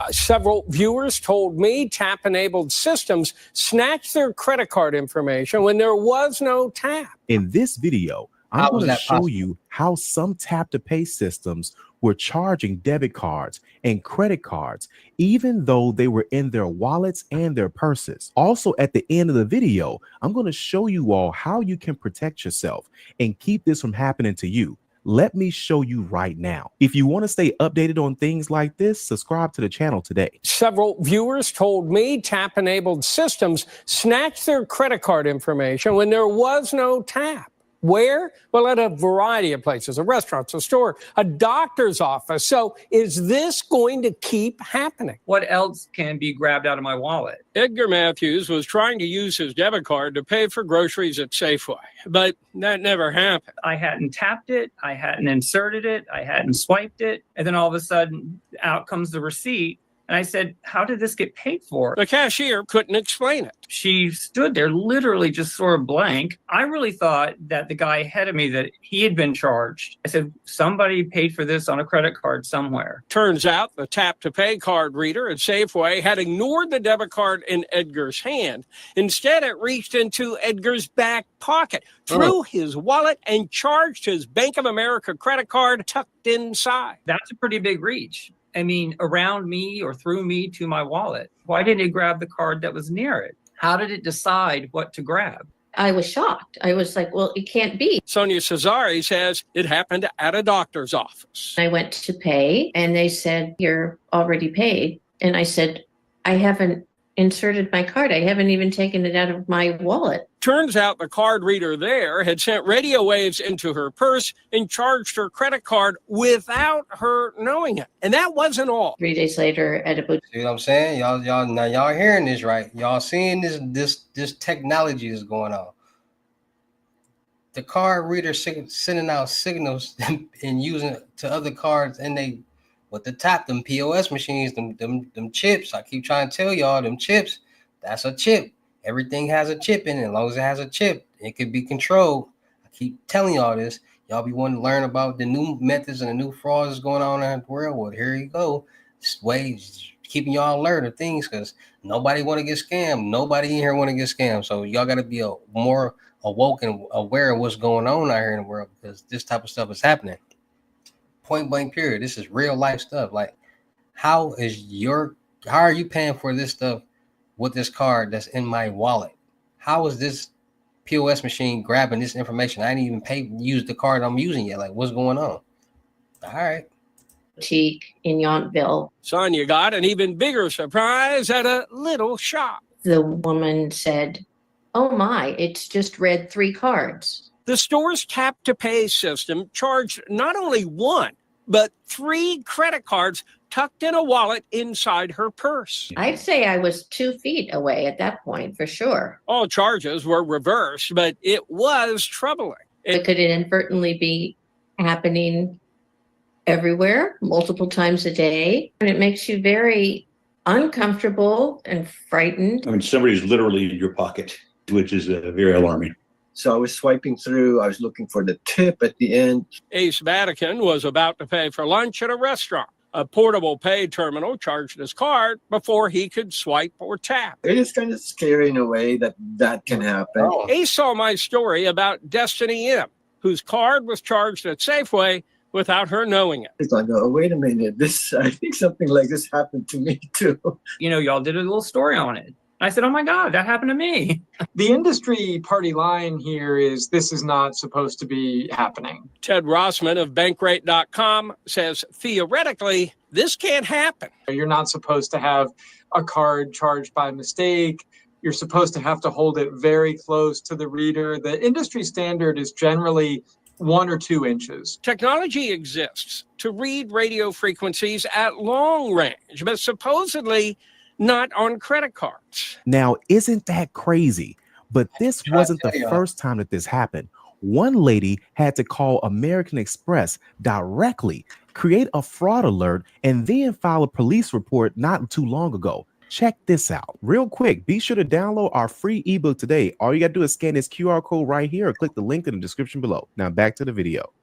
Several viewers told me tap-enabled systems snatched their credit card information when there was no tap. In this video, I'm going to show you how some tap-to-pay systems were charging debit cards and credit cards, even though they were in their wallets and their purses. Also, at the end of the video, I'm going to show you all how you can protect yourself and keep this from happening to you. Let me show you right now. If you want to stay updated on things like this, subscribe to the channel today. Several viewers told me tap-enabled systems snatched their credit card information when there was no tap. Where? Well, at a variety of places, a restaurant, a store, a doctor's office. So is this going to keep happening? What else can be grabbed out of my wallet? Edgar Matthews was trying to use his debit card to pay for groceries at Safeway, but that never happened. I hadn't tapped it, I hadn't inserted it, I hadn't swiped it, and then all of a sudden, out comes the receipt. And I said, how did this get paid for? The cashier couldn't explain it. She stood there literally just sort of blank. I really thought that the guy ahead of me, that he had been charged. I said, somebody paid for this on a credit card somewhere. Turns out the tap-to-pay card reader at Safeway had ignored the debit card in Edgar's hand. Instead, it reached into Edgar's back pocket, through his wallet, and charged his Bank of America credit card tucked inside. That's a pretty big reach. I mean, around me or through me to my wallet. Why didn't it grab the card that was near it? How did it decide what to grab? I was shocked. I was like, well, it can't be. Sonia Cesari says it happened at a doctor's office. I went to pay and they said, you're already paid. And I said, I haven't inserted my card. I haven't even taken it out of my wallet. Turns out the card reader there had sent radio waves into her purse and charged her credit card without her knowing it. And that wasn't all. 3 days later at a boutique. See what I'm saying? Y'all hearing this, right? Y'all seeing this technology is going on. The card reader sending out signals and using it to other cards, and they with the top, them POS machines, them chips. I keep trying to tell y'all, them chips, that's a chip. Everything has a chip in it. As long as it has a chip, it could be controlled. I keep telling y'all this. Y'all be wanting to learn about the new methods and the new frauds going on in the world. Well, here you go. This way, keeping y'all alert of things, because nobody want to get scammed. Nobody in here want to get scammed. So y'all got to be more awoke and aware of what's going on out here in the world, because this type of stuff is happening. Point blank period. This is real life stuff. Like, how are you paying for this stuff with this card that's in my wallet? How is this POS machine grabbing this information? I didn't even use the card I'm using yet. Like, what's going on? All right. Boutique in Yountville. Sonia got an even bigger surprise at a little shop. The woman said, oh my, it's just read 3 cards. The store's tap to pay system charged not only 1, but 3 credit cards tucked in a wallet inside her purse. I'd say I was 2 feet away at that point, for sure. All charges were reversed, but it was troubling. It could inadvertently be happening everywhere, multiple times a day. And it makes you very uncomfortable and frightened. I mean, somebody's literally in your pocket, which is very alarming. So I was swiping through. I was looking for the tip at the end. Ace Vatican was about to pay for lunch at a restaurant. A portable pay terminal charged his card before he could swipe or tap. It is kind of scary in a way that can happen. Ace saw my story about Destiny M, whose card was charged at Safeway without her knowing it. It's like, oh, wait a minute. I think something like this happened to me too. You know, y'all did a little story on it. I said, oh my God, that happened to me. The industry party line here is this is not supposed to be happening. Ted Rossman of Bankrate.com says, theoretically, this can't happen. You're not supposed to have a card charged by mistake. You're supposed to have to hold it very close to the reader. The industry standard is generally 1 or 2 inches. Technology exists to read radio frequencies at long range, but supposedly not on credit cards. Now, isn't that crazy? But this wasn't the first time that this happened. One lady had to call American Express directly, create a fraud alert, and then file a police report not too long ago. Check this out. Real quick, be sure to download our free ebook today. All you got to do is scan this QR code right here or click the link in the description below. Now back to the video.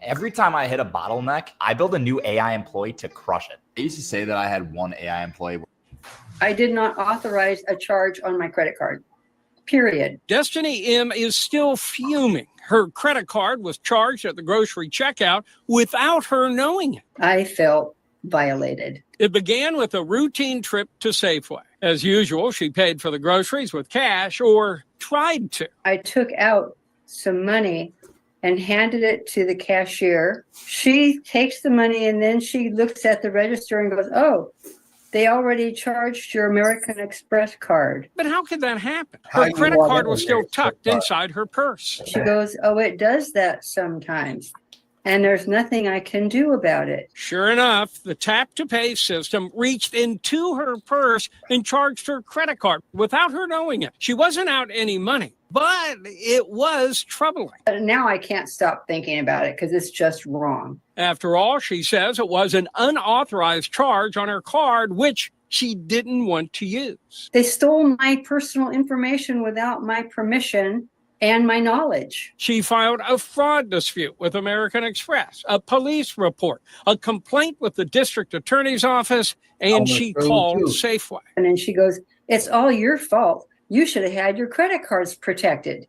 Every time I hit a bottleneck, I build a new AI employee to crush it. I used to say that I had one AI employee. I did not authorize a charge on my credit card, period. Destiny M is still fuming. Her credit card was charged at the grocery checkout without her knowing it. I felt violated. It began with a routine trip to Safeway. As usual, she paid for the groceries with cash, or tried to. I took out some money and handed it to the cashier. She takes the money and then she looks at the register and goes, oh, they already charged your American Express card. But how could that happen? Her credit card was still tucked inside her purse. She goes, oh, it does that sometimes. And there's nothing I can do about it. Sure enough, the tap-to-pay system reached into her purse and charged her credit card without her knowing it. She wasn't out any money, but it was troubling. But now I can't stop thinking about it because it's just wrong. After all, she says it was an unauthorized charge on her card, which she didn't want to use. They stole my personal information without my permission and my knowledge. She filed a fraud dispute with American Express, a police report, a complaint with the district attorney's office, and she called Safeway. And then she goes, it's all your fault. You should have had your credit cards protected.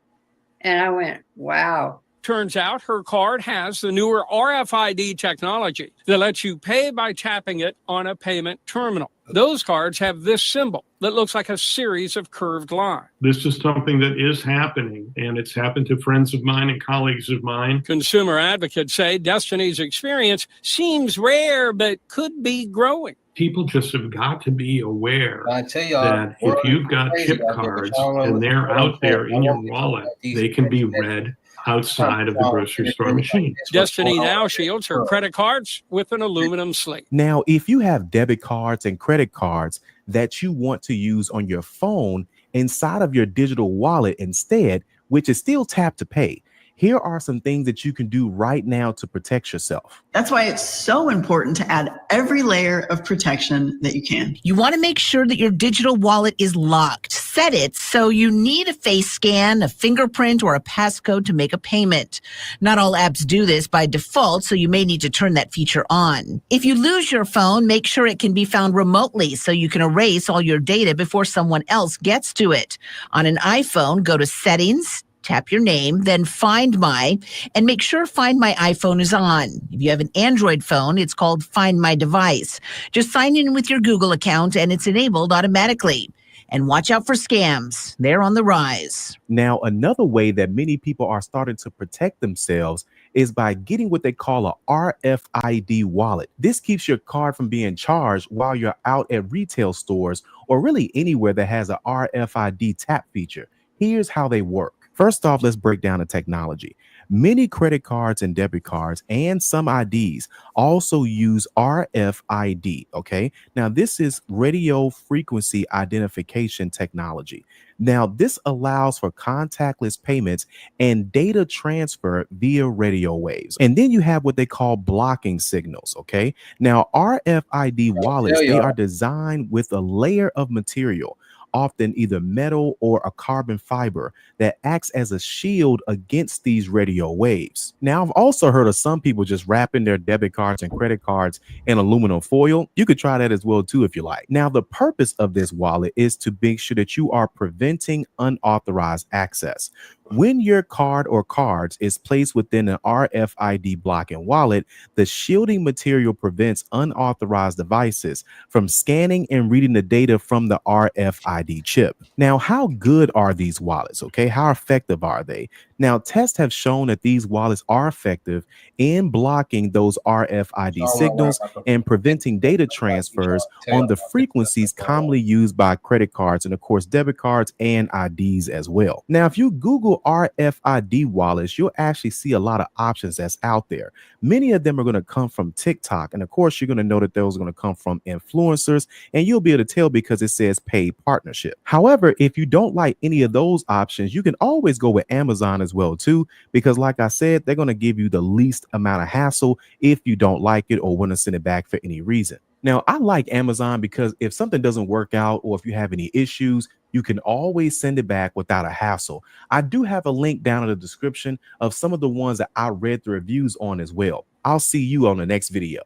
And I went, wow. Turns out her card has the newer RFID technology that lets you pay by tapping it on a payment terminal. Those cards have this symbol that looks like a series of curved lines. This is something that is happening, and it's happened to friends of mine and colleagues of mine. Consumer advocates say Destiny's experience seems rare, but could be growing. People just have got to be aware I tell y'all, that if you've got crazy chip out there, but cards y'all don't and they're know out there in your what wallet, these they can be things that- read outside of the grocery store machine. Destiny now shields her credit cards with an aluminum slate. Now, if you have debit cards and credit cards that you want to use on your phone inside of your digital wallet instead, which is still tap to pay, here are some things that you can do right now to protect yourself. That's why it's so important to add every layer of protection that you can. You want to make sure that your digital wallet is locked. Set it so you need a face scan, a fingerprint, or a passcode to make a payment. Not all apps do this by default, so you may need to turn that feature on. If you lose your phone, make sure it can be found remotely so you can erase all your data before someone else gets to it. On an iPhone, go to Settings, tap your name, then Find My, and make sure Find My iPhone is on. If you have an Android phone, it's called Find My Device. Just sign in with your Google account and it's enabled automatically. And watch out for scams. They're on the rise. Now, another way that many people are starting to protect themselves is by getting what they call a RFID wallet. This keeps your card from being charged while you're out at retail stores or really anywhere that has a RFID tap feature. Here's how they work. First off, let's break down the technology. Many credit cards and debit cards and some IDs also use RFID, okay? Now, this is radio frequency identification technology. Now, this allows for contactless payments and data transfer via radio waves. And then you have what they call blocking signals, okay? Now, RFID wallets, they are designed with a layer of material, often either metal or a carbon fiber, that acts as a shield against these radio waves. Now, I've also heard of some people just wrapping their debit cards and credit cards in aluminum foil. You could try that as well too if you like. Now, the purpose of this wallet is to make sure that you are preventing unauthorized access. When your card or cards is placed within an RFID blocking wallet, the shielding material prevents unauthorized devices from scanning and reading the data from the RFID chip. Now, how good are these wallets? Okay, how effective are they? Now, tests have shown that these wallets are effective in blocking those RFID signals and preventing data transfers on the frequencies commonly used by credit cards and, of course, debit cards and IDs as well. Now, if you Google RFID wallets, you'll actually see a lot of options that's out there. Many of them are going to come from TikTok. And, of course, you're going to know that those are going to come from influencers, and you'll be able to tell because it says paid partnership. However, if you don't like any of those options, you can always go with Amazon as well too, because like I said, they're going to give you the least amount of hassle if you don't like it or want to send it back for any reason. Now, I like Amazon because if something doesn't work out or if you have any issues, you can always send it back without a hassle. I do have a link down in the description of some of the ones that I read the reviews on as well. I'll see you on the next video.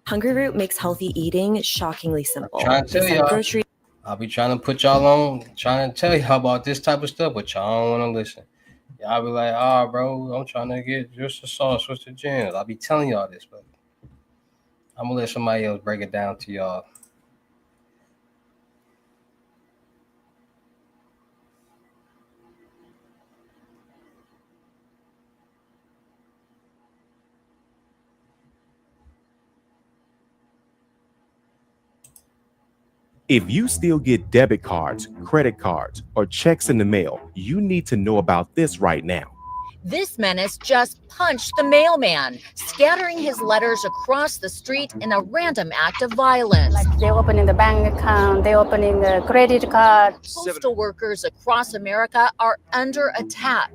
Hungry Root makes healthy eating shockingly simple. Trying to tell y'all, I'll be trying to put y'all on, trying to tell y'all about this type of stuff, but y'all don't want to listen. Y'all be like, oh, bro, I'm trying to get just the sauce, what's the jams? I'll be telling y'all this, but I'm going to let somebody else break it down to y'all. If you still get debit cards, credit cards, or checks in the mail, you need to know about this right now. This menace just punched the mailman, scattering his letters across the street in a random act of violence. Like they're opening the bank account, they're opening the credit card. Postal workers across America are under attack.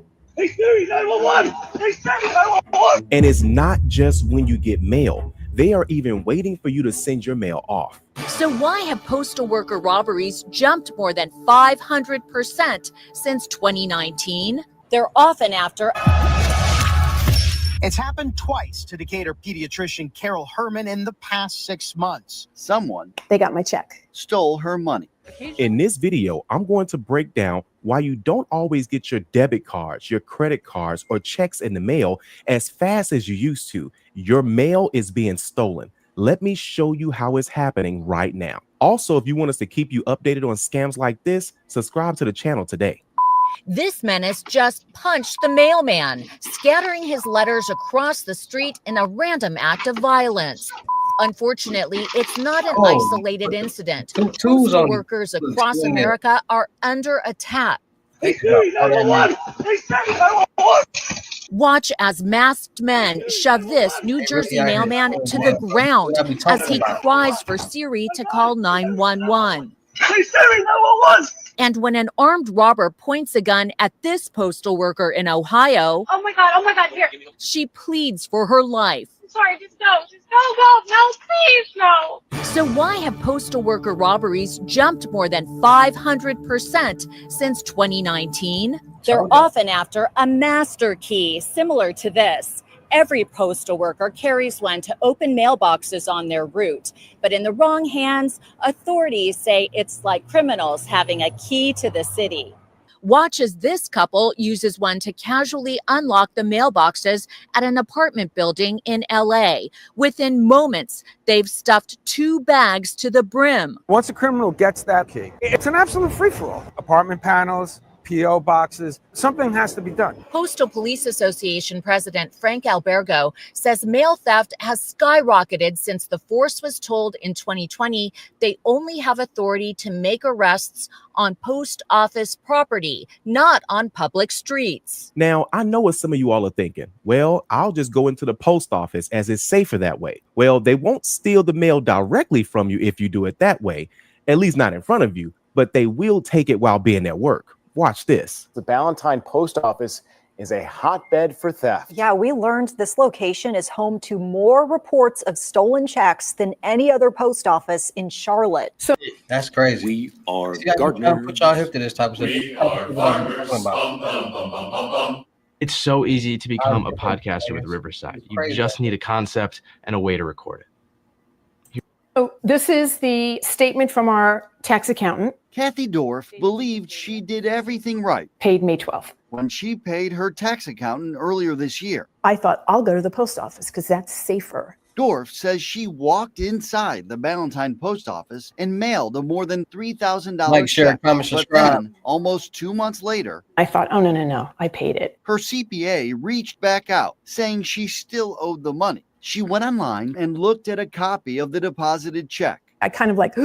And it's not just when you get mail. They are even waiting for you to send your mail off. So why have postal worker robberies jumped more than 500% since 2019? They're often after. It's happened twice to Decatur pediatrician Carol Herman in the past 6 months. Someone They got my check. stole her money. In this video, I'm going to break down why you don't always get your debit cards, your credit cards, or checks in the mail as fast as you used to. Your mail is being stolen. Let me show you how it's happening right now. Also, if you want us to keep you updated on scams like this, subscribe to the channel today. This menace just punched the mailman, scattering his letters across the street in a random act of violence. Unfortunately, it's not an isolated incident. Postal workers across America are under attack. Watch as masked men shove this New Jersey mailman to the ground as he cries for Siri to call 911. Hey, Siri, 911! And when an armed robber points a gun at this postal worker in Ohio, oh my God, here. She pleads for her life. Sorry, just go, no, please, no. So why have postal worker robberies jumped more than 500% since 2019? They're often after a master key, similar to this. Every postal worker carries one to open mailboxes on their route. But in the wrong hands, authorities say it's like criminals having a key to the city. Watch as this couple uses one to casually unlock the mailboxes at an apartment building in LA. Within moments, they've stuffed 2 bags to the brim. Once a criminal gets that key, it's an absolute free-for-all. Apartment panels, P.O. boxes, something has to be done. Postal Police Association President Frank Albergo says mail theft has skyrocketed since the force was told in 2020 they only have authority to make arrests on post office property, not on public streets. Now, I know what some of you all are thinking. Well, I'll just go into the post office as it's safer that way. Well, they won't steal the mail directly from you if you do it that way, at least not in front of you, but they will take it while being at work. Watch this. The Ballantyne Post Office is a hotbed for theft. Yeah, we learned this location is home to more reports of stolen checks than any other post office in Charlotte. So that's crazy. We are gardeners. Put y'all hip to this type of stuff. It's so easy to become a podcaster with Riverside. You just need a concept and a way to record it. So this is the statement from our tax accountant. Kathy Dorff believed she did everything right. Paid May 12th. When she paid her tax accountant earlier this year. I thought, I'll go to the post office because that's safer. Dorff says she walked inside the Ballantyne post office and mailed a more than $3,000 check. But then, almost 2 months later, I thought, oh, no, I paid it. Her CPA reached back out, saying she still owed the money. She went online and looked at a copy of the deposited check. I kind of like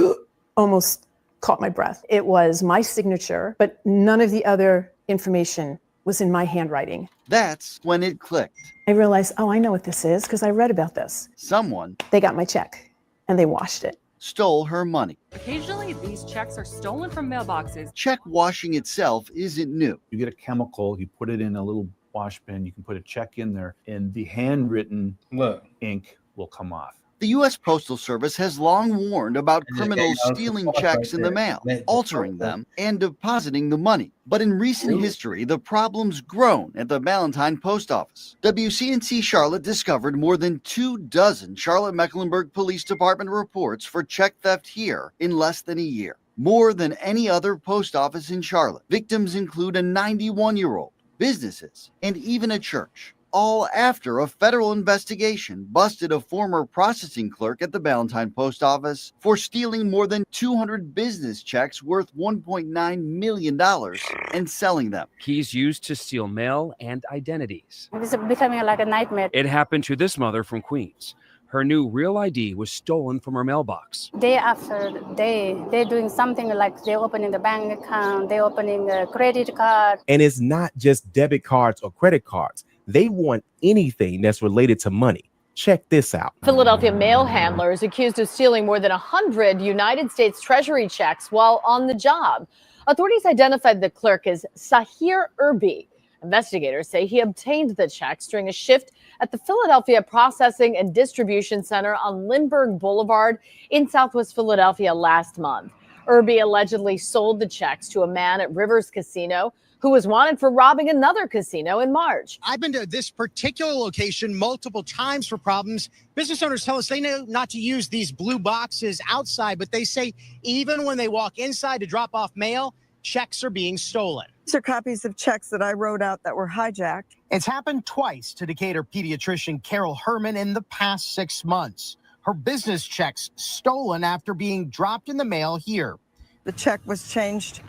almost caught my breath. It was my signature, but none of the other information was in my handwriting. That's when it clicked. I realized, oh, I know what this is because I read about this. Someone, they got my check and they washed it. Stole her money. Occasionally, these checks are stolen from mailboxes. Check washing itself isn't new. You get a chemical, you put it in a little wash bin, you can put a check in there, and the handwritten ink will come off. The U.S. Postal Service has long warned about criminals stealing checks in the mail, altering them, and depositing the money. But in recent history, the problem's grown at the Ballantyne Post Office. WCNC Charlotte discovered more than 24 Charlotte-Mecklenburg Police Department reports for check theft here in less than a year. More than any other post office in Charlotte. Victims include a 91-year-old, businesses, and even a church. All after a federal investigation busted a former processing clerk at the Ballantyne Post Office for stealing more than 200 business checks worth $1.9 million and selling them. Keys used to steal mail and identities. It's becoming like a nightmare. It happened to this mother from Queens. Her new real ID was stolen from her mailbox. Day after day, they're doing something like they're opening the bank account, they're opening a credit card. And it's not just debit cards or credit cards. They want anything that's related to money. Check this out. Philadelphia mail handler is accused of stealing more than 100 United States Treasury checks while on the job. Authorities identified the clerk as Sahir Irby. Investigators say he obtained the checks during a shift at the Philadelphia Processing and Distribution Center on Lindbergh Boulevard in Southwest Philadelphia last month. Irby allegedly sold the checks to a man at Rivers Casino who was wanted for robbing another casino in March. I've been to this particular location multiple times for problems. Business owners tell us they know not to use these blue boxes outside, but they say even when they walk inside to drop off mail, checks are being stolen. These are copies of checks that I wrote out that were hijacked. It's happened twice to Decatur pediatrician Carol Herman in the past 6 months. Her business checks stolen after being dropped in the mail here. The check was changed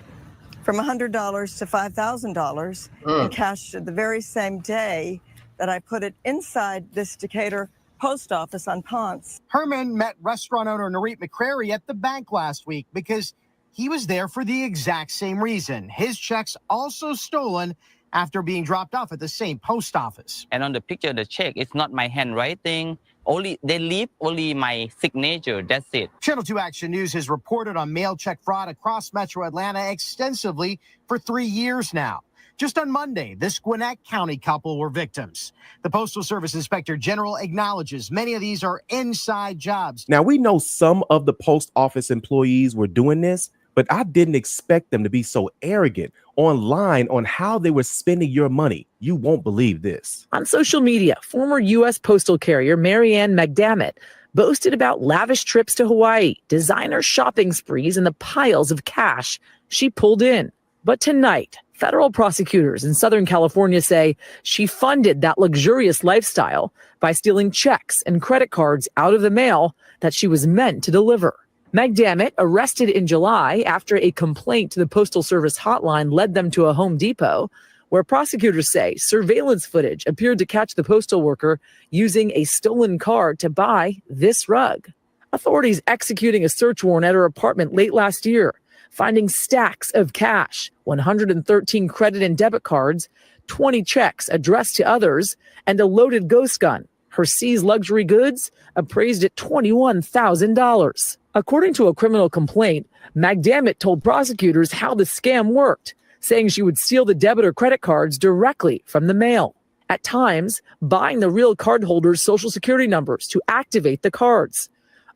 from $100 to $5,000 and cashed the very same day that I put it inside this Decatur post office on Ponce. Herman met restaurant owner Nareet McCrary at the bank last week because he was there for the exact same reason. His checks also stolen after being dropped off at the same post office. And on the picture, the check, it's not my handwriting. Only they leave only my signature. That's it. Channel 2 Action News has reported on mail check fraud across Metro Atlanta extensively for 3 years now. Just on Monday, this Gwinnett County couple were victims. The Postal Service Inspector General acknowledges many of these are inside jobs. Now, we know some of the post office employees were doing this, but I didn't expect them to be so arrogant online on how they were spending your money. You won't believe this. On social media, former U.S. postal carrier Marianne McDermott boasted about lavish trips to Hawaii, designer shopping sprees, and the piles of cash she pulled in. But tonight, federal prosecutors in Southern California say she funded that luxurious lifestyle by stealing checks and credit cards out of the mail that she was meant to deliver. McDermott, arrested in July after a complaint to the Postal Service hotline led them to a Home Depot, where prosecutors say surveillance footage appeared to catch the postal worker using a stolen card to buy this rug. Authorities executing a search warrant at her apartment late last year, finding stacks of cash, 113 credit and debit cards, 20 checks addressed to others, and a loaded ghost gun. Her seized luxury goods appraised at $21,000. According to a criminal complaint, McDermott told prosecutors how the scam worked, saying she would steal the debit or credit cards directly from the mail. At times, buying the real cardholders' social security numbers to activate the cards.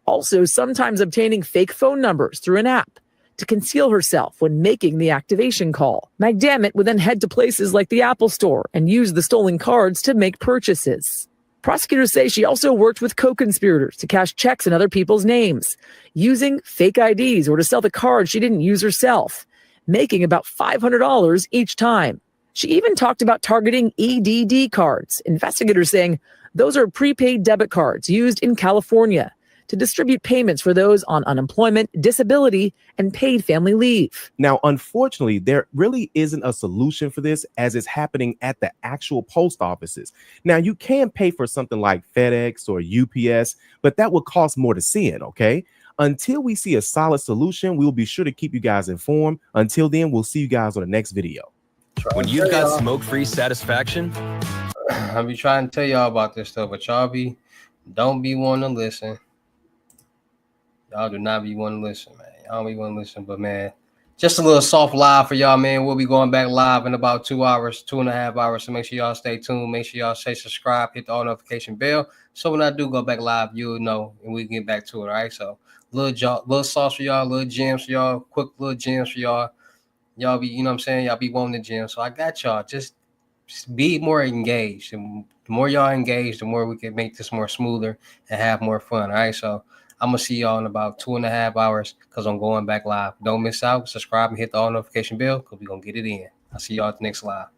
Also, sometimes obtaining fake phone numbers through an app to conceal herself when making the activation call. McDermott would then head to places like the Apple Store and use the stolen cards to make purchases. Prosecutors say she also worked with co-conspirators to cash checks in other people's names, using fake IDs or to sell the cards she didn't use herself, making about $500 each time. She even talked about targeting EDD cards, investigators saying those are prepaid debit cards used in California to distribute payments for those on unemployment, disability, and paid family leave. Now, unfortunately, there really isn't a solution for this as it's happening at the actual post offices. Now, you can pay for something like FedEx or UPS, but that would cost more to send, okay? Until we see a solid solution, we'll be sure to keep you guys informed. Until then, we'll see you guys on the next video. When you've got smoke-free satisfaction, I'll be trying to tell y'all about this stuff, but y'all don't be wanting to listen. Y'all do not be wanting to listen, man. Y'all be wanting to listen, but man, just a little soft live for y'all, man. We'll be going back live in about 2 hours, 2.5 hours. So make sure y'all stay tuned. Make sure y'all say subscribe, hit the all notification bell. So when I do go back live, you'll know, and we get back to it. All right. So little sauce for y'all, little gems for y'all, quick little gems for y'all. Y'all be, you know what I'm saying? Y'all be wanting the gym. So I got y'all. Just be more engaged. And the more y'all engage, the more we can make this more smoother and have more fun. All right. So I'm going to see y'all in about 2.5 hours because I'm going back live. Don't miss out. Subscribe and hit the all notification bell because we're going to get it in. I'll see y'all at the next live.